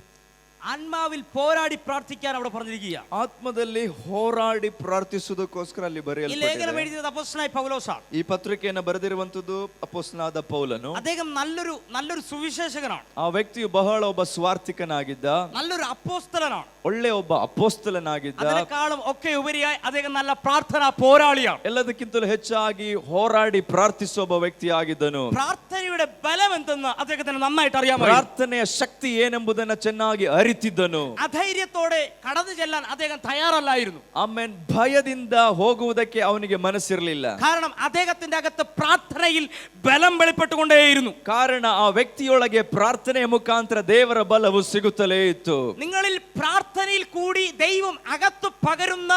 ആത്മാവിൽ പോരാടി പ്രാർത്ഥിക്കാൻ അവിടെ പറഞ്ഞിരിക്കുക. ಆತ್ಮದಲ್ಲಿ ಹೋರಾಡಿ ಪ್ರಾರ್ಥಿಸುವುದಕ್ಕೋಸ್ಕರ ಅಲ್ಲಿ ഈ ಬರೆಯಲ್ಪಟ್ಟಿದೆ. ലേഖനം എഴുതിയത് അപ്പോസ്തലനായ പൗലോസാണ്. ಈ ಪತ್ರಿಕೆಯನ್ನು ಬರೆದಿರುವಂತದ್ದು ಅಪೊಸ್ತಲನಾದ ಪೌಲನು. അദ്ദേഹം നല്ലൊരു സുവിശേഷകനാണ്. ಆ ವ್ಯಕ್ತಿಯು ಬಹಳ ಒಬ್ಬ ಸ್ವಾರ್ಥಿಕನಾಗಿದ್ದ, നല്ലൊരു അപ്പോസ്തലനാണ്. ಒಳ್ಳೆ ಒಬ್ಬ ಅಪೊಸ್ತಲನಾಗಿದ್ದ. അതിനേക്കാളും ഒക്കെ ഉപരിയായി അദ്ദേഹം നല്ല പ്രാർത്ഥനാ പോരാളിയാണ്. ಎಲ್ಲದಕ್ಕಿಂತಲೂ ಹೆಚ್ಚಾಗಿ ಹೋರಾಡಿ ಪ್ರಾರ್ಥಿಸುವ ಒಬ್ಬ ವ್ಯಕ್ತಿಯಾಗಿದ್ದನು. പ്രാർത്ഥനയുടെ ബലം എന്തെന്ന് അദ്ദേഹത്തിന് നന്നായിട്ട് അറിയാമായിരുന്നു. ಪ್ರಾರ್ಥನೆಯ ಶಕ್ತಿ ಏನೆಂಬುದನ್ನು ಚೆನ್ನಾಗಿ ಅರಿತಿದ್ದನು. അധൈര്യത്തോടെ കടന്നു ചെല്ലാൻ അദ്ദേഹം തയ്യാറല്ലായിരുന്നു. ಆಮೇನ್, ಭಯದಿಂದ ಹೋಗುವುದಕ್ಕೆ ಅವನಿಗೆ ಮನಸ್ಸಿರಲಿಲ್ಲ. കാരണം അദ്ദേഹത്തിന്റെ അകത്ത് പ്രാർത്ഥനയിൽ ബലം വെളിപ്പെട്ടുകൊണ്ടേയിരുന്നു. ಕಾರಣ ಆ ವ್ಯಕ್ತಿಯೊಳಗೆ ಪ್ರಾರ್ಥನೆಯ ಮುಖಾಂತರ ದೇವರ ಬಲವು ಸಿಗುತ್ತಲೇ ಇತ್ತು. നിങ്ങളിൽ പ്രാർത്ഥനയിൽ കൂടി ദൈവം അകത്ത് പകരുന്ന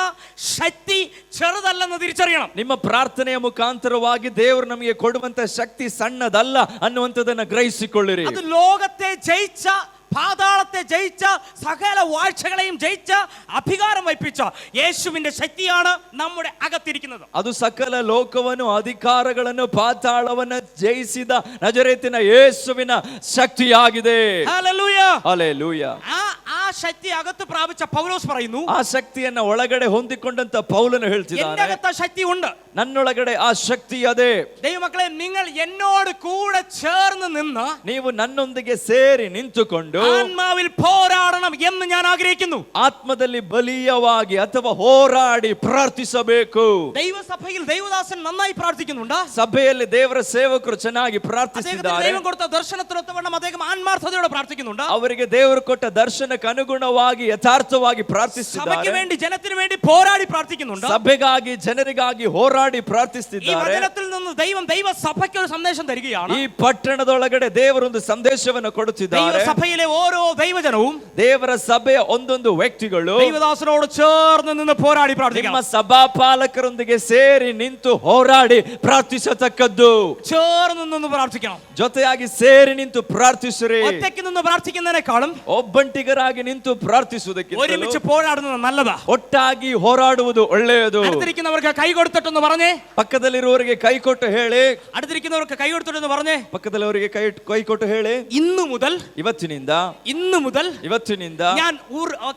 ശക്തി ചെറുതല്ലെന്ന് തിരിച്ചറിയണം. ನಿಮ್ಮ ಪ್ರಾರ್ಥನೆಯ ಮುಖಾಂತರವಾಗಿ ದೇವರು ನಮಗೆ ಕೊಡುವಂತ ಶಕ್ತಿ ಸಣ್ಣದಲ್ಲ ಅನ್ನುವಂಥದ್ದನ್ನ ಗ್ರಹಿಸಿಕೊಳ್ಳಿರಿ. അത് ലോകത്തെ ജയിച്ച, പാതാളത്തെ ജയിച്ച, സകല വാഴ്ചകളെയും ജയിച്ച, അധികാരം വഹിപ്പിച്ച യേശുവിന്റെ ശക്തിയാണ് നമ്മുടെ അകത്തിരിക്കുന്നത്. ಅದು ಸಕಲ ಲೋಕವನ್ನು, ಅಧಿಕಾರಗಳನ್ನು, ಪಾತಾಳವನ್ನು ಜಯಿಸಿದ ನಜರೇತಿನ ಯೇಸುವಿನ ಶಕ್ತಿಯಾಗಿದೆ. ഹല്ലേലൂയ. ಹಲ್ಲೆಲೂಯ. ആ ശക്തി അകത്ത് പ്രാപിച്ച പൗലോസ് പറയുന്നു, ಆ ಶಕ್ತಿಯನ್ನ ಒಳಗಡೆ ಹೊಂದಿಕೊಂಡಂತ ಪೌಲನು എന്റെ ಹೇಳ್ತಿದ್ದಾನೆ, അകത്ത് ആ ശക്തി ഉണ്ട്. ನನ್ನೊಳಗಡೆ ಆ ಶಕ್ತಿ ಅದೇ. ദൈവമക്കളെ, നിങ്ങൾ എന്നോട് കൂടെ ചേർന്ന് നിന്ന് ನೀವು ನನ್ನೊಂದಿಗೆ ಸೇರಿ ನಿಂತುಕೊಂಡು ആത്മാവിൽ പോരാടണം എന്ന് ഞാൻ ആഗ്രഹിക്കുന്നു. ಆತ್ಮದಲ್ಲಿ ಬಲೀಯವಾಗಿ ಅಥವಾ ಹೋರಾಡಿ ಪ್ರಾರ್ಥಿಸಬೇಕು. ദൈവസഭയിൽ ദൈവദാസൻ നന്നായി പ്രാർത്ഥിക്കുന്നുണ്ട്. ಸಭೆಯಲ್ಲಿ ದೇವರ ಸೇವಕರು ಚೆನ್ನಾಗಿ അദ്ദേഹത്തിന് ಪ್ರಾರ್ಥಿಸಿದ್ದಾರೆ. ദൈവം കൊടുത്ത ദർശനത്തിനൊത്തവണ്ണം അദ്ദേഹം ആത്മാർത്ഥതയോടെ പ്രാർത്ഥിക്കുന്നുണ്ട്. ಅವರಿಗೆ ದೇವರು ಕೊಟ್ಟ ದರ್ಶನಕ್ಕೆ ಅನುಗುಣವಾಗಿ ಯಥಾರ್ಥವಾಗಿ സഭയ്ക്ക് ಪ್ರಾರ್ಥಿಸಿದ್ದಾರೆ. വേണ്ടി, ജനത്തിന് വേണ്ടി പോരാടി പ്രാർത്ഥിക്കുന്നുണ്ട്. ಸಭೆಗಾಗಿ ಜನರಿಗಾಗಿ ಹೋರಾಡಿ ഈ ಪ್ರಾರ್ಥಿಸುತ್ತಿದ್ದಾರೆ. വചനത്തിൽ നിന്ന് ദൈവ സഭയ്ക്ക് ഒരു സന്ദേശം തരികയാണ്. ಈ ಪಟ್ಟಣದೊಳಗಡೆ ದೇವರೊಂದು ಸಂದೇಶವನ್ನು ಕೊಡುತ್ತಿದ್ದಾರೆ. ദൈവസഭയിലെ ഓരോ ദൈവജനവും ದೇವರ ಸಭೆಯ ಒಂದೊಂದು ವ್ಯಕ್ತಿಗಳು ദൈവദാസനോട് ചേർന്ന് നിന്ന് പോരാടി ನಿಮ್ಮ പ്രാർത്ഥിക്കണം. ಸಭಾಪಾಲಕರೊಂದಿಗೆ ಸೇರಿ ನಿಂತು ಹೋರಾಡಿ ಪ್ರಾರ್ಥಿಸತಕ್ಕದ್ದು. ചേർന്ന് നിന്ന് പ്രാർത്ഥിക്കണം. ಜೊತೆಯಾಗಿ ಸೇರಿ ನಿಂತು ಪ್ರಾರ್ಥಿಸಿರಿ. ഒറ്റയ്ക്ക് നിന്ന് പ്രാർത്ഥിക്കുന്നതിനേക്കാളും ಒಬ್ಬಂಟಿಗರಾಗಿ ನಿಂತು ಪ್ರಾರ್ಥಿಸುವುದಕ್ಕೆ ഒരുമിച്ച് പോരാടുന്നത് നല്ലതാ. ಒಟ್ಟಾಗಿ ಹೋರಾಡುವುದು ಒಳ್ಳೆಯದು. അടുത്തിരിക്കുന്നവർക്ക് കൈ കൊടുത്തിട്ടൊന്ന് പറഞ്ഞേ. ಪಕ್ಕದಲ್ಲಿರುವವರಿಗೆ ಕೈ ಕೊಟ್ಟು ಹೇಳಿ. അടുത്തിരിക്കുന്നവർക്ക് കൈ കൊടുത്തിട്ടൊന്ന് പറഞ്ഞേ. ಪಕ್ಕದಲ್ಲಿರುವವರಿಗೆ ಕೈ ಕೊಟ್ಟು ಹೇಳಿ. ഇന്നു മുതൽ ಇವತ್ತಿನಿಂದ ഞാൻ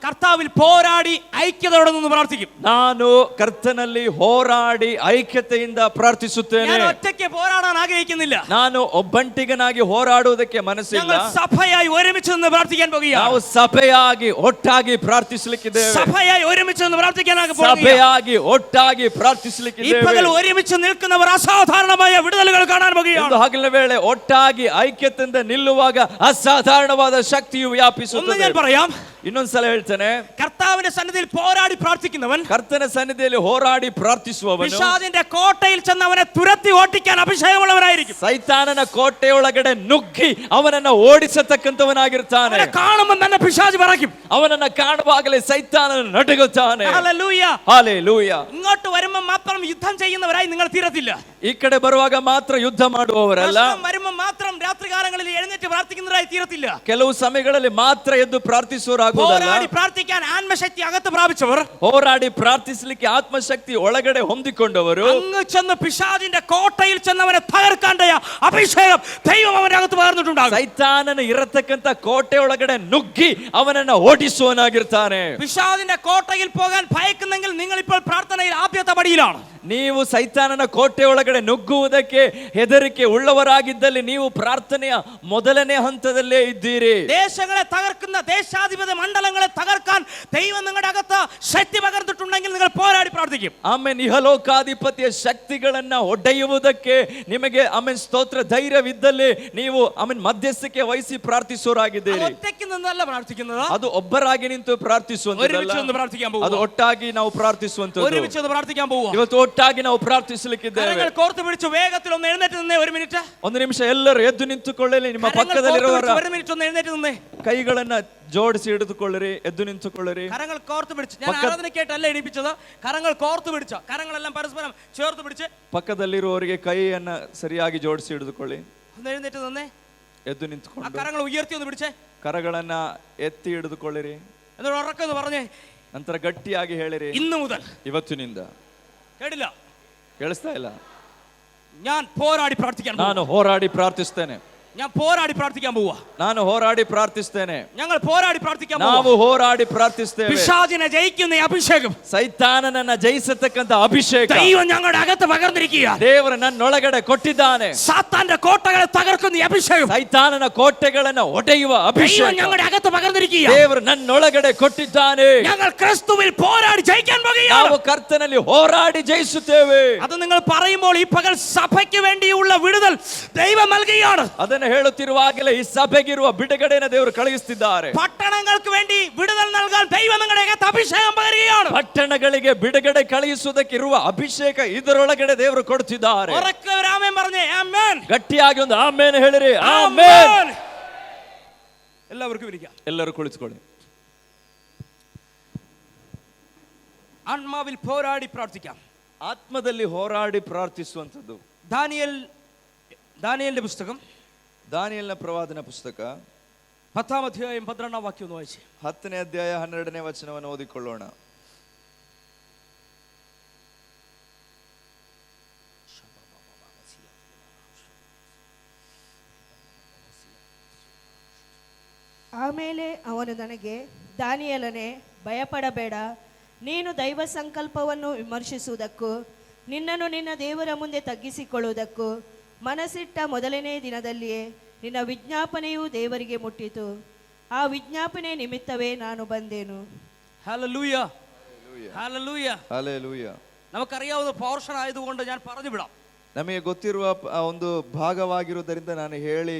കർത്താവിൽ പോരാടി ഐക്യതയോടെ നിന്ന് പ്രാർത്ഥിക്കും. ನಾನು ಕರ್ತನಲ್ಲಿ ಹೋರಾಡಿ ಐಕ್ಯತೆಯಿಂದ ಪ್ರಾರ್ಥಿಸುತ್ತೇನೆ. ഞാൻ ഒറ്റയ്ക്ക് പോരാടാൻ ആഗ്രഹിക്കുന്നില്ല. ನಾನು ಒಬ್ಬಂಟಿಗನಾಗಿ ಹೋರಾಡುವುದಕ್ಕೆ ಮನಸ್ಸಿಲ್ಲ. ഞങ്ങൾ സഭയായി ഒരുമിച്ച് നിന്ന് പ്രാർത്ഥിക്കാൻ പോകുകയാണ്. ನಾವು ಸಭೆಯಾಗಿ ಒಟ್ಟಾಗಿ ಪ್ರಾರ್ಥಿಸಲಿಕ್ಕಿದ್ದೇವೆ. സഭയായി ഒരുമിച്ച് നിന്ന് പ്രാർത്ഥിക്കാൻ ಸಭೆಯಾಗಿ ಒಟ್ಟಾಗಿ ಪ್ರಾರ್ಥಿಸಲಿಕ್ಕಿದ್ದೇವೆ. ഈ പകൽ ഒരുമിച്ച് നിൽക്കുന്നവർ അസാധാരണമായ വിടുതലുകൾ കാണാൻ പോകുകയാണ്. ಹಗಲಿನ ವೇಳೆ ಒಟ್ಟಾಗಿ ಐಕ್ಯತೆಯಿಂದ ನಿಲ್ಲುವಾಗ ಅಸಾಧಾರಣವಾದ ಶಕ್ತಿಯು ವ್ಯಾಪಿಸುತ್ತದೆ. ഞാൻ പറയാം, ಇನ್ನೊಂದ್ಸಲ ಹೇಳ್ತೇನೆ, കർത്താവിന്റെ സന്നിധിയിൽ പോരാടി പ്രാർത്ഥിക്കുന്നവൻ, ಕರ್ತನ ಸನ್ನಿಧಿಯಲ್ಲಿ ಹೋರಾಡಿ ಪ್ರಾರ್ಥಿಸುವವನು പിശാചിന്റെ കോട്ടയിൽ ചെന്ന് അവനെ തുരത്തി ഓട്ടിക്കാൻ അഭിഷേകമുള്ളവനായിരിക്കും. ಸೈತಾನನ ಕೋಟೆಯೊಳಗಡೆ ನುಗ್ಗಿ ಅವನನ್ನ ಓಡಿಸತಕ್ಕಂತವನಾಗಿರ್ತಾನೆ. കാണുമ്പോൾ തന്നെ പിശാച് പറയും. ಅವನನ್ನ ಕಾಣುವಾಗಲೇ ಸೈತಾನನ ನಡುಗುತ್ತಾನೆ. Hallelujah, hallelujah. ഇങ്ങോട്ട് വരുമ്പോൾ മാത്രം യുദ്ധം ചെയ്യുന്നവരായി നിങ്ങൾ തീരത്തില്ല. ಈ ಕಡೆ ಬರುವಾಗ ಮಾತ್ರ ಯುದ್ಧ ಮಾಡುವವರಲ್ಲ. വരുമ്പോൾ മാത്രം രാത്രികാലങ്ങളിൽ എഴുന്നേറ്റ് പ്രാർത്ഥിക്കുന്നവരായി തീരത്തില്ല. ಕೆಲವು ಸಮಯಗಳಲ್ಲಿ ಮಾತ್ರ ಎದ್ದು ಪ್ರಾರ್ಥಿಸುವರಾಗುವುದಲ್ಲ. പോരാടി പ്രാർത്ഥിക്കാൻ ആത്മശക്തി അകത്ത് പ്രാപിച്ചവർ, ಹೋರಾಡಿ ಪ್ರಾರ್ಥಿಸಲಿಕ್ಕೆ ಆತ್ಮಶಕ್ತಿ ಒಳಗಡೆ ಹೊಂದಿಕೊಂಡವರು, അങ്ങ് ചെന്ന് പിശാചിന്റെ കോട്ടയിൽ ചെന്ന് അവനെ തകർക്കാണ്ടയ അഭിഷേകം ദൈവം അവന്റെ അകത്ത് പകർന്നിട്ടുണ്ടാകും. ಸೈತಾನನ ಇರತಕ್ಕಂತ ಕೋಟೆ ಒಳಗಡೆ ನುಗ್ಗಿ ಅವನನ್ನ ಓಡಿಸುವನಾಗಿರ್ತಾನೆ. പിശാചിന്റെ കോട്ടയിൽ പോകാൻ ഭയക്കുന്നെങ്കിൽ നിങ്ങൾ ഇപ്പോൾ പ്രാർത്ഥനയിൽ ആദ്യത്തെ പടിയിലാണ്. ನೀವು ಸೈತಾನನ ಕೋಟೆ ಒಳಗಡೆ ನುಗ್ಗುವುದಕ್ಕೆ ಹೆದರಿಕೆ ಉಳ್ಳವರಾಗಿದ್ದಲ್ಲಿ ನೀವು ಪ್ರಾರ್ಥನೆಯ ಮೊದಲನೇ ಹಂತದಲ್ಲೇ ಇದ್ದೀರಿ. ദേശങ്ങളെ തകർക്കുന്ന ദേശാധിപതി മണ്ഡലങ്ങളെ തകർക്കാൻ ദൈവം നിങ്ങളുടെ അകത്ത് ശക്തി പകർന്നിട്ടുണ്ടെങ്കിൽ നിങ്ങൾ പോരാടി പ്രാർത്ഥിക്കും. ಆಮೇಲೆ ಇಹಲೋಕಾಧಿಪತಿಯ ಶಕ್ತಿಗಳನ್ನ ಒಡೆಯುವುದಕ್ಕೆ ನಿಮಗೆ ಆಮೇಲೆ ಸ್ತೋತ್ರ ಧೈರ್ಯವಿದ್ದಲ್ಲಿ ನೀವು ಆಮೇಲೆ ಮಧ್ಯಸ್ಥಿಕೆ ವಹಿಸಿ ಪ್ರಾರ್ಥಿಸೋರಾಗಿದ್ದೀರಿ. ഒറ്റയ്ക്ക് നിന്നല്ല പ്രാർത്ഥിക്കുന്നത്, ಅದು ಒಬ್ಬರಾಗಿ ನಿಂತು ಪ್ರಾರ್ಥಿಸುವಂತದ್ದಲ್ಲ, ಅದು ಒಟ್ಟಾಗಿ ನಾವು ಪ್ರಾರ್ಥಿಸುವಂತದ್ದು. ഒരുമിച്ച് പ്രാർത്ഥിക്കാൻ പോവുക. ಇವತ್ತು ಒಟ್ಟಾಗಿ ನಾವು ಪ್ರಾರ್ಥಿಸಲಿಕ್ಕಿದ್ದೇವೆ. കരങ്ങൾ കോർത്ത് പിടിച്ച് വേഗത്തിൽ ഒന്ന് എഴുന്നേറ്റ് നിന്നേ. ഒരു മിനിറ്റ്, ಒಂದು ನಿಮಿಷ ಎಲ್ಲರೂ ಎದ್ದು ನಿಂತುಕೊಳ್ಳಲಿ. ನಿಮ್ಮ ಪಕ್ಕದಲ್ಲಿರುವವರ ഒരു മിനിറ്റ് ഒന്ന് എഴുന്നേറ്റ് നിന്നേ. ಕೈಗಳನ್ನ ಜೋಡಿಸಿ ಹಿಡಿದುಕೊಳ್ಳಿರಿ, ಎದ್ದು ನಿಂತುಕೊಳ್ಳಿರಿ. കരങ്ങൾ കോർത്ത് പിടിച്ച്, ഞാൻ ആരാധനയ്ക്കായിട്ടല്ല എണീപ്പിച്ചത്, കരങ്ങൾ കോർത്ത് പിടിച്ച, കരങ്ങളെല്ലാം പരസ്പരം ചേർത്ത് പിടിച്ച് ಪಕ್ಕದಲ್ಲಿರುವವರಿಗೆ ಕೈಯನ್ನ ಸರಿಯಾಗಿ ಜೋಡಿಸಿ ಹಿಡಿದುಕೊಳ್ಳಿ. ഒന്ന് എഴുന്നേറ്റ് നിന്നേ. ಎದ್ದು ആ ನಿಂತುಕೊಂಡು കരങ്ങൾ ഉയർത്തി ഒന്ന് പിടിച്ചേ. ಕರಗಳನ್ನ ಎತ್ತಿ ಹಿಡಿದುಕೊಳ್ಳಿರಿ. എന്നോട് ഉറക്കെന്ന് പറഞ്ഞേ. ನಂತರ ಗಟ್ಟಿಯಾಗಿ ಹೇಳಿರಿ, ഇന്നു മുതൽ. ಇವತ್ತಿನಿಂದ. കേട്ടില്ല? ಕೇಳಿಸ್ತಾ ಇಲ್ಲ? ഞാൻ പോരാടി പ്രാർത്ഥിക്കാൻ, ನಾನು ಹೋರಾಡಿ ಪ್ರಾರ್ಥಿಸ್ತೇನೆ. ഞാൻ പോരാടി പ്രാർത്ഥിക്കാൻ പോവാ. ನಾನು ಹೋರಾಡಿ ಪ್ರಾರ್ಥಿಸ್ತೇನೆ. ഞങ്ങൾ പോരാടി പ്രാർത്ഥിക്കാൻ ನಾವು ಹೋರಾಡಿ ಪ್ರಾರ್ಥಿಸ್ತೇವೆ. പിശാചിനെ ജയിക്കുന്ന ഈ അഭിഷേകം, ಸೈತಾನನನ್ನ ಜಯಿಸತಕ್ಕಂತ ಅಭಿಷೇಕ ദൈവം ഞങ്ങളുടെ അകത്ത് പകർന്നിരിക്കുക. ದೇವರು ನನ್ನೊಳಗಡೆ ಕೊಟ್ಟಿದ್ದಾನೆ. സാത്താന്റെ കോട്ടകളെ തകർക്കുന്ന ഈ അഭിഷേകം, ಸೈತಾನನ ಕೋಟೆಗಳನ್ನ ಒಡೆಯುವ ಅಭಿಷೇಕ ദൈവം ഞങ്ങളുടെ അകത്ത് പകർന്നിരിക്കുക. ದೇವರು ನನ್ನೊಳಗಡೆ ಕೊಟ್ಟಿದ್ದಾನೆ. ഞങ്ങൾ ക്രിസ്തുവിൽ പോരാടി ജയിക്കാൻ പോകുകയാണ്. ನಾವು ಕರ್ತನಲ್ಲಿ ಹೋರಾಡಿ ಜಯಿಸುತ್ತೇವೆ. അത് നിങ്ങൾ പറയുമ്പോൾ ഈ പകൽ സഭയ്ക്ക് വേണ്ടിയുള്ള വിടുതൽ ദൈവം നൽകുകയാണ്. ಅದನ್ನು ಹೇಳುತ್ತಿರುವಾಗಲೇ ಈ ಸಭೆಗಿರುವ ಬಿಡುಗಡೆಯನ್ನು ದೇವರು ಕಳುಹಿಸುತ್ತಿದ್ದಾರೆ. പട്ടണങ്ങൾക്ക് വേണ്ടി വിടുതൽ നൽകാൻ ദൈവം നിങ്ങളുടെ അകത്ത് അഭിഷേകം പകരുകയാണ്. ಪಟ್ಟಣಗಳಿಗೆ ಬಿಡುಗಡೆ ಕಳುಹಿಸುವುದಕ್ಕಿರುವ ಅಭಿಷೇಕ ಇದರೊಳಗಡೆ ದೇವರು ಕೊಡುತ್ತಿದ್ದಾರೆ. ഉറക്കെ ഒരു ആമേൻ പറഞ്ഞേ. ആമേൻ. ಗಟ್ಟಿಯಾಗಿ ಒಂದು ಆಮೇನ್ ಹೇಳಿರಿ. ಆಮೇನ್. എല്ലാവർക്കും ഇരിക്കാം. ಎಲ್ಲರೂ ಕುಳಿತುಕೊಳ್ಳಿ. ആത്മാവിൽ പോരാടി പ്രാർത്ഥിക്കാം. ಆತ್ಮದಲ್ಲಿ ಹೋರಾಡಿ ಪ್ರಾರ್ಥಿಸುವಂಥದ್ದು. ദാനിയേലിന്റെ പുസ്തകം, ದಾನಿಯೇಲನ ಪ್ರವಾದನ ಪುಸ್ತಕ 10-ാം അധ്യായം 12-ാം വാക്യം ഒന്ന് വായിച്ചേ. 10ನೇ ಅಧ್ಯಾಯ 12ನೇ ವಚನವನ್ನು ಓದಿಕೊಳ್ಳೋಣ. ಆಮೇಲೆ ಅವನು ನನಗೆ, ದಾನಿಯೇಲನೇ, ಭಯಪಡಬೇಡ. ನೀನು ದೈವ ಸಂಕಲ್ಪವನ್ನು ವಿಮರ್ಶಿಸುವುದಕ್ಕೂ ನಿನ್ನನ್ನು ನಿನ್ನ ದೇವರ ಮುಂದೆ ತಗ್ಗಿಸಿಕೊಳ್ಳುವುದಕ್ಕೂ ಮನಸ್ಸಿಟ್ಟ ಮೊದಲನೇ ದಿನದಲ್ಲಿಯೇ ನಿನ್ನ ವಿಜ್ಞಾಪನೆಯು ದೇವರಿಗೆ ಮುಟ್ಟಿತು. ಆ ವಿಜ್ಞಾಪನೆ ನಿಮಿತ್ತವೇ ನಾನು ಬಂದೆನು. Hallelujah, hallelujah, hallelujah. നമുക്കറിയാവുന്ന പോർഷൻ ആയതുകൊണ്ട് ഞാൻ പറഞ്ഞു വിടാം. ನಮಗೆ ಗೊತ್ತಿರುವ ಒಂದು ಭಾಗವಾಗಿರುವುದರಿಂದ ನಾನು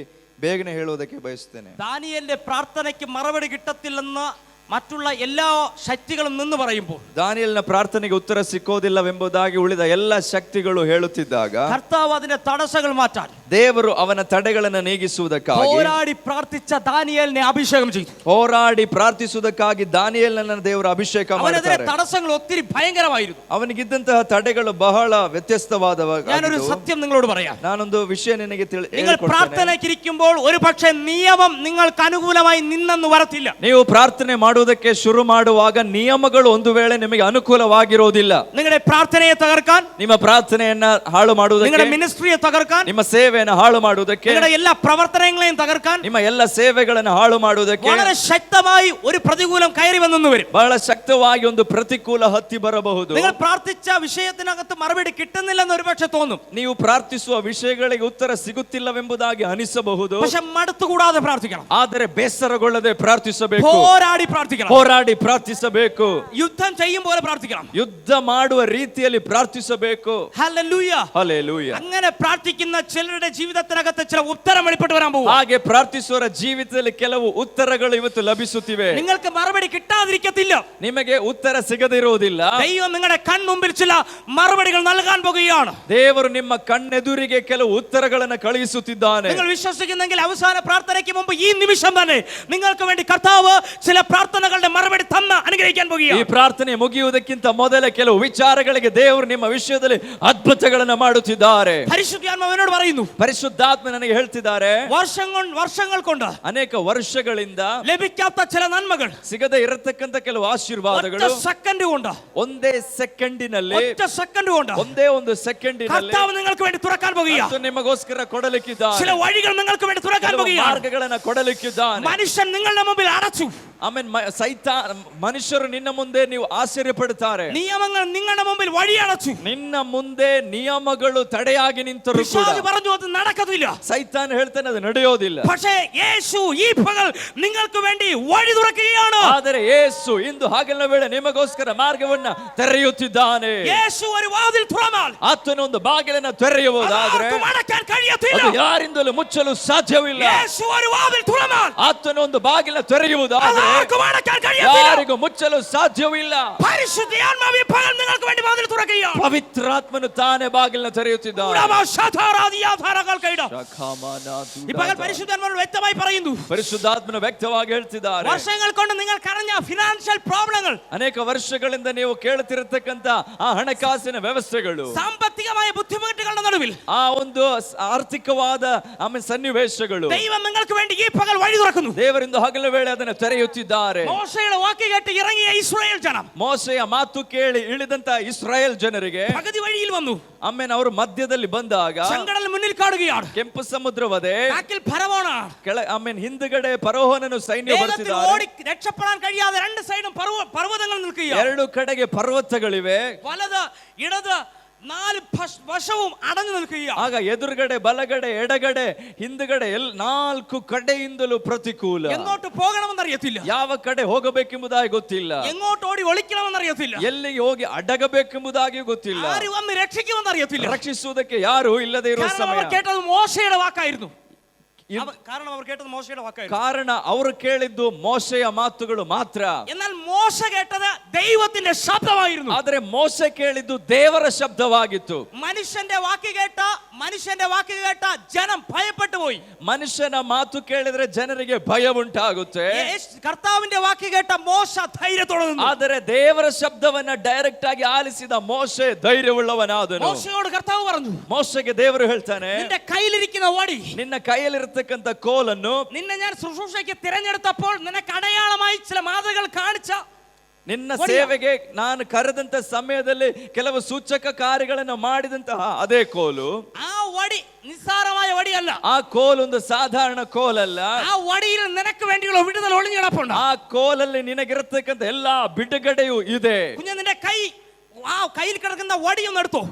ಬೇಗನೆ ಹೇಳುವುದಕ್ಕೆ ಬಯಸುತ್ತೇನೆ. ദാനിയേലിന്റെ പ്രാർത്ഥനയ്ക്ക് മറുപടി കിട്ടത്തില്ലെന്ന് മറ്റുള്ള എല്ലാ ശക്തികളും നിന്ന് പറയുമ്പോൾ, ದಾನಿಯೇಲನ ಪ್ರಾರ್ಥನೆಗೆ ಉತ್ತರ ಸಿಕ್ಕೋದಿಲ್ಲವೆಂಬುದಾಗಿ ಉಳಿದ ಎಲ್ಲ ಶಕ್ತಿಗಳು ಹೇಳುತ್ತಿದ್ದಾಗ, കർത്താവ് അതിന്റെ തടസ്സങ്ങൾ മാറ്റാൻ, ದೇವರು ಅವನ ತಡೆಗಳನ್ನು ನೀಗಿಸುವುದಕ್ಕಾಗಿ പോരാടി പ്രാർത്ഥിച്ച ദാനിയേലിനെ അഭിഷേകം ചെയ്തു. ಹೋರಾಡಿ ಪ್ರಾರ್ಥಿಸುವುದಕ್ಕಾಗಿ ದಾನಿಯೇಲನನ್ನು ದೇವರು ಅಭಿಷೇಕ അവനെതിരെ ಮಾಡುತ್ತಾರೆ. തടസ്സങ്ങൾ ഒത്തിരി ഭയങ്കരമായിരുന്നു. ಅವನಿಗಿದ್ದಂತಹ ತಡೆಗಳು ಬಹಳ ವ್ಯತ್ಯಸ್ತವಾದವ. ഞാനൊരു സത്യം നിങ്ങളോട് പറയാം. ನಾನೊಂದು ವಿಷಯ ನಿನಗೆ നിങ്ങൾ പ്രാർത്ഥനയ്ക്കിരിക്കുമ്പോൾ ഒരു പക്ഷേ നിയമം നിങ്ങൾക്ക് അനുകൂലമായി നിന്നെന്ന് വരത്തില്ല. ನೀವು ಪ್ರಾರ್ಥನೆ ಮಾಡುವುದಕ್ಕೆ ಶುರು ಮಾಡುವಾಗ ನಿಯಮಗಳು ಒಂದು ವೇಳೆ ನಿಮಗೆ ಅನುಕೂಲವಾಗಿರೋದಿಲ್ಲ. നിങ്ങളുടെ പ്രാർത്ഥനയെ തകർക്കാൻ, ನಿಮ್ಮ ಪ್ರಾರ್ಥನೆಯನ್ನ ಹಾಳು ಮಾಡುವುದಕ್ಕೆ, നിങ്ങളുടെ മിനിസ്ട്രിയെ തകർക്കാൻ, ನಿಮ್ಮ ಸೇವೆಯನ್ನು ಹಾಳು ಮಾಡುವುದಕ್ಕೆ, നിങ്ങളുടെ എല്ലാ പ്രവർത്തനങ്ങളെയും തകർക്കാൻ, ನಿಮ್ಮ ಎಲ್ಲ ಸೇವೆಗಳನ್ನು ಹಾಳು ಮಾಡುವುದಕ್ಕೆ വളരെ ശക്തമായി ഒരു പ്രതികൂലം കയറി വന്നു വരും. ಬಹಳ ಶಕ್ತವಾಗಿ ಒಂದು ಪ್ರತಿಕೂಲ ಹತ್ತಿ ಬರಬಹುದು. നിങ്ങൾ പ്രാർത്ഥിച്ച വിഷയത്തിനകത്ത് മറുപടി കിട്ടുന്നില്ലെന്ന് ഒരുപക്ഷെ തോന്നും. ನೀವು ಪ್ರಾರ್ಥಿಸುವ ವಿಷಯಗಳಿಗೆ ಉತ್ತರ ಸಿಗುತ್ತಿಲ್ಲವೆಂಬುದಾಗಿ ಅನಿಸಬಹುದು. പക്ഷെ മടുത്തുകൂടാതെ പ്രാർത്ഥിക്കണം. ಆದರೆ ಬೇಸರಗೊಳ್ಳದೆ ಪ್ರಾರ್ಥಿಸಬೇಕು. പോരാടി പ്രാർത്ഥിക്കണം. ಹೋರಾಡಿ ಪ್ರಾರ್ಥಿಸಬೇಕು. യുദ്ധം ചെയ്യും പോലെ പ്രാർത്ഥിക്കണം. ಯುದ್ಧ ಮಾಡುವ ರೀತಿಯಲ್ಲಿ ಪ್ರಾರ್ಥಿಸಬೇಕು. ഹല്ലേലൂയ. ಹಲ್ಲೆಲೂಯಾ. അങ്ങനെ പ്രാർത്ഥിക്കുന്ന ചിലരുടെ ജീവിതത്തിനകത്ത് ചില ഉത്തരം വെളിപ്പെട്ട് വരാൻ പോകും. ಹಾಗೆ ಪ್ರಾರ್ಥಿಸುವವರ ಜೀವಿತದಲ್ಲಿ ಕೆಲವು ಉತ್ತರಗಳು ಇವತ್ತು ಲಭಿಸುತ್ತಿವೆ. നിങ്ങൾക്ക് മറുപടി കിട്ടാതിരിക്കത്തില്ല. ನಿಮಗೆ ಉತ್ತರ ಸಿಗದಿರುವುದಿಲ್ಲ. ദൈവം നിങ്ങളുടെ കൺമുമ്പിൽ ചില മറുപടികൾ നൽകാൻ പോകുകയാണ്. ದೇವರು ನಿಮ್ಮ ಕಣ್ಣೆದುರಿಗೆ ಕೆಲವು ಉತ್ತರಗಳನ್ನು ಕಳುಹಿಸುತ್ತಿದ್ದಾನೆ. നിങ്ങൾ വിശ്വസിക്കുന്നെങ്കിൽ അവസാന പ്രാർത്ഥനയ്ക്ക് മുമ്പ് ഈ നിമിഷം തന്നെ നിങ്ങൾക്ക് വേണ്ടി കർത്താവ് ചില പ്രാർത്ഥനകളുടെ മറുപടി തന്ന് അനുഗ്രഹിക്കാൻ ಈ പോകുകയാണ്. ಪ್ರಾರ್ಥನೆ ಮುಗಿಯುವುದಕ್ಕಿಂತ ಮೊದಲ ಕೆಲವು ವಿಚಾರಗಳಿಗೆ ದೇವರು ನಿಮ್ಮ ವಿಷಯದಲ್ಲಿ ಅದ್ಭುತಗಳನ್ನು ಮಾಡುತ್ತಿದ್ದಾರೆ. പരിശുദ്ധാത്മാവിനോട് പറയുന്നു, ಪರಿಶುದ್ಧಾತ್ಮ ನನಗೆ ಹೇಳ್ತಿದ್ದಾರೆ, വർഷങ്ങൾ കൊണ്ട് ಅನೇಕ ವರ್ಷಗಳಿಂದ ലഭിക്കാത്ത ചില നന്മകൾ ಸಿಗದೆ ಇರತಕ್ಕಂತ ಕೆಲವು ಆಶೀರ್ವಾದಗಳು സെക്കൻഡ് കൊണ്ട്, ಒಂದೇ ಸೆಕೆಂಡಿನಲ್ಲಿ, ഒറ്റ സെക്കൻഡ് കൊണ്ട് ಒಂದೇ ಒಂದು ಸೆಕೆಂಡಿನಲ್ಲಿ കർത്താവ് നിങ്ങൾക്ക് വേണ്ടി തുറക്കാൻ പോകുകയാണ്. ನಿಮಗೋಸ್ಕರ ಕೊಡಲಿಕ್ಕಿದ್ದಾನೆ. ചില വഴികൾ നിങ്ങൾക്ക് വേണ്ടി തുറക്കാൻ പോകുകയാണ്. ಮಾರ್ಗಗಳನ್ನು ಕೊಡಲಿಕ್ಕಿದ್ದಾನೆ. മനുഷ്യൻ നിങ്ങളുടെ മുമ്പിൽ അടച്ചു. ಆಮೇಲೆ ಮನುಷ್ಯರು ನಿನ್ನ ಮುಂದೆ ನೀವು ಆಶ್ಚರ್ಯ ಪಡುತ್ತಾರೆ. നിയമങ്ങൾ നിങ്ങളുടെ മുമ്പിൽ വഴി അടച്ചു. ನಿನ್ನ ಮುಂದೆ ನಿಯಮಗಳು ತಡೆಯಾಗಿ ನಿಂತರು ಕೂಡ പിശാച് പറഞ്ഞു അത് നടക്കത്തില്ല. ಸೈತಾನ್ ಹೇಳ್ತಾನೆ ಅದು ನಡೆಯೋದಿಲ್ಲ. പക്ഷേ യേശു ഈ പകൽ നിങ്ങൾക്ക് വേണ്ടി വഴി തുറക്കുകയാണ്. ಆದರೆ ಯೇಸು ಇಂದು ಹಗಲಿನ ವೇಳೆ ನಿಮಗೋಸ್ಕರ ಮಾರ್ಗವನ್ನ ತೆರೆಯುತ್ತಿದ್ದಾನೆ. യേശു ഒരു വാതിൽ തുറന്നാൽ ಆತನ ಒಂದು ಬಾಗಿಲನ್ನು ತೆರೆಯುವುದಾದ್ರೆ ആർക്കും അടയ്ക്കാൻ കഴിയത്തില്ല. ಅದು ಯಾರಿಂದಲೂ ಮುಚ್ಚಲು ಸಾಧ್ಯವಿಲ್ಲ. യേശു ഒരു വാതിൽ തുറന്നാൽ ಆತನ ಒಂದು ಬಾಗಿಲ ತೆರೆಯುವುದಾದ್ರೆ ആർക്കും അടയ്ക്കാൻ കഴിയത്തില്ല. ಯಾರಿಗೂ ಮುಚ್ಚಲು ಸಾಧ್ಯವಿಲ್ಲ. പരിശുദ്ധാത്മാവ് ഈ പകൽ നിങ്ങൾക്ക് വേണ്ടി വാതിൽ തുറക്കുകയാണ്. ಪವಿತ್ರಾತ್ಮನು ತಾನೇ ಬಾಗಿಲನ್ನು ತೆರೆಯುತ್ತಿದ್ದಾನೆ. ഈ പകൽ പരിശുദ്ധാത്മാവ് വ്യക്തമായി പറയുന്നു, ಪರಿಶುದ್ಧಾತ್ಮನು ವ್ಯಕ್ತವಾಗಿ ಹೇಳ್ತಿದ್ದಾರೆ, വർഷങ്ങൾ കൊണ്ട് നിങ്ങൾ കറഞ്ഞ ഫിനാൻഷ്യൽ പ്രോബ്ലങ്ങൾ, ಅನೇಕ ವರ್ಷಗಳಿಂದ ನೀವು ಕೇಳುತ್ತಿರತಕ್ಕಂತ ಆ ಹಣಕಾಸಿನ ವ್ಯವಸ್ಥೆಗಳು, സാമ്പത്തികമായ ബുദ്ധിമുട്ടുകളുടെ നടുവിൽ ಆ ಒಂದು ಆರ್ಥಿಕವಾದ ಆಮೇಲೆ ಸನ್ನಿವೇಶಗಳು ദൈവം നിങ്ങൾക്ക് വേണ്ടി ഈ പകൽ വഴി തുറക്കുന്നു. ದೇವರಿಂದ ಹಗಲ ವೇಳೆ ಅದನ್ನು ತೆರೆಯುತ್ತಿದ್ದಾರೆ. മോശയുടെ വാക്ക് കേട്ട് ഇറങ്ങിയ ഇസ്രായേൽ ജനം ಮೋಶೆಯ ಮಾತು ಕೇಳಿ ಇಳಿದಂತ ಇಸ್ರಾಯೇಲ್ ಜನರಿಗೆ പകുതി വഴിയിൽ വന്നു. ಆಮೇಲೆ ಅವರು ಮಧ್ಯದಲ್ಲಿ ಬಂದಾಗ ചെങ്കടൽ മുന്നിൽ കാണുകയാണ്. ಕೆಂಪು ಸಮುದ್ರವದೇ ബാക്കിൽ ഫറവോനാണ്. ಆಮೇಲೆ ಹಿಂದುಗಡೆ ಫರೋಹನನು ಸೈನ್ಯ വേഗത്തിൽ ಬರ್ತಿದ್ದಾರೆ. ഓടി രക്ഷപ്പെടാൻ കഴിയാതെ രണ്ട് സൈഡും പർവ്വതങ്ങൾ നിൽക്കുകയാണ്. ಎರಡು ಕಡೆಗೆ ಪರ್ವತಗಳಿವೆ. വലത് ഇടത് നാല് വശവും അടഞ്ഞു നിൽക്കുകയാണ്. ಆಗ ಎದುರುಗಡೆ ಬಲಗಡೆ ಎಡಗಡೆ ಹಿಂದುಗಡೆ ನಾಲ್ಕು ಕಡೆಯಿಂದಲೂ ಪ್ರತಿಕೂಲ. എങ്ങോട്ട് പോകണമെന്നറിയത്തില്ല. ಯಾವ ಕಡೆ ಹೋಗಬೇಕೆಂಬುದಾಗಿ ಗೊತ್ತಿಲ್ಲ. എങ്ങോട്ട് ഓടി ഒളിക്കണമെന്നറിയത്തില്ല. ಎಲ್ಲಿಗೆ ಹೋಗಿ ಅಡಗಬೇಕೆಂಬುದಾಗಿ ಗೊತ್ತಿಲ್ಲ. ആര് വന്ന് രക്ഷിക്കുമെന്നറിയത്തില്ല. ರಕ್ಷಿಸುವುದಕ್ಕೆ ಯಾರು ಇಲ್ಲದೆ ಇರುವ കാരണം ಸಮಯ. അവർ കേട്ടത് മോശയുടെ വാക്കായിരുന്നു. കാരണം അവർ കേട്ടത് മോശയുടെ വാക്കായിരുന്നു. ಕಾರಣ ಅವರು ಕೇಳಿದ್ದು ಮೋಶೆಯ ಮಾತುಗಳು ಮಾತ್ರ. എന്നാൽ മോശ കേട്ടത് ദൈവത്തിന്റെ ശബ്ദമായിരുന്നു. ಆದರೆ ಮೋಶೆ ಕೇಳಿದ್ದು ದೇವರ ಶಬ್ದವಾಗಿತ್ತು. മനുഷ്യന്റെ വാക്ക് കേട്ട ജനം ഭയപ്പെട്ടു പോയി. ಮನುಷ್ಯನ ಮಾತು ಕೇಳಿದ್ರೆ ಜನರಿಗೆ ಭಯ ಉಂಟಾಗುತ್ತೆ. കർത്താവിന്റെ വാക്ക് കേട്ട മോശ ധൈര്യത്തോടെ നിന്നു. ಆದರೆ ದೇವರ ಶಬ್ದವನ್ನ ಡೈರೆಕ್ಟ್ ಆಗಿ ಆಲಿಸಿದ ಮೋಶೆ ಧೈರ್ಯವುಳ್ಳವನಾದನು. മോശയോട് കർത്താവ് പറഞ്ഞു, ಮೋಶೆಗೆ ದೇವರು ಹೇಳ್ತಾನೆ, നിന്റെ കയ്യിലിരിക്കുന്ന വടി, ನಿನ್ನ ಕೈಯಲ್ಲಿರತಕ್ಕಂತ ಕೋಲನ್ನು, നിന്നെ ഞാൻ ശുശ്രൂഷയ്ക്ക് തിരഞ്ഞെടുത്തപ്പോൾ നിനക്ക് അടയാളമായി ചില മാതൃകൾ കാണിച്ച, ನಿನ್ನ ಸೇವೆಗೆ ನಾನು ಕರೆದಂತ ಸಮಯದಲ್ಲಿ ಕೆಲವು ಸೂಚಕ ಕಾರ್ಯಗಳನ್ನು ಮಾಡಿದಂತಹ ಅದೇ ಕೋಲು. ആ വടി നിസ്സാരമായ വടിയല്ല. ಆ ಕೋಲು ಒಂದು ಸಾಧಾರಣ ಕೋಲಲ್ಲ. ആ വടിയിൽ നിനക്ക് വേണ്ടിയുള്ള വിടുതൽ ഒളിഞ്ഞു കിടപ്പുണ്ട്. ಆ ಕೋಲಲ್ಲಿ ನಿನಗಿರತಕ್ಕಂತ ಎಲ್ಲಾ ಬಿಡುಗಡೆಯೂ ಇದೆ. കുഞ്ഞ നിന്റെ കയ്യിൽ കിടക്കുന്ന വടി ഒന്ന് എടുത്തോ.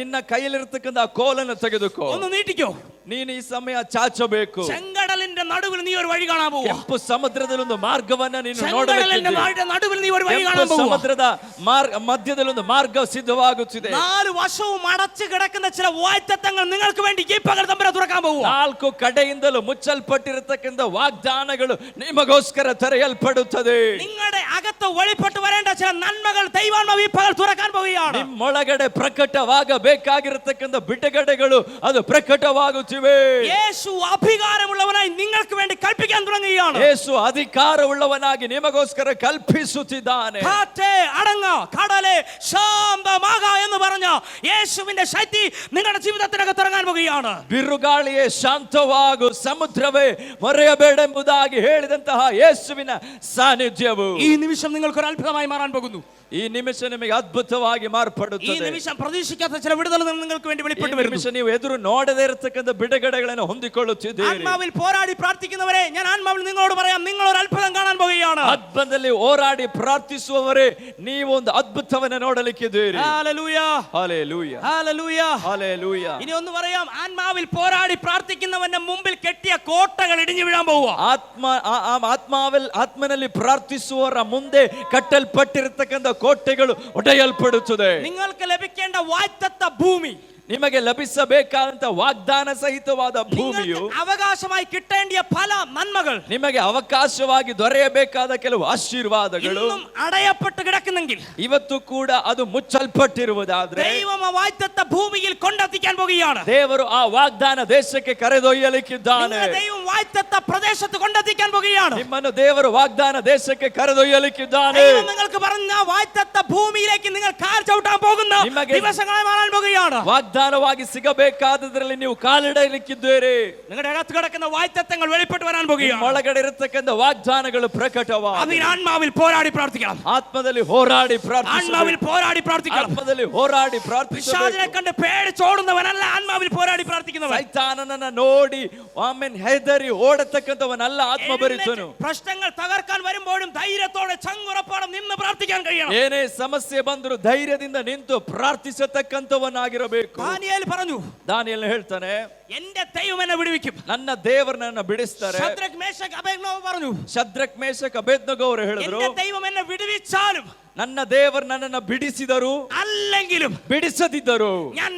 ನಿನ್ನ ಕೈಯಲ್ಲಿರತಕ್ಕಂತ ಆ ಕೋಲನ್ನು ತೆಗೆದುಕೋ. ഒന്ന് നീട്ടിക്കോ. ನೀನು ಈ ಸಮಯ ಚಾಚಬೇಕು. ചെങ്കടലിന്റെ കടലിന്റെ നടുവിൽ നീ ഒരു വഴി കാണാൻ പോവുക. ಕೆಂಪು ಸಮುದ್ರದಲ್ಲಿ ಒಂದು ಮಾರ್ಗವನ್ನ ನೀನು ചെങ്കടലിന്റെ ನೋಡಲಿಕ್ಕೆ നടുവിൽ നീ ഒരു വഴി കാണാൻ ಕೆಂಪು പോവുക. ಸಮುದ್ರದ മധ്യದಲ್ಲಿ ಒಂದು ಮಾರ್ಗ ಸಿದ್ಧವಾಗುತ್ತಿದೆ. 4 വശവും അടച്ചു കിടക്കുന്ന ചില വാഗ്ദത്തങ്ങൾ നിങ്ങൾക്ക് വേണ്ടി ഈ പകൽ തമ്പുരാൻ തുറക്കാൻ പോവുക. 4 ಕಡೆಯಿಂದಲೂ ಮುಚ್ಚಲ್ಪಟ್ಟಿರತಕ್ಕಂಥ ವಾಗ್ದಾನಗಳು ನಿಮಗೋಸ್ಕರ ತೆರೆಯಲ್ಪಡುತ್ತದೆ. നിങ്ങളുടെ അകത്ത് വെളിപ്പെട്ട് വരേണ്ട ചില നന്മകൾ ദൈവാത്മാവ് ഈ പകൽ തുറക്കാൻ പോവുകയാണ്. ನಿಮ್ಮೊಳಗಡೆ ಪ್ರಕಟವಾಗಬೇಕಾಗಿರತಕ್ಕಂಥ ಬಿಡುಗಡೆಗಳು ಅದು ಪ್ರಕಟವಾಗುತ್ತಿವೆ. യേശു അധികാരമുള്ളവനായി നിങ്ങൾക്ക് വേണ്ടി കൽപ്പിക്കാൻ തുടങ്ങുകയാണ്. ಯೇಸು ಅಧಿಕಾರವುಳ್ಳವನಾಗಿ ನಿಮಗೋಸ್ಕರ ಕಲ್ಪಿಸುತ್ತಿದ್ದಾನೆ. കാറ്റേ അടങ്ങ, കടലേ ശാന്തമാക എന്ന് പറഞ്ഞ യേശുവിന്റെ ശക്തി നിങ്ങളുടെ ജീവിതത്തിനകത്ത് ഇറങ്ങാൻ പോവുകയാണ്. ಬಿರುಗಾಳಿಯೇ ಶಾಂತವಾಗು, ಸಮುದ್ರವೇ ಮರೆಯಬೇಡೆಂಬುದಾಗಿ ಹೇಳಿದಂತಹ ಯೇಸುವಿನ ಸಾನ್ನಿಧ್ಯವು ഈ നിമിഷം നിങ്ങൾക്ക് ഒരു അത്ഭുതമായി മാറാൻ പോകുന്നു. ಈ ನಿಮಿಷ ನಿಮಗೆ ಅದ್ಭುತವಾಗಿ ഈ ಮಾರ್ಪಡುತ್ತದೆ. നിമിഷം പ്രതീക്ഷിക്കാത്ത ചില വിടുതൽ നിങ്ങൾക്ക് വേണ്ടി ಈ വെളിപ്പെട്ട് വരുന്നു. ನಿಮಿಷ ನೀವು ಎದುರು ನೋಡದೇ ಇರತಕ್ಕಂಥ ಬಿಡುಗಡೆಗಳನ್ನು ಹೊಂದಿಕೊಳ್ಳುತ್ತಿದ್ದೀರಿ. ആത്മാവിൽ പോരാടി പ്രാർത്ഥിക്കുന്നവരെ ഞാൻ ആത്മാവിൽ നിങ്ങളോട് പറയാം, നിങ്ങൾ ഒരു അത്ഭുതം കാണാൻ പോവുകയാണ്. ಆತ್ಮದಲ್ಲಿ ಹೋರಾಡಿ ಪ್ರಾರ್ಥಿಸುವವರೇ ನೀವು ಒಂದು ಅದ್ಭುತವನ್ನು ನೋಡಲಿಕ್ಕಿದ್ದೀರಿ. Hallelujah, hallelujah, hallelujah. ಹಲ್ಲೆಲೂಯಾ. ഇനി ഒന്ന് പറയാം, ആത്മാവിൽ പോരാടി പ്രാർത്ഥിക്കുന്നവന്റെ മുമ്പിൽ കെട്ടിയ കോട്ടകൾ ഇടിഞ്ഞു വീഴാൻ പോവുക. ಆತ್ಮನಲ್ಲಿ ಪ್ರಾರ್ಥಿಸುವವರ ಮುಂದೆ ಕಟ್ಟಲ್ಪಟ್ಟಿರತಕ್ಕಂಥ ಕೋಟೆಗಳು ಒಡೆಯಲ್ಪಡುತ್ತದೆ. നിങ്ങൾക്ക് ലഭിക്കേണ്ട വാഗ്ദത്ത ഭൂമി, ನಿಮಗೆ ಲಭಿಸಬೇಕಾದಂತ ವಾಗ್ದಾನ ಸಹಿತವಾದ ಭೂಮಿಯು, ಅವಕಾಶವಾಗಿ കിട്ടേണ്ടിയ പല നന്മകൾ, ನಿಮಗೆ ಅವಕಾಶವಾಗಿ ದೊರೆಯಬೇಕಾದ ಕೆಲವು ಆಶೀರ್ವಾದಗಳು ഇന്നും അടയപ്പെട്ട് കിടക്കുന്നെങ്കിൽ ಇವತ್ತು ಕೂಡ ಅದು ಮುಚ್ಚಲ್ಪಟ್ಟಿರುವುದಾದ್ರೆ ദൈവം ആ വാഗ്ദത്ത ഭൂമിയിൽ കൊണ്ടെത്തിക്കാൻ പോകുകയാണ്. ದೇವರು ಆ ವಾಗ್ದಾನ ದೇಶಕ್ಕೆ ಕರೆದೊಯ್ಯಲಿಕ್ಕಿದ್ದಾನೆ. ദൈവം വാഗ്ദത്ത പ്രദേശത്ത് കൊണ്ടെത്തിക്കാൻ പോകുകയാണ്. ನಿಮ್ಮನ್ನು ದೇವರು ವಾಗ್ದಾನ ದೇಶಕ್ಕೆ ಕರೆದೊಯ್ಯಲಿಕ್ಕಿದ್ದಾನೆ. ദൈവം നിങ്ങൾക്ക് പറഞ്ഞ വാഗ്ദത്ത ഭൂമിയിലേക്ക് നിങ്ങൾ കാൽ ചവിട്ടാൻ പോകുന്ന ദിവസങ്ങളായി മാറാൻ പോകുകയാണ്. ವಾಗ್ದಾನವಾಗಿ ಸಿಗಬೇಕಾದದ್ರಲ್ಲಿ ನೀವು ಕಾಲಿಡಲಿಕ್ಕಿದ್ದೀರಿ. നിങ്ങളുടെ അകത്ത് കിടക്കുന്ന വാഗ്ദത്തങ്ങൾ വെളിപ്പെട്ട് വരാൻ പോകുകയാണ്. ಒಳಗಡೆ ಇರತಕ್ಕಂಥ ವಾಗ್ದಾನಗಳು ಪ್ರಕಟವಾಗಿ അതിന് ആത്മാവിൽ പോരാടി പ്രാർത്ഥിക്കണം. ಆತ್ಮದಲ್ಲಿ ಹೋರಾಡಿ ಪ್ರಾರ್ಥಿಸಬೇಕು. ആത്മാവിൽ പോരാടി പ്രാർത്ഥിക്കണം. ಆತ್ಮದಲ್ಲಿ ಹೋರಾಡಿ ಪ್ರಾರ್ಥಿಸಬೇಕು. പിശാചിനെ കണ്ട് പേടിച്ചോടുന്നവനല്ല ആത്മാവിൽ പോരാടി പ്രാർത്ഥിക്കുന്നവൻ. ಸೈತಾನನನ್ನ ನೋಡಿ ಆಮೆನ್ ಹೆದರಿ ಓಡತಕ್ಕಂಥವನಲ್ಲ ಆತ್ಮಭರಿತನು. പ്രശ്നങ്ങൾ തകർക്കാൻ വരുമ്പോഴും ധൈര്യത്തോടെ ചങ്കുറപ്പോടെ നിന്ന് പ്രാർത്ഥിക്കാൻ കഴിയണം. ಏನೇ ಸಮಸ್ಯೆ ಬಂದರೂ ಧೈರ್ಯದಿಂದ ನಿಂತು ಪ್ರಾರ್ಥಿಸತಕ್ಕಂಥವನಾಗಿರಬೇಕು. ദാനിയേൽ പറഞ്ഞു, ದಾನಿಯೇಲ್ ಹೇಳ್ತಾನೆ, എന്റെ ദൈവം എന്നെ വിടുവിക്കും. ನನ್ನ ದೇವರು ನನ್ನ ಬಿಡಿಸ್ತಾರೆ. ശദ്രക് മേശക് അബേദ്നെഗോ പറഞ്ഞു, ಶದ್ರಕ್ ಮೇಷಕ್ ಅಬೇದ್ನೆಗೋ ಅವರು ಹೇಳಿದ್ರು, എന്റെ ദൈവം എന്നെ വിടുവിച്ചാലും ನನ್ನ ದೇವರು ನನ್ನನ್ನು ಬಿಡಿಸಿದರು അല്ലെങ്കിലും ಬಿಡಿಸದಿದ್ದರು ഞാൻ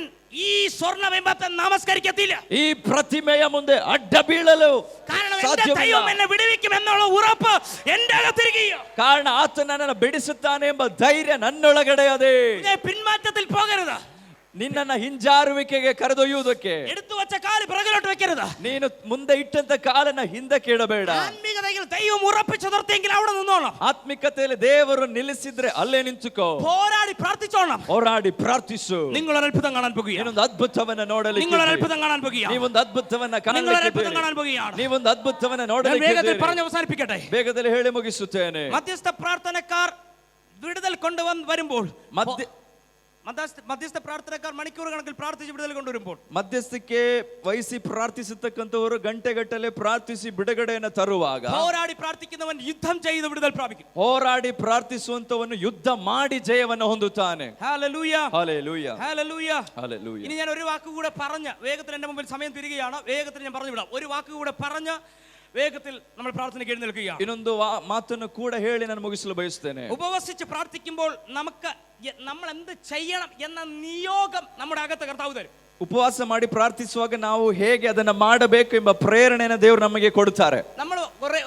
ഈ സ്വർണ്ണബിംബത്തെ നമസ്കരിക്കത്തില്ല. ಈ ಪ್ರತಿಮೆಯ ಮುಂದೆ ಅಡ್ಡ ಬೀಳಲು കാരണം എന്റെ ദൈവം എന്നെ വിടുവിക്കും എന്നുള്ള ഉറപ്പ് എന്റെ അകത്തിരിക്കുകയാണ്. ಕಾರಣ ಆತ ನನ್ನನ್ನು ಬಿಡಿಸುತ್ತಾನೆ ಎಂಬ ಧೈರ್ಯ ನನ್ನೊಳಗಡೆ ಅದೇ. പിന്മാറ്റത്തിൽ പോകരുത്. ನಿನ್ನನ್ನ ಹಿಂಜಾರುವಿಕೆಗೆ ಕರೆದೊಯ್ಯುವುದಕ್ಕೆ എടുത്തു വെച്ച കാല് പിറകിലോട്ട് വെക്കരുത്. ನೀನು ಮುಂದೆ ಇಟ್ಟಂತ ಕಾಲನ್ನ ಹಿಂದಕ್ಕೆ ಇಡಬೇಡ. ആത്മീകതയിൽ ദൈവം ഉറപ്പിച്ചു നിർത്തിയെങ്കിൽ അവിടെ നിന്നോണം. ಆತ್ಮಿಕತೆಯಲ್ಲಿ ದೇವರು ನಿಲ್ಲಿಸಿದ್ರೆ ಅಲ್ಲೇ ನಿಂತುಕೋ. പോരാടി പ്രാർത്ഥിച്ചോണം. ಹೋರಾಡಿ ಪ್ರಾರ್ಥಿಸು. നിങ്ങൾ ഒരു അത്ഭുതം കാണാൻ പോകുകയാണ്. ನೀವೊಂದು ಅದ್ಭುತವನ್ನ ನೋಡಲಿಕ್ಕೆ, നിങ്ങൾ ഒരു അത്ഭുതം കാണാൻ പോകുകയാണ്. ನೀವೊಂದು ಅದ್ಭುತವನ್ನ നിങ്ങൾ ഒരു അത്ഭുതം ಕಾಣಲಿಕ್ಕೆ, കാണാൻ പോകുകയാണ്. ನೀವೊಂದು ಅದ್ಭುತವನ್ನ ഞാൻ ನೋಡಲಿಕ್ಕೆ. വേഗത്തിൽ പറഞ്ഞ് അവസാനിപ്പിക്കട്ടെ. ಬೇಗದಲ್ಲಿ ಹೇಳಿ ಮುಗಿಸುತ್ತೇನೆ. മധ്യസ്ഥ പ്രാർത്ഥനക്കാർ വിടുതൽ വരുമ്പോൾ മധ്യസ്ഥ പ്രാർത്ഥനക്കാർ മണിക്കൂർ കണക്കിൽ പ്രാർത്ഥിച്ച് വിടുതൽ കൊണ്ടുവരുമ്പോൾ, ಮಧ್ಯಸ್ಥಿಕೆ ವಹಿಸಿ ಪ್ರಾರ್ಥಿಸತಕ್ಕಂಥವರು ಗಂಟೆಗಟ್ಟಲೆ ಪ್ರಾರ್ಥಿಸಿ ಬಿಡುಗಡೆಯನ್ನು ತರುವಾಗ, പോരാടി പ്രാർത്ഥിക്കുന്നവൻ യുദ്ധം ചെയ്ത് വിടുതൽ പ്രാപിക്കും. ಹೋರಾಡಿ ಪ್ರಾರ್ಥಿಸುವಂತವನು ಯುದ್ಧ ಮಾಡಿ ಜಯವನ್ನು ಹೊಂದುತ್ತಾನೆ. Hallelujah, hallelujah, hallelujah, hallelujah. ഇനി ഞാൻ ഒരു വാക്ക് കൂടെ പറഞ്ഞ് വേഗത്തിൽ എന്റെ മുമ്പിൽ സമയം തിരികെയാണ്, വേഗത്തിൽ ഞാൻ പറഞ്ഞു വിടാം. ഒരു വാക്ക് കൂടെ പറഞ്ഞ് വേഗത്തിൽ നമ്മൾ പ്രാർത്ഥനയ്ക്ക് എഴുന്നേൽക്കുകയാണ്. ಇನ್ನೊಂದು ಮಾತನ್ನು ಕೂಡ ಹೇಳಿ ನಾನು ಮುಗಿಸಲು ಬಯಸುತ್ತೇನೆ. ഉപവസിച്ച് പ്രാർത്ഥിക്കുമ്പോൾ നമ്മൾ എന്ത് ചെയ്യണം എന്ന നിയോഗം നമ്മുടെ അകത്ത് കർത്താവ് തരും. ಉಪವಾಸ ಮಾಡಿ ಪ್ರಾರ್ಥಿಸುವಾಗ ನಾವು ಹೇಗೆ ಅದನ್ನ ಮಾಡಬೇಕು ಎಂಬ ಪ್ರೇರಣೆಯನ್ನು ದೇವರು ನಮಗೆ ಕೊಡುತ್ತಾರೆ. നമ്മൾ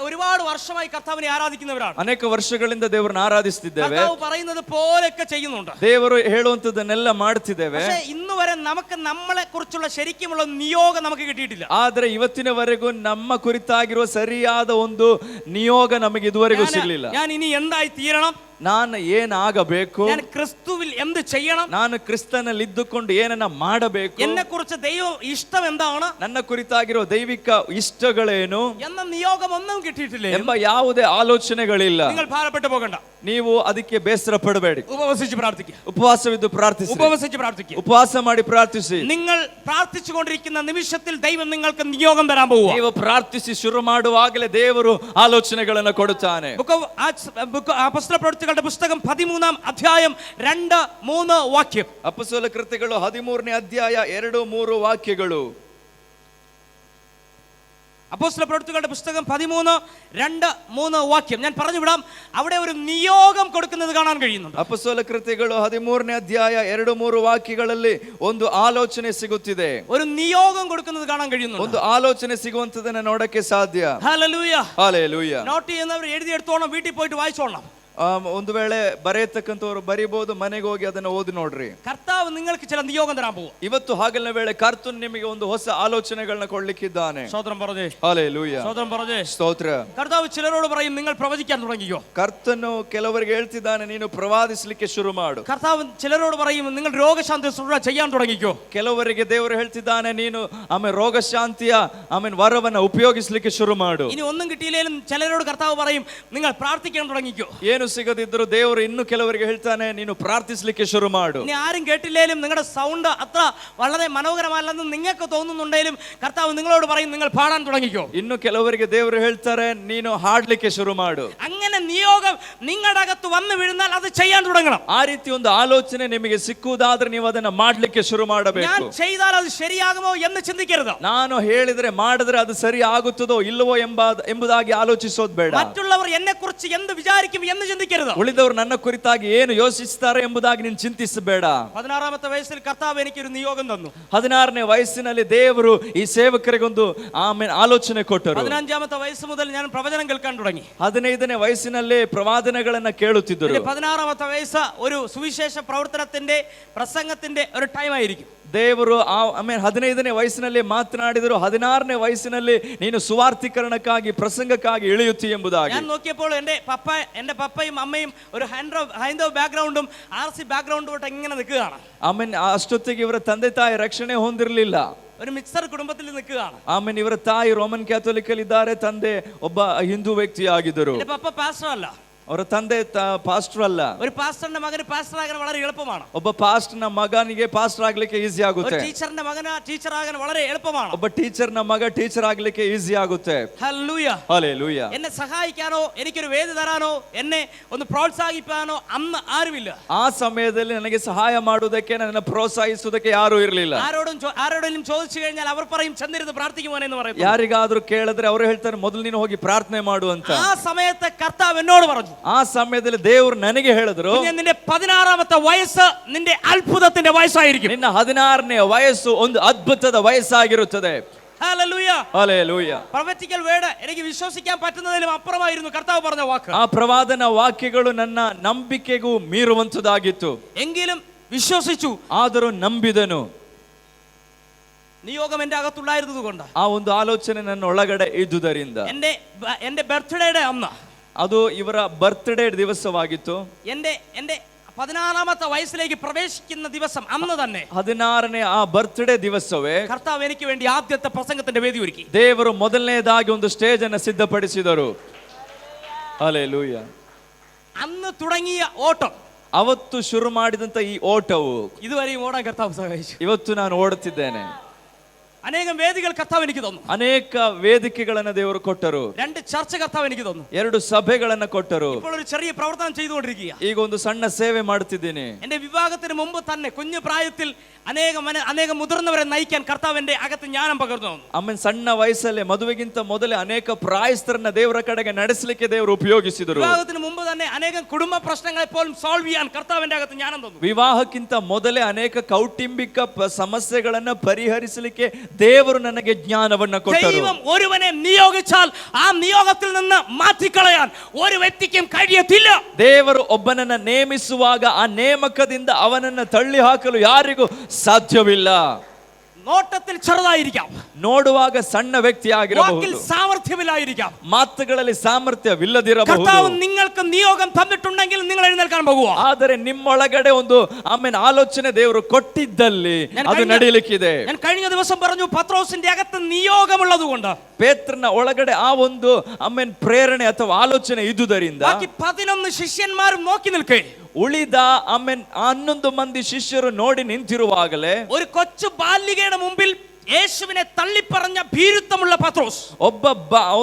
ഒരുപാട് വർഷമായി കർത്താവിനെ ആരാധിക്കുന്നവരാണ്. ಅನೇಕ ವರ್ಷಗಳಿಂದ ದೇವರನ್ನ ಆರಾಧಿಸುತ್ತಿದ್ದೇವೆ. കർത്താവ് പറയുന്നത് പോലെയൊക്കെ ചെയ്യുന്നുണ്ട്. ದೇವರು ಹೇಳುವಂತದನ್ನೆಲ್ಲ ಮಾಡ್ತಿದ್ದೇವೆ. പക്ഷേ ഇന്ന് വരെ നമുക്ക് നമ്മളെ കുറിച്ചുള്ള ശരിക്കുമുള്ള നിയോഗം നമുക്ക് കിട്ടിയിട്ടില്ല. ಆದ್ರೆ ಇವತ್ತಿನವರೆಗೂ ನಮ್ಮ ಕುರಿತಾಗಿರುವ ಸರಿಯಾದ ಒಂದು ನಿಯೋಗ ನಮಗೆ ಇದುವರೆಗೂ ಸಿಗಲಿಲ್ಲ. ഞാൻ ഇനി എന്തായി തീരണം, ನಾನು ಏನಾಗಬೇಕು, ഞാൻ ക്രിസ്തുവിൽ എന്ത് ചെയ്യണം, ನಾನು ಕ್ರಿಸ್ತನಲ್ಲಿ ಇದ್ದುಕೊಂಡು ಏನನ್ನ ಮಾಡಬೇಕು, എന്നെ കുറിച്ച് ദൈവം ഇഷ്ടം എന്താണ്, ನನ್ನ ಕುರಿತಾಗಿರುವ ದೈವಿಕ ಇಷ್ಟಗಳೇನು എന്ന നിയോഗം ഒന്നും കിട്ടിയിട്ടില്ല ಎಂಬ ಯಾವುದೇ ಆಲೋಚನೆಗಳಿಲ್ಲ. നിങ്ങൾ ഭാരപ്പെട്ടു പോകണ്ട. ನೀವು ಅದಕ್ಕೆ ಬೇಸರ ಪಡಬೇಡಿ. ഉപവസിച്ച് പ്രാർത്ഥിക്കുക. ಉಪವಾಸವಿದ್ದು ಪ್ರಾರ್ಥಿಸಿ. ഉപവസിച്ച് പ്രാർത്ഥിക്കുക. ಉಪವಾಸ ಮಾಡಿ ಪ್ರಾರ್ಥಿಸಿ. നിങ്ങൾ പ്രാർത്ഥിച്ചുകൊണ്ടിരിക്കുന്ന നിമിഷത്തിൽ ദൈവം നിങ്ങൾക്ക് നിയോഗം തരാൻ പോവുക. ನೀವು ಪ್ರಾರ್ಥಿಸಿ ಶುರು ಮಾಡುವಾಗಲೇ ದೇವರು ಆಲೋಚನೆಗಳನ್ನು ಕೊಡುತ್ತಾನೆ. അപ്പോസ്തല പ്രവൃത്തികളുടെ പുസ്തകം 13-ാം അധ്യായം 2-3 വാക്യം. ಅಪೊಸ್ತಲ ಕೃತ್ಯಗಳು 13ನೇ ಅಧ್ಯಾಯ 2-3 ವಾಕ್ಯಗಳು. അപ്പോസ്തല പ്രവൃത്തികളുടെ പുസ്തകം 13:2-3 വാക്യം ഞാൻ പറഞ്ഞു വിടാം. അവിടെ ഒരു നിയോഗം കൊടുക്കുന്നത് കാണാൻ കഴിയുന്നുണ്ട്. ಅಪೊಸ್ತಲ ಕೃತ್ಯಗಳು 13ನೇ ಅಧ್ಯಾಯ 2-3 ವಾಕ್ಯಗಳಲ್ಲಿ ಒಂದು ಆಲೋಚನೆ ಸಿಗುತ್ತಿದೆ. ഒരു നിയോഗം കൊടുക്കുന്നത് കാണാൻ കഴിയുന്നുണ്ട്. ಒಂದು ಆಲೋಚನೆ ಸಿಗುವಂತದನ್ನ ನೋಡಕ್ಕೆ ಸಾಧ್ಯ. ഹല്ലേലൂയ. ಹಾಲೆಲೂಯಾ. നോട്ട് ചെയ്യുന്നവർ എഴുതി എടുത്തോണം, വീട്ടിൽ പോയിട്ട് വായിച്ചോണം. ಒಂದು ವೇಳೆ ಬರೆಯತಕ್ಕಂಥವ್ರು ಬರಿಬಹುದು, ಮನೆಗೆ ಹೋಗಿ ಅದನ್ನ ಓದಿ ನೋಡ್ರಿ. കർത്താവ് നിങ്ങൾക്ക് ചില നിയോഗം തരാൻ പോകും. ಇವತ್ತು ಹಗಲಿನ ವೇಳೆ ಕರ್ತನು ನಿಮಗೆ ಒಂದು ಹೊಸ ಆಲೋಚನೆಗಳನ್ನ ಕೊಡ್ಲಿಕ್ಕಿದ್ದಾನೆ. സ്തോത്രം പറഞ്ഞേ. ಹಾಲೆಲೂಯಾ. സ്തോത്രം പറഞ്ഞേ. ಸ್ತೋತ್ರ. കർത്താവ് ചിലരോട് പറയും, നിങ്ങൾ പ്രവചിക്കാൻ തുടങ്ങിക്കോ. ಕರ್ತನು ಕೆಲವರಿಗೆ ಹೇಳ್ತಿದ್ದಾನೆ, ನೀನು ಪ್ರವಾದಿಸಲಿಕ್ಕೆ ಶುರು ಮಾಡು. കർത്താവ് ചിലരോട് പറയും, നിങ്ങൾ രോഗശാന്തി ശുശ്രൂഷ ചെയ്യാൻ തുടങ്ങിക്കോ. ಕೆಲವರಿಗೆ ದೇವರು ಹೇಳ್ತಿದ್ದಾನೆ, ನೀನು ಆಮೇಲೆ ರೋಗಶಾಂತಿಯ ಆಮೇಲೆ ವರವನ್ನ ಉಪಯೋಗಿಸಲಿಕ್ಕೆ ಶುರು ಮಾಡು. ഇനി ഒന്നും കിട്ടിയില്ലേലും ചിലരോട് കർത്താവ് പറയും, നിങ്ങൾ പ്രാർത്ഥിക്കാൻ തുടങ്ങിക്കോ. ಏನು ಸಿಗದಿದ್ರು ದೇವರು ಇನ್ನು ಕೆಲವರಿಗೆ ಹೇಳ್ತಾನೆ, ನೀನು ಪ್ರಾರ್ಥಿಸಲಿಕ್ಕೆ ಶುರು ಮಾಡು. ഇനി ആരും കേട്ടില്ലേലും നിങ്ങളുടെ സൗണ്ട് അത്ര വളരെ മനോഹരമല്ലെന്ന് നിങ്ങൾക്ക് തോന്നുന്നുണ്ടെങ്കിലും കർത്താവ് നിങ്ങളോട് പറയും, നിങ്ങൾ പാടാൻ തുടങ്ങിക്കോ. ಇನ್ನು ಕೆಲವರಿಗೆ ದೇವರು ಹೇಳ್ತಾರೆ, ನೀನು ಹಾಡ್ಲಿಕ್ಕೆ ಶುರು ಮಾಡು. അങ്ങനെ നിയോഗം നിങ്ങളുടെ അകത്ത് വന്നു വീഴുന്നാൽ അത് ചെയ്യാൻ തുടങ്ങണം. ಆ ರೀತಿ ಒಂದು ಆಲೋಚನೆ ನಿಮಗೆ ಸಿಕ್ಕುವುದಾದ್ರೆ ನೀವು ಅದನ್ನ ಮಾಡ್ಲಿಕ್ಕೆ ಶುರು ഞാൻ ಮಾಡಬೇಕು. ചെയ്താൽ അത് ശരിയാകുമോ എന്ന് ചിന്തിക്കരുത്. ನಾನು ಹೇಳಿದ್ರೆ ಮಾಡಿದ್ರೆ ಅದು ಸರಿ ಆಗುತ್ತದೋ ಇಲ್ಲವೋ ಎಂಬುದಾಗಿ ಆಲೋಚಿಸೋದು ಬೇಡ. മറ്റുള്ളവർ എന്നെ കുറിച്ച് എന്ത് വിചാരിക്കും എന്ന് ചിന്തിക്കരുത്. ಉಳಿದವರು ನನ್ನ ಕುರಿತಾಗಿ ಏನು ಯೋಚಿಸುತ್ತಾರೆ ಎಂಬುದಾಗಿ ನೀನು ಚಿಂತಿಸಬೇಡ. 16ാമത്തെ വയസ്സിൽ കർത്താവ് എനിക്കൊരു നിയോഗം തന്നു. 16ನೇ ವಯಸ್ಸಿನಲ್ಲಿ ದೇವರು ಈ ಸೇವಕರಿಗೊಂದು ಆಲೋಚನೆ ಕೊಟ್ಟರು. 15ാമത്തെ വയസ്സ് മുതൽ ഞാൻ പ്രവചനം കേൾക്കാൻ തുടങ്ങി. 15ನೇ ವಯಸ್ಸಿನಲ್ಲಿ ಪ್ರವಾದನೆಗಳನ್ನ ಕೇಳುತ್ತಿದ್ದರು. 16ാമത്തെ വയസ്സ് ഒരു സുവിശേഷ പ്രവർത്തനത്തിന്റെ പ്രസംഗത്തിന്റെ ഒരു ടൈം ആയിരിക്കും. ದೇವರು 15ನೇ ವಯಸ್ಸಿನಲ್ಲಿ ಮಾತನಾಡಿದರು, 16ನೇ ವಯಸ್ಸಿನಲ್ಲಿ ನೀನು ಸುವಾರ್ತೀಕರಣಕ್ಕಾಗಿ ಪ್ರಸಂಗಕ್ಕಾಗಿ ಇಳಿಯುತ್ತಿ ಎಂಬುದಾಗಿ. ഞാൻ നോക്കിയപ്പോൾ എന്റെ പപ്പയും അമ്മയും ഒരു ഹൈന്ദവ ബാക്ക്ഗ്രൗണ്ടും RC ബാക്ക്ഗ്രൗണ്ടും ആയിട്ട് ഇങ്ങനെ നിൽക്കുകയാണ്. ಅಷ್ಟೊತ್ತಿಗೆ ಇವರ ತಂದೆ ತಾಯಿ ರಕ್ಷಣೆ ಹೊಂದಿರಲಿಲ್ಲ. ഒരു മിക്സർ കുടുംബത്തിൽ നിൽക്കുകയാണ്. ಇವರ ತಾಯಿ ರೋಮನ್ ಕ್ಯಾಥೋಲಿಕ್ ಅಲ್ಲಿ ಇದ್ದಾರೆ, ತಂದೆ ಒಬ್ಬ ಹಿಂದೂ ವ್ಯಕ್ತಿಯಾಗಿದ್ದರು. എന്റെ പപ്പ പാസ്റ്റർ അല്ല, ಅವರ ತಂದೆ ಪಾಸ್ಟರ್ ಅಲ್ಲ. ഒരു പാസ്റ്ററിന്റെ മകന് പാസ്റ്റർ ആകാൻ വളരെ എളുപ്പമാണ്. ಒಬ್ಬ ಪಾಸ್ಟರ್ನ ಮಗನಿಗೆ ಪಾಸ್ಟರ್ ಆಗ್ಲಿಕ್ಕೆ ಈಸಿ ಆಗುತ್ತೆ. ഒരു ടീച്ചറിന്റെ മകന് ടീച്ചർ ആകാൻ വളരെ എളുപ്പമാണ്. ಒಬ್ಬ ಟೀಚರ್ನ ಮಗ ಟೀಚರ್ ಆಗ್ಲಿಕ್ಕೆ ಈಸಿ ಆಗುತ್ತೆ. ഹല്ലേലൂയ. ഹല്ലേലൂയ. എന്നെ സഹായിക്കാനോ എനിക്കൊരു വേദി തരാനോ എന്നെ ഒന്ന് പ്രോത്സാഹിപ്പിക്കാനോ അന്ന് ആരുമില്ല. ಆ ಸಮಯದಲ್ಲಿ ನನಗೆ ಸಹಾಯ ಮಾಡುವುದಕ್ಕೆ, ನನ್ನ ಪ್ರೋತ್ಸಾಹಿಸುವುದಕ್ಕೆ ಯಾರೂ ಇರಲಿಲ್ಲ. ആരോടെങ്കിലും ചോദിച്ചു കഴിഞ്ഞാൽ അവർ പറയും, ചെന്നിരുന്ന് പ്രാർത്ഥിക്കുവാൻ എന്ന് പറയും. ಯಾರಿಗಾದ್ರೂ ಕೇಳಿದ್ರೆ ಅವರು ಹೇಳ್ತಾರೆ, ಮೊದಲು ನೀನು ಹೋಗಿ ಪ್ರಾರ್ಥನೆ ಮಾಡು ಅಂತ. ആ സമയത്ത് കർത്താവ് എന്നോട് പറഞ്ഞു, ಆ ಸಮಯದಲ್ಲಿ ದೇವರು ನನಗೆ ಹೇಳಿದ್ರು, നിന്റെ 16ാമത്തെ വയസ്സ് നിന്റെ അത്ഭുതത്തിന്റെ വയസ്സായിരിക്കും. ನಿನ್ನ 16ನೇ ವಯಸ್ಸು ಒಂದು ಅದ್ಭುತದ ವಯಸ್ಸಾಗಿರುತ್ತದೆ. ഹല്ലേലൂയ. ഹല്ലേലൂയ. പ്രൊഫറ്റിക്കൽ വേർഡ് എനിക്ക് വിശ്വസിക്കാൻ പറ്റുന്നതിലും അപ്പുറമായിരുന്നു കർത്താവ് പറഞ്ഞ വാക്ക്. ಆ ಪ್ರವಾದನ ವಾಕ್ಯಗಳು ನನ್ನ ನಂಬಿಕೆಗೂ ಮೀರುವಂತದಾಗಿತ್ತು. എങ്കിലും വിശ്വസിച്ചു, ಆದರೂ ನಂಬಿದನು. നിയോഗം എന്റെ അകത്തുണ്ടായിരുന്നത് കൊണ്ട്, ಆ ಒಂದು ಆಲೋಚನೆ ನನ್ನ ಒಳಗಡೆ ಇದ್ದುದರಿಂದ, എന്റെ ബർത്ത്ഡേയുടെ അന്ന്, ಅದು ಇವರ ಬರ್ತ್ಡೇ ದಿವಸವಾಗಿತ್ತು. എന്റെ 16ാമത്തെ വയസ്സിലേക്ക് പ്രവേശിക്കുന്ന ദിവസം അന്ന് തന്നെ 16ನೇ ಆ ಬರ್ತ್ಡೇ ದಿವಸವೇ കർത്താവ് എനിക്ക് വേണ്ടി ആദ്യത്തെ പ്രസംഗത്തിന്റെ വേദി ഒരുക്കി. ದೇವರು ಮೊದಲನೇದಾಗಿ ಒಂದು ಸ್ಟೇಜ್ ಅನ್ನು ಸಿದ್ಧಪಡಿಸಿದರು. ಹಲ್ಲೆಲೂಯ. അന്ന് തുടങ്ങിയ ഓട്ടം, ಅವತ್ತು ಶುರು ಮಾಡಿದಂತ ಈ ಓಟವು ഇതുവരെയും ഓടാൻ കർത്താവ് സഹായിച്ചു. ಇವತ್ತು ನಾನು ಓಡುತ್ತಿದ್ದೇನೆ. അനേകം വേദികൾ കർത്താവ് എനിക്ക് തന്നു. ಅನೇಕ ವೇದಿಕೆಗಳನ್ನು ದೇವರು ಕೊಟ್ಟರು. 2 ചർച്ച കർത്താവ് എനിക്ക് തന്നു. 2 ಸಭೆಗಳನ್ನು ಕೊಟ್ಟರು. ഇപ്പോൾ ഒരു ചെറിയ പ്രവർത്തനം ചെയ്തുകൊണ്ടിരിക്കുക. ಈಗ ಒಂದು ಸಣ್ಣ ಸೇವೆ ಮಾಡುತ್ತಿದ್ದೇನೆ. എന്റെ വിവാഹത്തിന് മുമ്പ് തന്നെ കുഞ്ഞു പ്രായത്തിൽ അനേകം മുതിർന്നവരെ നയിക്കാൻ കർത്താവ് എന്റെ അകത്ത് ജ്ഞാനം പകർന്നു തന്നു. ಆಮೇಲೆ ಸಣ್ಣ ವಯಸ್ಸಲ್ಲೇ, ಮದುವೆಗಿಂತ ಮೊದಲೇ ಅನೇಕ ಪ್ರಾಯಸ್ಥರನ್ನ ದೇವರ ಕಡೆಗೆ ನಡೆಸಲಿಕ್ಕೆ ದೇವರು ಉಪಯೋಗಿಸಿದರು. വിവാഹത്തിന് മുമ്പ് തന്നെ അനേകം കുടുംബ പ്രശ്നങ്ങളെ പോലും സോൾവ് ചെയ്യാൻ കർത്താവ് എന്റെ അകത്ത് ജ്ഞാനം തന്നു. ವಿವಾಹಕ್ಕಿಂತ ಮೊದಲೇ ಅನೇಕ ಕೌಟುಂಬಿಕ ಸಮಸ್ಯೆಗಳನ್ನು ಪರಿಹರಿಸಲಿಕ್ಕೆ ದೇವರು ನನಗೆ ಜ್ಞಾನವನ್ನ ಕೊಟ್ಟರು. ദൈവം ഒരുവനെ നിയോഗിച്ചാൽ ആ നിയോഗത്തിൽ നിന്ന് മാറ്റിക്കളയാൻ ഒരു വ്യക്തിക്കും കഴിയത്തില്ല. ದೇವರು ಒಬ್ಬನನ್ನ ನೇಮಿಸುವಾಗ ಆ ನೇಮಕದಿಂದ ಅವನನ್ನ ತಳ್ಳಿ ಹಾಕಲು ಯಾರಿಗೂ ಸಾಧ್ಯವಿಲ್ಲ. നോട്ടത്തിൽ ചെറുതായിരിക്കാം, ನೋಡುವಾಗ ಸಣ್ಣ ವ್ಯಕ್ತಿ വാക്കിൽ ಆಗಿರಬಹುದು, സാമർഥ്യമില്ലായിരിക്കാം, ಮಾತುಗಳಲ್ಲಿ ಸಾಮರ್ಥ್ಯವಿಲ್ಲದಿರಬಹುದು. കർത്താവ് നിങ്ങൾക്ക് നിയോഗം തന്നിട്ടുണ്ടെങ്കിൽ നിങ്ങൾ എഴുന്നേൽക്കാൻ പോകുക. ಆದರೆ ನಿಮ್ಮೊಳಗಡೆ ಒಂದು ಆಲೋಚನೆ ದೇವರು ಕೊಟ್ಟಿದ್ದಲ್ಲಿ ಅದು ನಡೆಯಲಿಕ್ಕಿದೆ. ഞാൻ കഴിഞ്ഞ ദിവസം പറഞ്ഞു, പത്രോസിന്റെ അകത്ത് നിയോഗമുള്ളത് കൊണ്ട്, ಪೇತ್ರನ ಒಳಗಡೆ ಆ ಒಂದು ಪ್ರೇರಣೆ ಅಥವಾ ಆಲೋಚನೆ ಇದ್ದುದರಿಂದ ബാക്കി 11 ശിഷ്യന്മാരും നോക്കി നിൽക്കേ, ಉಳಿದ 11 ಮಂದಿ ಶಿಷ್ಯರು ನೋಡಿ ನಿಂತಿರುವಾಗಲೇ ഒരു കൊച്ചു ബാലികയുടെ മുമ്പിൽ യേശുവിനെ തള്ളിപ്പറഞ്ഞ ഭീരുത്വമുള്ള പത്രോസ്,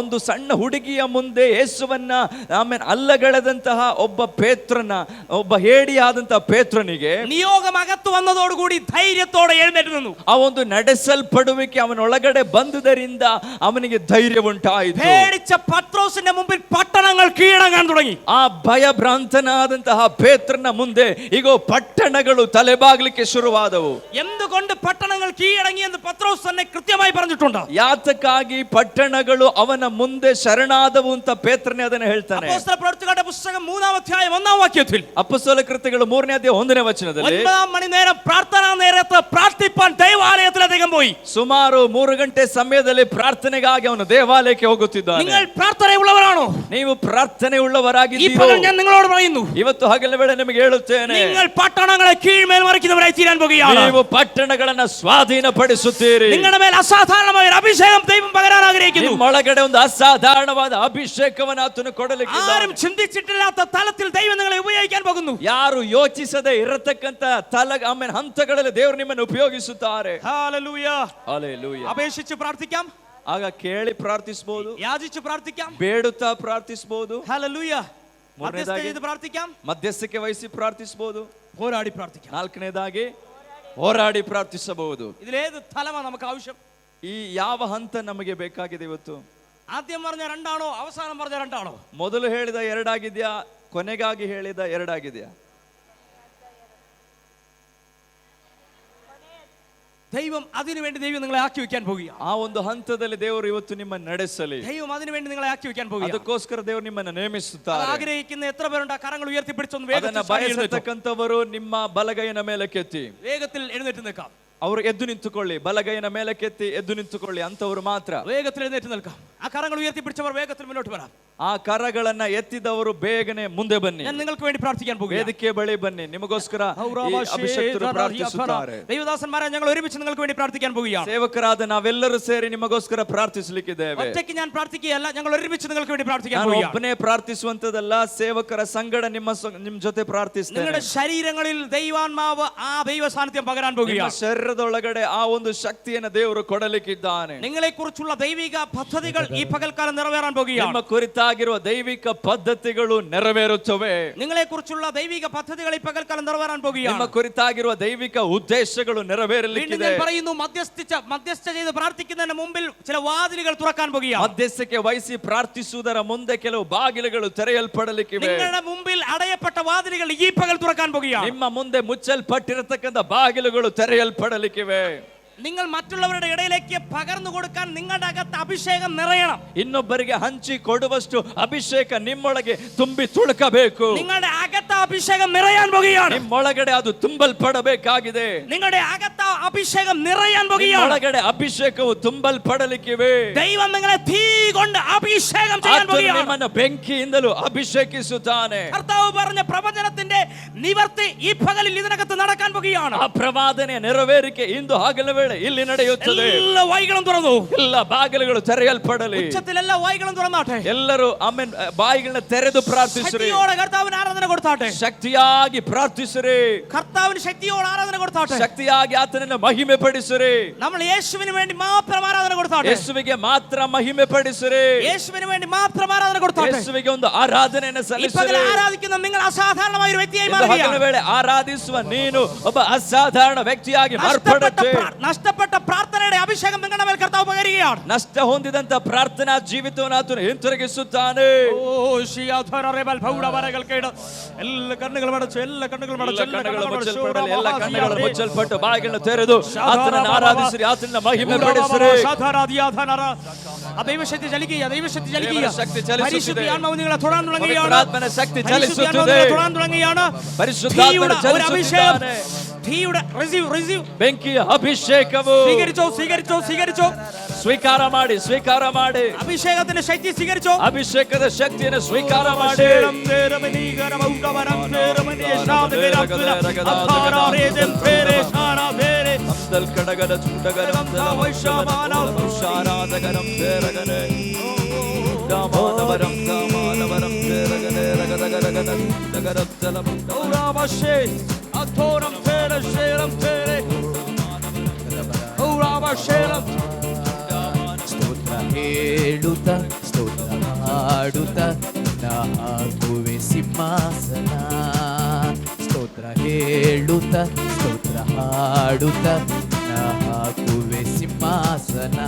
ಒಂದು ಸಣ್ಣ ಹುಡುಗಿಯ ಮುಂದೆ ಯೇಸುವನ್ನ ಆಮೇಲೆ ಅಲ್ಲಗಳೆದಂತಹ ಒಬ್ಬ ಪೇತ್ರನ, ಒಬ್ಬ ಹೇಡಿಯಾದಂತಹ ಪೇತ್ರನಿಗೆ നിയോഗം അകത്തു വന്നതോടുകൂടി ധൈര്യത്തോടെ എഴുന്നേറ്റ് നിന്നു. ಆ ಒಂದು ನಡೆಸಲ್ಪಡುವಿಕೆ ಅವನೊಳಗಡೆ ಬಂದುದರಿಂದ ಅವನಿಗೆ ಧೈರ್ಯ ಉಂಟಾಯಿತು. പേടിച്ച പത്രോസിന്റെ മുമ്പിൽ പട്ടണങ്ങൾ കീഴടങ്ങാൻ തുടങ്ങി. ಆ ಭಯಭ್ರಾಂತನಾದಂತಹ ಪೇತ್ರನ ಮುಂದೆ ಈಗ ಪಟ್ಟಣಗಳು ತಲೆಬಾಗ್ಲಿಕ್ಕೆ ಶುರುವಾದವು. എന്തുകൊണ്ട് പട്ടണങ്ങൾ കീഴടങ്ങി എന്ന് പത്രോസ് തന്നെ കൃത്യമായി പറഞ്ഞിട്ടുണ്ട്. ಯಾತಕ್ಕಾಗಿ ಪಟ್ಟಣಗಳು ಅವನ ಮುಂದೆ ಶರಣಾದವು ಅಂತ ಪೇತ್ರನೇ ಅದನ್ನು ಹೇಳ್ತಾನೆ. അപ്പോസ്തല പ്രവൃത്തികളുടെ പുസ്തകം 3-ാം അധ്യായം 1-ാം വാക്യത്തിൽ ಅಪೊಸ್ತಲ ಕೃತ್ಯಗಳು 3ನೇ ಅಧ್ಯಾಯ 1ನೇ ವಚನದಲ್ಲಿ 9 മണി നേരം പ്രാർത്ഥനാ നേരത്ത് പ്രാർത്ഥിപ്പാൻ ദൈവാലയത്തിൽ അദ്ദേഹം പോയി. ಸುಮಾರು 3 ಗಂಟೆ ಸಮಯದಲ್ಲಿ ಪ್ರಾರ್ಥನೆಗಾಗಿ ಅವನು ದೇವಾಲಯಕ್ಕೆ ಹೋಗುತ್ತಿದ್ದಾನೆ. നിങ്ങൾ പ്രാർത്ഥനയുള്ളവരാണോ? ನೀವು ಪ್ರಾರ್ಥನೆ ഈ ಉಳ್ಳವರಾಗಿದ್ದೀರೋ? പകൽ ഞാൻ നിങ്ങളോട് പറയുന്നു, ಇವತ್ತು ಹಗಲ ವೇಳೆ ನಿಮಗೆ ಹೇಳುತ್ತೇನೆ, നിങ്ങൾ പട്ടണങ്ങളെ കീഴ്മേൽ മറിക്കുന്നവരായി തീരാൻ പോകുകയാണ്. ನೀವು ಪಟ್ಟಣಗಳನ್ನ ಸ್ವಾಧೀನಪಡಿಸುತ್ತೀರಿ. നിങ്ങളുടെ മേൽ അസാധാരണമായ ഒരു അഭിഷേകം ദൈവം പകരാൻ ആഗ്രഹിക്കുന്നു. ನಿಮ್ಮೊಳಗಡೆ ಒಂದು ಅಸಾಧಾರಣವಾದ ಅಭಿಷೇಕವನ್ನು ಆತನು ಕೊಡಲಿಕ್ಕೆ ആരും ചിന്തിച്ചിട്ടില്ലാത്ത തലത്തിൽ ദൈവം നിങ്ങളെ ഉപയോഗിക്കാൻ പോകുന്നു. ಯಾರು ಯೋಚಿಸದೆ ಇರತಕ್ಕಂತ ಆಮೇಲೆ ಹಂತಗಳಲ್ಲಿ ದೇವರು ನಿಮ್ಮನ್ನು ಉಪಯೋಗಿಸುತ್ತಾರೆ. ഹല്ലേലൂയ. ಹಲ್ಲೆಲೂಯಾ. അപേക്ഷിച്ച് പ്രാർത്ഥിക്കാം, ಆಗ ಕೇಳಿ ಪ್ರಾರ್ಥಿಸಬಹುದು, യാചിച്ച് പ്രാർത്ഥിക്കാം, ಬೇಡುತ್ತಾ ಪ್ರಾರ್ಥಿಸಬಹುದು, ഹല്ലേലൂയ. മധ്യസ്ഥ ചെയ്ത് പ്രാർത്ഥിക്കാം, ಮಧ್ಯಸ್ಥಿಕೆ ವಹಿಸಿ ಪ್ರಾರ್ಥಿಸಬಹುದು, പോരാടി പ്രാർത്ഥിക്കാം. ನಾಲ್ಕನೇದಾಗಿ ಹೋರಾಡಿ ಪ್ರಾರ್ಥಿಸಬಹುದು. ഇതിലേത് തലമാണ് നമുക്ക് ആവശ്യം? ಈ ಯಾವ ಹಂತ ನಮಗೆ ಬೇಕಾಗಿದೆ ಇವತ್ತು? ആദ്യം പറഞ്ഞ രണ്ടാണോ അവസാനം പറഞ്ഞ രണ്ടാണോ? ಮೊದಲು ಹೇಳಿದ ಎರಡಾಗಿದ್ಯಾ, ಕೊನೆಗಾಗಿ ಹೇಳಿದ ಎರಡಾಗಿದ್ಯಾ? ദൈവം അതിനുവേണ്ടി ദൈവം നിങ്ങളെ ആക്കി വെക്കാൻ പോകുകയാണ്. ಆ ಒಂದು ಹಂತದಲ್ಲಿ ದೇವರು ಇವತ್ತು ನಿಮ್ಮನ್ನು ನಡೆಸಲಿ. ദൈവം അതിനുവേണ്ടി നിങ്ങളെ ആക്കി വെക്കാൻ പോകുകയാണ്. ಅದಕ್ಕೋಸ್ಕರ ದೇವರು ನಿಮ್ಮನ್ನು ನೇಮಿಸುತ್ತಾರೆ. ആഗ്രഹിക്കുന്ന എത്ര പേരുണ്ട്? ആ കരങ്ങൾ ഉയർത്തിപ്പിടിച്ചൊന്ന് ಅದನ್ನ ಬಯಸತಕ್ಕಂಥವರು ನಿಮ್ಮ ಬಲಗೈನ ಮೇಲೆ ಕೆತ್ತಿ, വേഗത്തിൽ എഴുന്നേറ്റ് നിൽക്കാം. ಅವರು ಎದ್ದು ನಿಂತುಕೊಳ್ಳಿ, ಬಲಗೈನ ಮೇಲೆ ಕೆತ್ತಿ ಎದ್ದು ನಿಂತುಕೊಳ್ಳಿ, ಅಂತವರು ಮಾತ್ರ വേഗത്തിൽ എഴുന്നേറ്റ് നിൽക്കാം. ആ കരങ്ങൾ ഉയർത്തിപ്പിടിച്ചവർ വേഗത്തിൽ മുന്നോട്ട് വരാം. ಆ ಕರಗಳನ್ನ ಎತ್ತಿದವರು ಬೇಗನೆ ಮುಂದೆ ಬನ್ನಿ. ഞാൻ നിങ്ങൾക്ക് വേണ്ടി പ്രാർത്ഥിക്കാൻ പോകുകയാണ്. ವೇದಿಕೆ ಬಳಿ ಬನ್ನಿ, ನಿಮಗೋಸ್ಕರ ಈ ಅಭಿಷೇಕರು ಪ್ರಾರ್ಥಿಸುತ್ತಾರೆ. ദൈവദാസന്മാരെ, ഞങ്ങൾ ഒരുമിച്ച് നിങ്ങൾക്ക് വേണ്ടി പ്രാർത്ഥിക്കാൻ പോകുകയാണ്. ಸೇವಕರಾದ ನಾವೆಲ್ಲರೂ ಸೇರಿ ನಿಮಗೋಸ್ಕರ ಪ್ರಾರ್ಥಿಸಲಿಕ್ಕಿದ್ದೇವೆ. ഒറ്റയ്ക്ക് ഞാൻ പ്രാർത്ഥിക്കുകയല്ല, ഞങ്ങൾ ഒരുമിച്ച് നിങ്ങൾക്ക് വേണ്ടി പ്രാർത്ഥിക്കാൻ ನಾನು പോകുകയാണ്. ಒಬ್ಬನೇ ಪ್ರಾರ್ಥಿಸುವಂತದಲ್ಲ, ಸೇವಕರ ಸಂಗಡ ನಿಮ್ಮ ಜೊತೆ ಪ್ರಾರ್ಥಿಸ್ತೇನೆ. നിങ്ങളുടെ ശരീരങ്ങളിൽ ദൈവാത്മാവ് ആ ദൈവ സാന്നിധ്യം പകരാൻ ನಿಮ್ಮ പോകുകയാണ്. ಶರೀರದೊಳಗಡೆ ಆ ಒಂದು ಶಕ್ತಿಯನ್ನು ದೇವರು ಕೊಡಲಿಕ್ಕಿದ್ದಾನೆ. നിങ്ങളെ കുറിച്ചുള്ള ദൈവിക പദ്ധതികൾ ഈ പകൽക്കാലം നിറവേറാൻ പോകുകയാണ്. ನಿಮ್ಮ ಕುರಿತಾಗಿರುವ ದೈವಿಕ ಪದ್ಧತಿಗಳು ನೆರವೇರುತ್ತವೆ. നിങ്ങളെ കുറിച്ചുള്ള ദൈവിക പദ്ധതികൾ ഈ പകൽക്കാലം നിറവേറാൻ പോകുകയാണ്. ನಿಮ್ಮ ಕುರಿತಾಗಿರುವ ದೈವಿಕ ಉದ್ದೇಶಗಳು ನೆರವೇರಲಿಕ್ಕಿದೆ. വീണ്ടും ഞാൻ പറയുന്നു, മധ്യസ്ഥ ചെയ്ത് പ്രാർത്ഥിക്കുന്നതിന് മുമ്പിൽ ചില വാതിലുകൾ തുറക്കാൻ പോകുകയാണ്. ಮಧ್ಯಸ್ಥಿಕೆ ವಹಿಸಿ ಪ್ರಾರ್ಥಿಸುವುದರ ಮುಂದೆ ಕೆಲವು ಬಾಗಿಲುಗಳು ತೆರೆಯಲ್ಪಡಲಿಕ್ಕಿವೆ. നിങ്ങളുടെ മുമ്പിൽ അടയപ്പെട്ട വാതിലുകൾ ഈ പകൽ തുറക്കാൻ പോകുകയാണ്. ನಿಮ್ಮ ಮುಂದೆ ಮುಚ್ಚಲ್ಪಟ್ಟಿರತಕ್ಕಂಥ ಬಾಗಿಲುಗಳು ತೆರೆಯಲ್ಪಡಲಿಕ್ಕಿವೆ. നിങ്ങൾ മറ്റുള്ളവരുടെ ഇടയിലേക്ക് പകർന്നു കൊടുക്കാൻ നിങ്ങളുടെ അകത്ത് അഭിഷേകം നിറയണം. ಇನ್ನೊಬ್ಬರಿಗೆ ಹಂಚಿ ಕೊಡುವಷ್ಟು ಅಭಿಷೇಕ ನಿಮ್ಮೊಳಗೆ ತುಂಬಿ ತುಳುಕಬೇಕು. നിങ്ങളുടെ അകത്ത് അഭിഷേകം നിറയാൻ പോകുകയാണ്. ನಿಮ್ಮೊಳಗಡೆ ಅದು ತುಂಬಲ್ಪಡಬೇಕಾಗಿದೆ. നിങ്ങളുടെ അകത്ത് അഭിഷേകം നിറയാൻ പോകുകയാണ്. ಒಳಗಡೆ ಅಭಿಷೇಕವು ತುಂಬಲ್ಪಡಲಿಕ್ಕಿವೆ. ദൈവം നിങ്ങളെ തീ കൊണ്ട് അഭിഷേകം ചെയ്യാൻ പോകുകയാണ്. ನಿಮ್ಮನ್ನು ಬೆಂಕಿಯಿಂದಲೂ ಅಭಿಷೇಕಿಸುತ್ತಾನೆ. കർത്താവ് പറഞ്ഞ പ്രവചനത്തിന്റെ നിവർത്തി ഈ പകലിൽ ഇതിനകത്ത് നടക്കാൻ പോകുകയാണ്. ಆ ಪ್ರವಾದನೆಯ ನೆರವೇರಿಕೆ ಇಂದು ಹಗಲ ವೇಳೆ ಇಲ್ಲಿ ನಡೆಯುತ್ತದೆ. എല്ലാ വഴികളും തുറന്നു, ಎಲ್ಲ ಬಾಗಿಲುಗಳು ತೆರೆಯಲ್ಪಡಲಿ. ഉച്ചത്തിൽ എല്ലാ വഴികളും തുറന്നാട്ടെ. ಎಲ್ಲರೂ ಆಮೆನ್ ಬಾಯಿಗಳನ್ನ ತೆರೆದು ಪ್ರಾರ್ಥಿಸಿರಿ. ശക്തിയോടെ കർത്താവിന് ആരാധന കൊടുത്താട്ടെ. ಶಕ್ತಿಯಾಗಿ ಪ್ರಾರ್ಥಿಸಿರಿ. കർത്താവിന് ശക്തിയോടെ ആരാധന കൊടുത്താട്ടെ. ಶಕ್ತಿಯಾಗಿ ಆತನನ್ನು ಮಹಿಮೆ ಪಡಿಸಿರಿ. നമ്മൾ യേശുവിന് വേണ്ടി മാത്രം ആരാധന കൊടുത്താട്ടെ. ಯೇಸುವಿಗೆ ಮಾತ್ರ ಮಹಿಮೆ ಪಡಿಸಿರಿ. യേശുവിന് വേണ്ടി മാത്രം ആരാധന കൊടുത്താട്ടെ. ಯೇಸುವಿಗೆ ಒಂದು ಆರಾಧನೆಯನ್ನು ഈ ಸಲ್ಲಿಸಿರಿ. പകൽ ആരാധിക്കുന്ന നിങ്ങൾ അസാധാരണമായ ഒരു വ്യക്തിയായി ಹಗಲ മാറുകയാണ്. ವೇಳೆ ಆರಾಧಿಸುವ ನೀನು ಒಬ್ಬ ಅಸಾಧಾರಣ ವ್ಯಕ್ತಿಯಾಗಿ ಮಾರ್ಪಡುತ್ತೆ. നഷ്ടപ്പെട്ട പ്രാർത്ഥനയുടെ അഭിഷേകം നിങ്ങളുടെ മേൽ കർത്താവ് പകരുകയാണ്. ನಷ್ಟ ಹೊಂದಿದಂತ ಪ್ರಾರ್ಥನಾ ಜೀವಿತವನ್ನು ಆತನು ಹಿಂತಿರುಗಿಸುತ್ತಾನೆ. ಎಲ್ಲ ಕಣ್ಣುಗಳು ಮಡಚು, ಎಲ್ಲ ಕಣ್ಣುಗಳು ಮಡಚು, ಎಲ್ಲ ಕಣ್ಣುಗಳು ಮುಚ್ಚಲ್ಪಟ್ಟು ಬಾಯಿಗಳನ್ನು ತೆರೆದು ಆತನನ್ನು ಆರಾಧಿಸಿರಿ, ಆತನ ಮಹಿಮೆ ಪಡಿಸಿರಿ. ആ ദൈവശക്തി ചലിക്കുക, ദൈവശക്തി ചലിക്കുക. ശക്തി ചലിಸುತ್ತಿದೆ. പരിശുദ്ധാത്മാവ് നിങ്ങളെ തൊടാൻ തുടങ്ങുകയാണ്. പവിത്രാത്മന ശക്തി ചലിಸುತ್ತಿದೆ. തൊടാൻ തുടങ്ങുകയാണ്. പരിശുദ്ധാത്മന ചലിಸುತ್ತಿದ್ದಾನೆ. ಬೆಂಕಿಯ ಅಭಿಷೇಕವು സ്വീകരിച്ചോ. ಸ್ವೀಕಾರ ಮಾಡಿ അഭിഷേകത്തിന്റെ ശക്തി സ്വീകരിച്ചോ. ಅಭಿಷೇಕದ ಶಕ್ತಿಯನ್ನು ಸ್ವೀಕಾರ ಮಾಡಿ. ಸ್ತೋತ್ರ ಹೇಳುತ್ತ ಸ್ತೋತ್ರ ಹಾಡುತ್ತ ಹಾಕುವೆ ಸಿಂಹಾಸನ. ಸ್ತೋತ್ರ ಹೇಳುತ್ತ ಸ್ತೋತ್ರ ಹಾಡುತ್ತ ಹಾಕುವೆ ಸಿಂಹಾಸನ.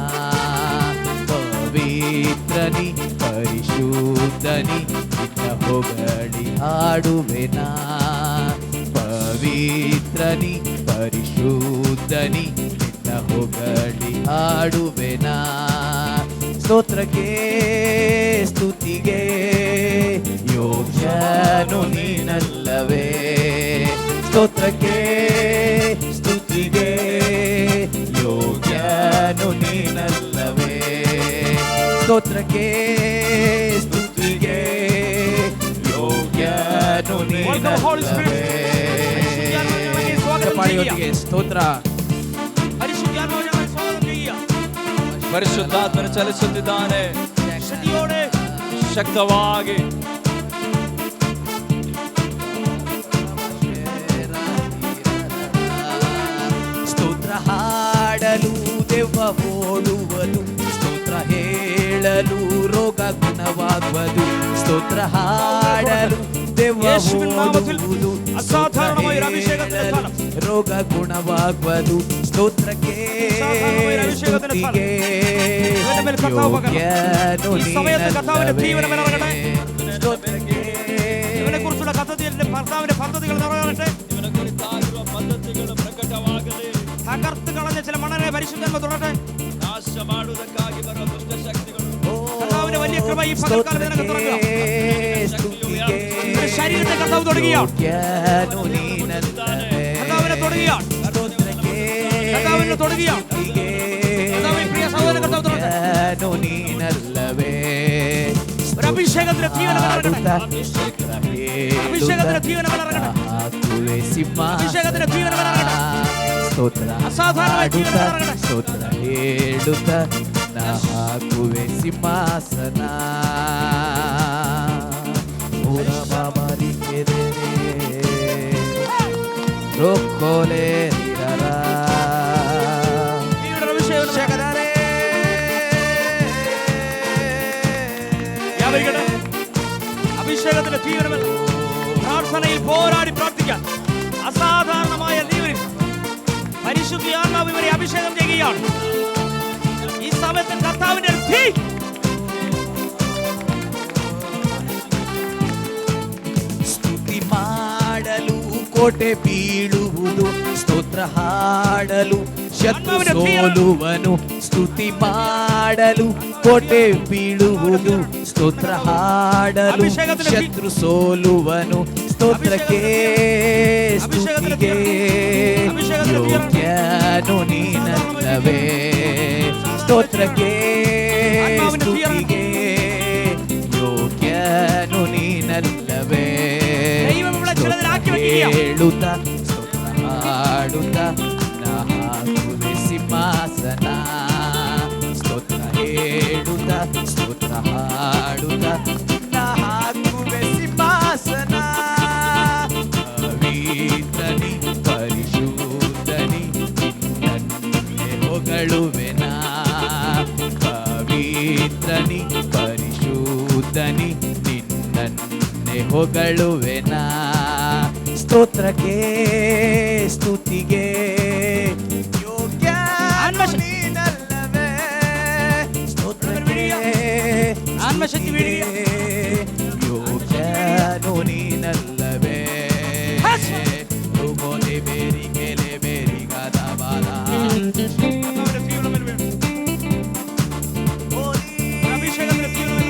ಪವಿತ್ರನಿ ಪರಿಶುದ್ಧನಿ ನಿನ್ನ ಹೊಗಳಿ ಹಾಡುವೆನಾ. ಪವಿತ್ರನಿ ಪರಿಶುದ್ಧನಿ ನಿನ್ನ ಹೊಗಳಿ ಹಾಡುವೆನಾ. ಸ್ತೋತ್ರಕ್ಕೆ ಸ್ತುತಿಗೆ ಯೋಗ್ಯನು ನೀನಲ್ಲವೇ. ಸ್ತೋತ್ರಕ್ಕೆ ಸ್ತುತಿಗೆ ಯೋಗ್ಯನು ನೀನಲ್ಲವೇ. ಸ್ತೋತ್ರಕ್ಕೆ ಸ್ತುತಿಗೆ ಯೋಗ್ಯನು ನೀನಲ್ಲವೇ. ಚಪ್ಪಾಳೆಯೊಂದಿಗೆ ಸ್ತೋತ್ರ. ಪರಿಶುದ್ಧಾತ್ಮನು ಚಲಿಸುತ್ತಿದ್ದಾನೆ ಶಕ್ತವಾಗಿ. ಸ್ತೋತ್ರ ಹಾಡಲು ದೆವ್ವ ಓಡುವುದು. ಸ್ತೋತ್ರ ಹೇಳಲು ರೋಗ ಗುಣವಾಗುವುದು. ಸ್ತೋತ್ರ ಹಾಡಲು ದೆವ್ವ ಓಡುವುದು. ಅಸಾಧಾರಣವಾದ ಅಭಿಷೇಕದ ಕಾಲ. ರೋಗ ಗುಣವಾಗುವುದು. ಸ್ತೋತ್ರಕ್ಕೆ ಸ್ತುತಿಗೆ ಯೋಗ್ಯನು ನೀನಲ್ಲವೇ. ಸ್ತೋತ್ರಕ್ಕೆ ಇವನ ಕುರಿತುള്ള ಕಥೆಯಲ್ಲಿ ಕರ್ತಾವಿന്റെ പദ്ധതികൾ നിറവേറട്ടെ. ಇವನ ಕುರಿತಾಗಿರುವ ಪದ್ಧತಿಗಳು ಪ್ರಕಟವಾಗಲಿ. തകർത്ത് കളഞ്ഞ ചില മണനെ പരിശുദ്ധാത്മ തൊടട്ടെ. ನಾಶ ಮಾಡುವುದಕ್ಕಾಗಿ ಬರುವ ದುಷ್ಟ ಶಕ್ತಿಗಳು കർത്താവിന്റെ വലിയ കൃപ ഈ പകൽക്കാലം നിനക്ക് തുറക്കുക. നിന്റെ ശരീരത്തെ കർത്താവ് തൊടുകയാണ്. കർത്താവിനെ തൊടുകയാണ്. കർത്താവിനെ തൊടുകയാണ്. കർത്താവിന്റെ പ്രിയ സഹോദരൻ കർത്താവ് തൊടട്ടെ. ഒരു അഭിഷേകത്തിന്റെ ജീവനം ഇറങ്ങട്ടെ. അഭിഷേകത്തിന്റെ ജീവനം ഇറങ്ങട്ടെ. അഭിഷേകത്തിന്റെ ജീവനം ഇറങ്ങട്ടെ. ಅಸಾಧಾರಣವಾದ ಜೀವನ ಇರಲಿ. ಸ್ತೋತ್ರ ಹೇಳುತ್ತ ಹಾಕುವೆ ಸಿಂಹಾಸನ. ರೊಕ್ಕೋಲೆ അഭിഷേകത്തിന്റെ ജീവനമല്ല. പ്രാർത്ഥനയിൽ പോരാടി പ്രാർത്ഥിക്കാൻ അസാധാരണമായ ജീവനിൽ പരിശുദ്ധാത്മാവ് ഇവരെ അഭിഷേകം ചെയ്യുകയാണ്. ഈ സമയത്ത് കർത്താവിന്റെ തീ ಸ್ತುತಿ ಮಾಡಲು ಕೋಟೆ ಬೀಳುವುದು. ಸ್ತೋತ್ರ ಹಾಡಲು ಶತ್ರು ಸೋಲುವನು. ಸ್ತುತಿ ಮಾಡಲು ಕೋಟೆ ಬೀಳುವುದು. ಸ್ತೋತ್ರ ಹಾಡಲು ಶತ್ರು ಸೋಲುವನು. ಸ್ತೋತ್ರಕ್ಕೆ ಸ್ತುತಿಗೆ ಯೋಗ್ಯನು ನೀನಲ್ಲವೇ. ಸ್ತೋತ್ರಕ್ಕೆ ಸ್ತುತಿಗೆ ಯೋಗ್ಯನು ನೀನಲ್ಲವೇ. ಹೇಳುತ್ತ ಸ್ತೋತ್ರ ಹಾಡುತ್ತ ಹಾಕುವೆ ಸಿಂಹಾಸನ. ಸ್ತೋತ್ರ ಹೇಳುತ್ತ ಸ್ತೋತ್ರ ಹಾಡುತ್ತ ಹಾಕುವೆ ಸಿಂಹಾಸನ. ಪವಿತ್ರನಿ ಪರಿಶುದ್ಧನಿ ನಿನ್ನನ್ನೇ ಹೊಗಳುವೆನಾ. ಪವಿತ್ರನಿ ಪರಿಶುದ್ಧನಿ ನಿನ್ನನ್ನೇ ಹೊಗಳುವೆನಾ. ಸ್ತೋತ್ರಕ್ಕೆ ಸ್ತುತಿಗೆ ಯೋಗ್ಯನು ನೀನಲ್ಲವೇ. ಸ್ತೋತ್ರಕ್ಕೆ ಸ್ತುತಿಗೆ ಯೋಗ್ಯನು ನೀನಲ್ಲವೇ. ರುಗೋದೆ ಬೇರಿ ಕೆಲೆ ಬೇರಿ ಗದಬಲ അഭിഷേകത്തിന്റെ ജീവനം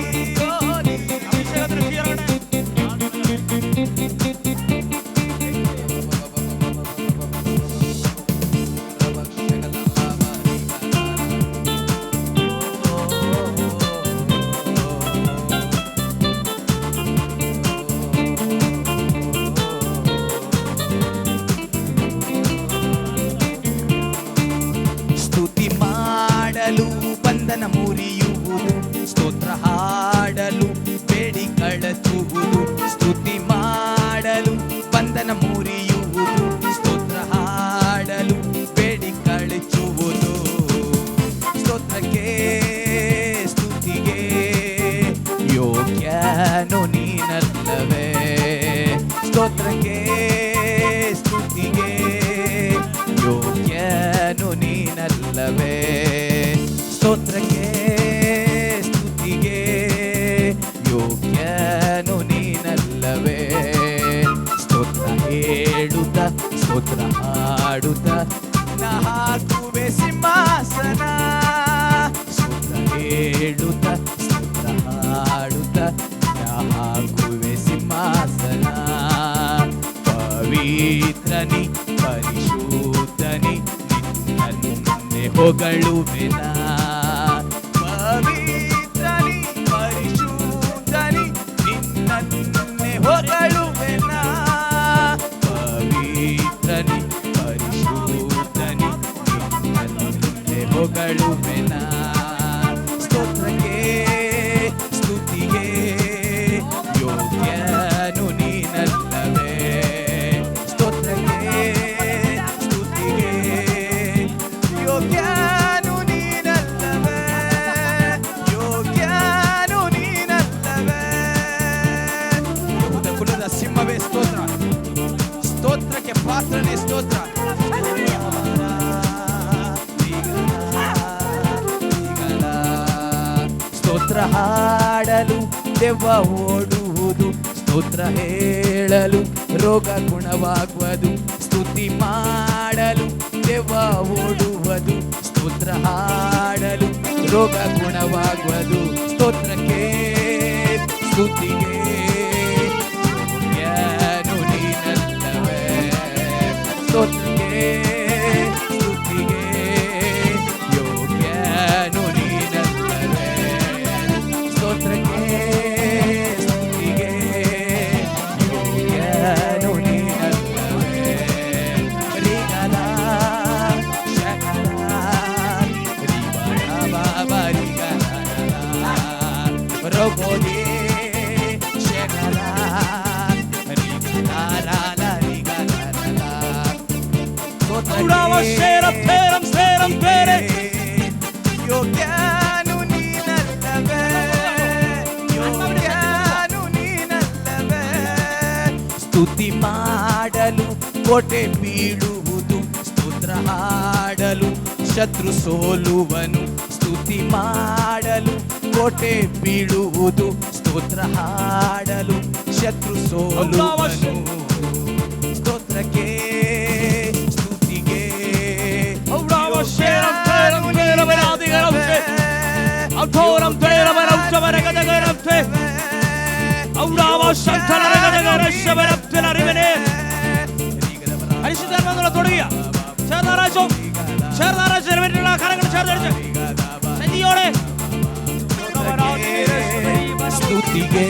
ಬಂಧನ ಮುರಿಯುವುದು. ಸ್ತೋತ್ರ ಹಾಡಲು ಬೇಡಿ ಕಳಚುವುದು. ಸ್ತುತಿ ಮಾಡಲು ಬಂಧನ ಮುರಿಯುವುದು. ಸ್ತೋತ್ರ ಹಾಡಲು ಬೇಡಿ ಕಳಚುವುದು. ನೀನಲ್ಲವೇ. ಸ್ತೋತ್ರಕ್ಕೆ ಸ್ತುತಿಗೆ ಯೋಗ್ಯನು ನೀನಲ್ಲವೇ. ಸ್ತೋತ್ರ ಹೇಳುತ್ತ ಸ್ತೋತ್ರ ಹಾಡುತ್ತ ನಾ ಹಾಕುವೆ ಸಿಂಹಾಸನ. ಸ್ತೋತ್ರ ಹೇಳುತ್ತ ಸ್ತೋತ್ರ ಹಾಡುತ್ತ ನಾ ಹಾಕುವೆ ಸಿಂಹಾಸನ. ಪವಿತ್ರನಿ ಪರಿಶುದ್ಧನಿ ನಿನ್ನನ್ನೇ ಹೊಗಳುವೆನ. ಪವಿತ್ರನಿ ಪರಿಶುದ್ಧನಿ ನಿನ್ನನ್ನೇ ಹೊಗಳುವೆನ. ಪವಿತ್ರನಿ ಪರಿಶುದ್ಧನಿ ನಿನ್ನನ್ನೇ ಹೊಗಳುವೆನ. ಸ್ತೋತ್ರಕ್ಕೆ ಸ್ತುತಿಗೆ ಯೋಗ್ಯನು ನೀನಲ್ಲವೇ. ಸ್ತೋತ್ರಕ್ಕೆ ಸ್ತುತಿಗೆ ಯೋಗ್ಯನು ನೀನಲ್ಲವೇ. ಯೋಗ್ಯನು ನೀನಲ್ಲವೇ. ಯೆಹೂದ ಕುಲದ ಸಿಂಹವೇ ಸ್ತೋತ್ರ. ಸ್ತೋತ್ರಕ್ಕೆ ಪಾತ್ರನೇ ಸ್ತೋತ್ರ. ಸ್ತೋತ್ರ ಹಾಡಲು ದೆವ್ವ ಓಡುವುದು. ಸ್ತೋತ್ರ ಹೇಳಲು ರೋಗ ಗುಣವಾಗುವುದು. ಸ್ತುತಿ ಮಾಡಲು ದೆವ್ವ ಓಡುವುದು. ಸ್ತೋತ್ರ ಹಾಡಲು ರೋಗ ಗುಣವಾಗುವುದು. ಸ್ತೋತ್ರಕ್ಕೆ ಸ್ತುತಿಗೆ ಯೋಗ್ಯನು ನೀನಲ್ಲವೇ. ಸ್ತೋತ್ರಕ್ಕೆ ಸ್ತುತಿಗೆ ಯೋಗ್ಯನು ನೀನಲ್ಲವೇ. ಸ್ತೋತ್ರಕ್ಕೆ ಸ್ತುತಿಗೆ ಯೋಗ್ಯನು ನೀನಲ್ಲವೇ. ರಿಗಲ ಶಕಲ ರಿಬಡ ಬಾಬ ರಿಗಲ ರೋಗೋದಿ ಶಕಲ ರಿಗಲ ಲಾಲ ರಿಗಲ ಯೋಗ್ಯನು ನೀನಲ್ಲವೇ. ಯೋಗ್ಯನು ನೀನಲ್ಲವೇ. ಸ್ತುತಿ ಮಾಡಲು ಕೋಟೆ ಬೀಳುವುದು. ಸ್ತೋತ್ರ ಹಾಡಲು ಶತ್ರು ಸೋಲುವನು. ಸ್ತುತಿ ಮಾಡಲು ಕೋಟೆ ಬೀಳುವುದು. ಸ್ತೋತ್ರ ಹಾಡಲು ಶತ್ರು ಸೋಲುವನು. ಸ್ತೋತ್ರಕ್ಕೆ ಸ್ತುತಿಗೆ തുടങ്ങിയ ಸ್ತುತಿಗೆ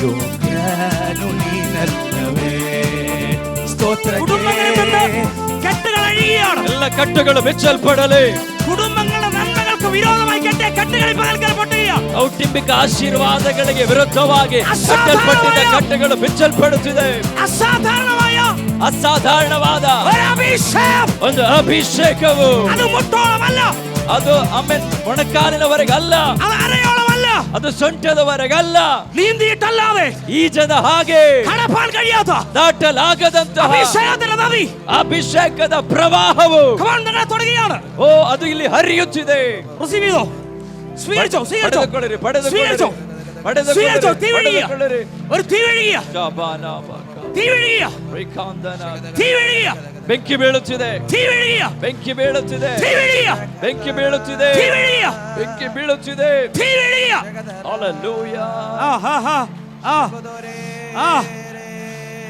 ಯೋಗ್ಯನು ನೀನಲ್ಲವೇ. ಸ್ತೋತ್ರಕ್ಕೆ കെട്ടുകൾ അഴിയുകയാണ്. ಎಲ್ಲ ಕಟ್ಟುಗಳು ಬೆಚ್ಚಲ್ಪಡಲಿ. കുടുംബങ്ങളുടെ നന്മകൾക്ക് വിരോധമായി കെട്ടിയ കെട്ടുകൾ ഇപ്പോൾ കൽക്കൽപ്പെട്ടുകയാണ്. ಕೌಟುಂಬಿಕ ಆಶೀರ್ವಾದಗಳಿಗೆ ವಿರುದ್ಧವಾಗಿ ಕಟ್ಟಲ್ಪಟ್ಟಿದ್ದ ಕಟ್ಟುಗಳು ಬಿಚ್ಚಲ್ಪಡುತ್ತಿದೆ. ಅಸಾಧಾರಣವಾದ ಒಂದು ಅಭಿಷೇಕವು ಅದು ಮುಟ್ಟೋಳಮಲ್ಲ, ಅದು ಆಮೇಲೆ ಮೊಣಕಾಲಿನವರೆಗಲ್ಲ, ಅದು ಅರೆಯೋಳಮಲ್ಲ, ಅದು ಸೊಂಟದವರೆಗಲ್ಲ, ನೀಂದಿಟ್ಟಲ್ಲದೆ ಈಜದ ಹಾಗೆ ಕಡಪಾನ್ ಕಡಿಯಾದ ದಾಟಲಾಗದಂತಹ ಅಭಿಷೇಕದ ನದಿ, ಅಭಿಷೇಕದ ಪ್ರವಾಹವು തുടങ്ങിയാണ്. ಓ ಅದು ಇಲ್ಲಿ ಹರಿಯುತ್ತಿದೆ. സ്വീകരിച്ചോ, ಪಡೆದುಕೊಳ್ಳಿರಿ, പಡೆದುಕೊಳ್ಳಿರಿ, പಡೆದುಕೊಳ್ಳಿರಿ. ഒരു തീ വീഴുക, തീ വീഴുക, തീ വീഴുക, ಬೆಂಕಿ ಬೀಳುತ್ತಿದೆ, തീ വീഴുക, ಬೆಂಕಿ ಬೀಳುತ್ತಿದೆ, തീ വീഴുക, ಬೆಂಕಿ ಬೀಳುತ್ತಿದೆ, തീ വീഴുക, ಬೆಂಕಿ ಬೀಳುತ್ತಿದೆ. തീ വീഴുക. ഹല്ലേലൂയ.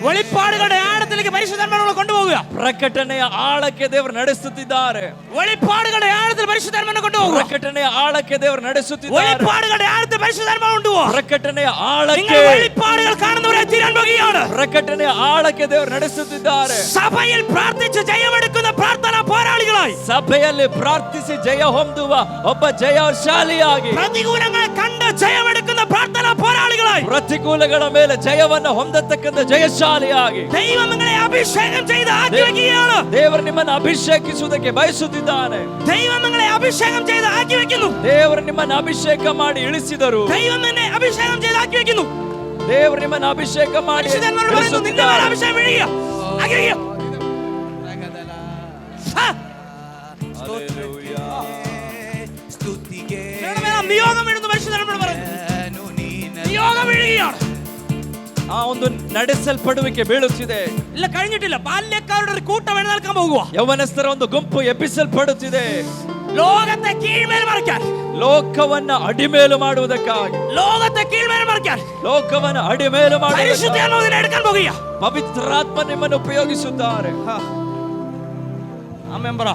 വെളിപ്പാടുകളുടെ ആഴത്തിലേക്ക് പരിശുദ്ധാത്മാവിനെ കൊണ്ടുപോകുക. ಪ್ರಕಟಣೆಯ ಆಳಕ್ಕೆ ದೇವರು ನಡೆಸುತ್ತಿದ್ದಾರೆ. വെളിപ്പാടുകളുടെ ആഴത്തിൽ പരിശുദ്ധാത്മാവിനെ കൊണ്ടുപോകുക. ಪ್ರಕಟಣೆಯ ಆಳಕ್ಕೆ ದೇವರು ನಡೆಸುತ್ತಿದ್ದಾರೆ. വെളിപ്പാടുകളുടെ ആഴത്തിൽ പരിശുദ്ധാത്മാവ് കൊണ്ടുപോകുക. ಪ್ರಕಟಣೆಯ ಆಳಕ್ಕೆ നിങ്ങൾ വെളിപ്പാടുകൾ കാണുന്നവരെ തീരാൻ പോകുകയാണ്. ಪ್ರಕಟಣೆಯ ಆಳಕ್ಕೆ ದೇವರು ನಡೆಸುತ್ತಿದ್ದಾರೆ. സഭയിൽ പ്രാർത്ഥിച്ച് ജയമെടുക്കുന്ന പ്രാർത്ഥനാ പോരാളികളായി, ಸಭೆಯಲ್ಲಿ ಪ್ರಾರ್ಥಿಸಿ ಜಯ ಹೊಂದುವ ಒಬ್ಬ ಜಯಶಾಲಿಯಾಗಿ, പ്രതികൂലങ്ങളെ കണ്ട് ജയമെടുക്കുന്ന പ്രാർത്ഥനാ പോരാളികളായി, ಪ್ರತಿಕೂಲಗಳ ಮೇಲೆ ಜಯವನ್ನು ಹೊಂದತಕ್ಕಂಥ ಜಯಶಾಲಿಯಾಗಿ ദൈവം നിങ്ങളെ അഭിഷേകം ചെയ്ത് ആക്കി വെക്കുകയാണ്. ದೇವರು ನಿಮ್ಮನ್ನು ಅಭಿಷೇಕಿಸುವುದಕ್ಕೆ ಬಯಸುತ್ತಿದ್ದಾನೆ. ദൈവം നിങ്ങളെ അഭിഷേകം ചെയ്ത് ആക്കി വെക്കുന്നു. ದೇವರು ನಿಮ್ಮನ್ನು ಅಭಿಷೇಕ ಮಾಡಿ ಇಳಿಸಿದರು. ദൈവം നിന്നെ അഭിഷേകം ചെയ്ത് ആക്കി വെക്കുന്നു. ದೇವರು ನಿಮ್ಮನ್ನು ಅಭಿಷೇಕ ಮಾಡಿ അഭിഷേകം വീഴുക, ആക്കി വെക്കുക. ಸ್ತುತಿಗೆ നിയോഗം വീഴുന്നു പരിശുദ്ധനോട് പറഞ്ഞു നിയോഗം വീഴുകയാണ്. ಆ ಒಂದು ನಡೆಸಲ್ಪಡುವಿಕೆ ಬೀಳುತ್ತಿದೆ. ഇല്ല കഴിഞ്ഞിട്ടില്ല. ബാല്യക്കാരുടെ ഒരു കൂട്ടം എഴുന്നേൽക്കാൻ പോകുക. ಯೌವನಸ್ಥರ ಒಂದು ಗುಂಪು ಎಬ್ಬಿಸಲ್ಪಡುತ್ತಿದೆ. ലോകത്തെ കീഴ്മേൽ മറിക്കാൻ, ಲೋಕವನ್ನ ಅಡಿಮೇಲು ಮಾಡುವುದಕ್ಕಾಗಿ, ലോകത്തെ കീഴ്മേൽ മറിക്കാൻ ಲೋಕವನ್ನ ಅಡಿಮೇಲು പരിശുദ്ധാത്മാവിനെ എടുക്കാൻ പോകുക. ಪವಿತ್ರಾತ್ಮ ನಿಮ್ಮನ್ನು ಉಪಯೋಗಿಸುತ್ತಾರೆ. ആമേൻ പറ.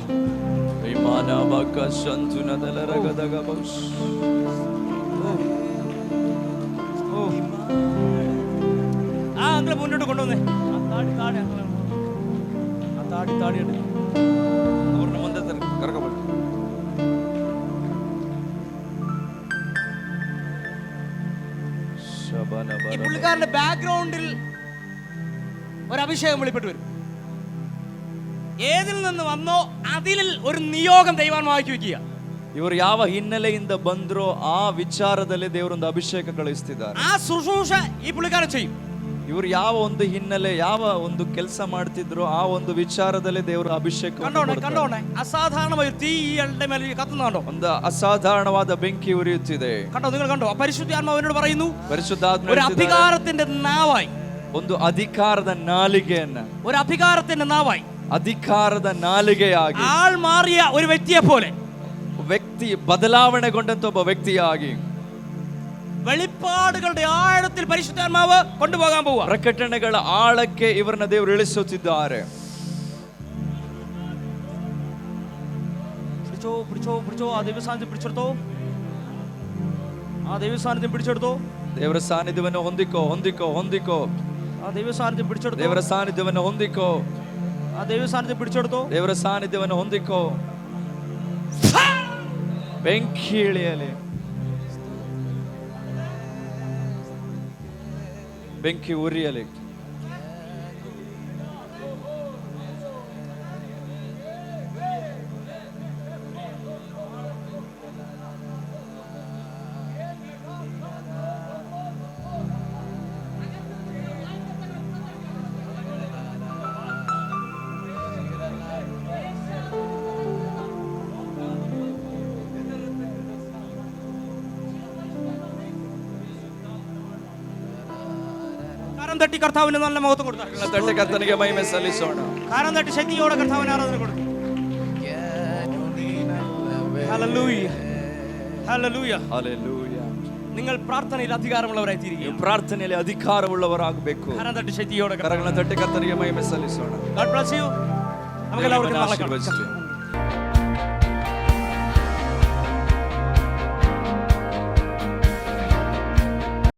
ആ അങ്ങളെ മുന്നോട്ട് കൊണ്ടുവന്നേ. ತಾಡಿ ಅವ್ರನ್ನ ಮುಂದೆ ಕರ್ಕೊಬ. ഈ പുള്ളിക്കാരന്റെ ബാക്ക്ഗ്രൗണ്ടിൽ ഒരു അഭിഷേകം വെളിപ്പെട്ട് വരും. ഏതിൽ നിന്ന് വന്നോ അതിൽ ഒരു നിയോഗം ദൈവാത്മാവാക്കി വെക്കുക. ಇವರು ಯಾವ ಹಿನ್ನೆಲೆಯಿಂದ ಬಂದ್ರೋ ಆ ವಿಚಾರದಲ್ಲಿ ದೇವರೊಂದು ಅಭಿಷೇಕ ಕಳಿಸ್ತಿದ್ದಾರೆ. ആ ശുശ്രൂഷ ഈ പുള്ളിക്കാരൻ ചെയ്യും. ಇವರು ಯಾವ ಒಂದು ಹಿನ್ನೆಲೆ, ಯಾವ ಒಂದು ಕೆಲಸ ಮಾಡ್ತಿದ್ರು ಆ ಒಂದು ವಿಚಾರದಲ್ಲಿ ದೇವರ ಅಭಿಷೇಕ. കണ്ടോണേ അസാധാരണമായ തീ ഇയാളുടെ മേലെ കത്തുന്നുണ്ടോ? ಒಂದು ಅಸಾಧಾರಣವಾದ ಬೆಂಕಿ ಉರಿಯುತ್ತಿದೆ. കണ്ടോ, നിങ്ങൾ കണ്ടോ? പരിശുദ്ധാത്മാവിനോട് പറയുന്നു, ಪರಿಶುದ್ಧಾತ್ಮ ഒരു അധികാരത്തിന്റെ നാവായി, ಒಂದು ಅಧಿಕಾರದ ನಾಲಿಗೆಯನ್ನ, ഒരു അധികാരത്തിന്റെ നാവായി, ಅಧಿಕಾರದ ನಾಲಿಗೆಯಾಗಿ, ആൾ മാറിയ ഒരു വ്യക്തിയെ പോലെ, ವ್ಯಕ್ತಿ ಬದಲಾವಣೆಗೊಂಡಂತ ಒಬ್ಬ ವ್ಯಕ್ತಿಯಾಗಿ വെളിപ്പാടുകളുടെ ആഴത്തിൽ പരിശുദ്ധാത്മാവ് കൊണ്ടുപോകാൻ പോവുക. ಪ್ರಕಟಣೆಗಳ ಆಳಕ್ಕೆ ಇವರನ್ನ ದೇವರು ಇಳಿಸುತ್ತಿದ್ದಾರೆ. പിടിച്ചോ പിടിച്ചോ പിടിച്ചോ, ആ ദൈവസാന്നിധ്യം പിടിച്ചെടുത്തോ, ആ ദൈവസാന്നിധ്യം പിടിച്ചെടുത്തോ, ದೇವರ ಸಾನ್ನಿಧ್ಯವನ್ನು ಹೊಂದಿಕೋ ಹೊಂದಿಕೋ ಹೊಂದಿಕೋ, ആ ദൈവസാന്നിധ്യം പിടിച്ചെടുത്തോ, ದೇವರ ಸಾನ್ನಿಧ್ಯವನ್ನು ಹೊಂದಿಕೋ, ആ ദൈവസാന്നിധ്യം പിടിച്ചെടുത്തോ. ದೇವರ ಸಾನ್ನಿಧ್ಯವನ್ನು ಹೊಂದಿಕೋ. ಬೆಂಕಿ ಇಳಿಯಲಿ, ಬೆಂಕಿ ಉರಿಯಲಿ. കരം തട്ടി കർത്താവിന് നല്ല മഹത്വം കൊടുത്താൽ, ತಟ್ಟೆ ಕರ್ತನಿಗೆ ಮಹಿಮೆ ಸಲ್ಲಿಸೋಣ. കരം തട്ടി ശക്തിയോടെ കർത്താവിന് ആരാധന കൊടുക്കും. Hallelujah, hallelujah. ಹಲ್ಲೆಲೂಯಾ. നിങ്ങൾ പ്രാർത്ഥനയിൽ അധികാരമുള്ളവരായി തീരുകയും ಪ್ರಾರ್ಥನೆಯಲ್ಲಿ ಅಧಿಕಾರವುಳ್ಳವರಾಗಬೇಕು. കരം തട്ടി ശക്തിയോടെ ಕರಗಳ ತಟ್ಟೆ ಕರ್ತನಿಗೆ ಮಹಿಮೆ ಸಲ್ಲಿಸೋಣ. God bless you. നമുക്ക് എല്ലാവർക്കും നാളെ കാണാം. ಆಶೀರ್ವದಿಸಲಿ.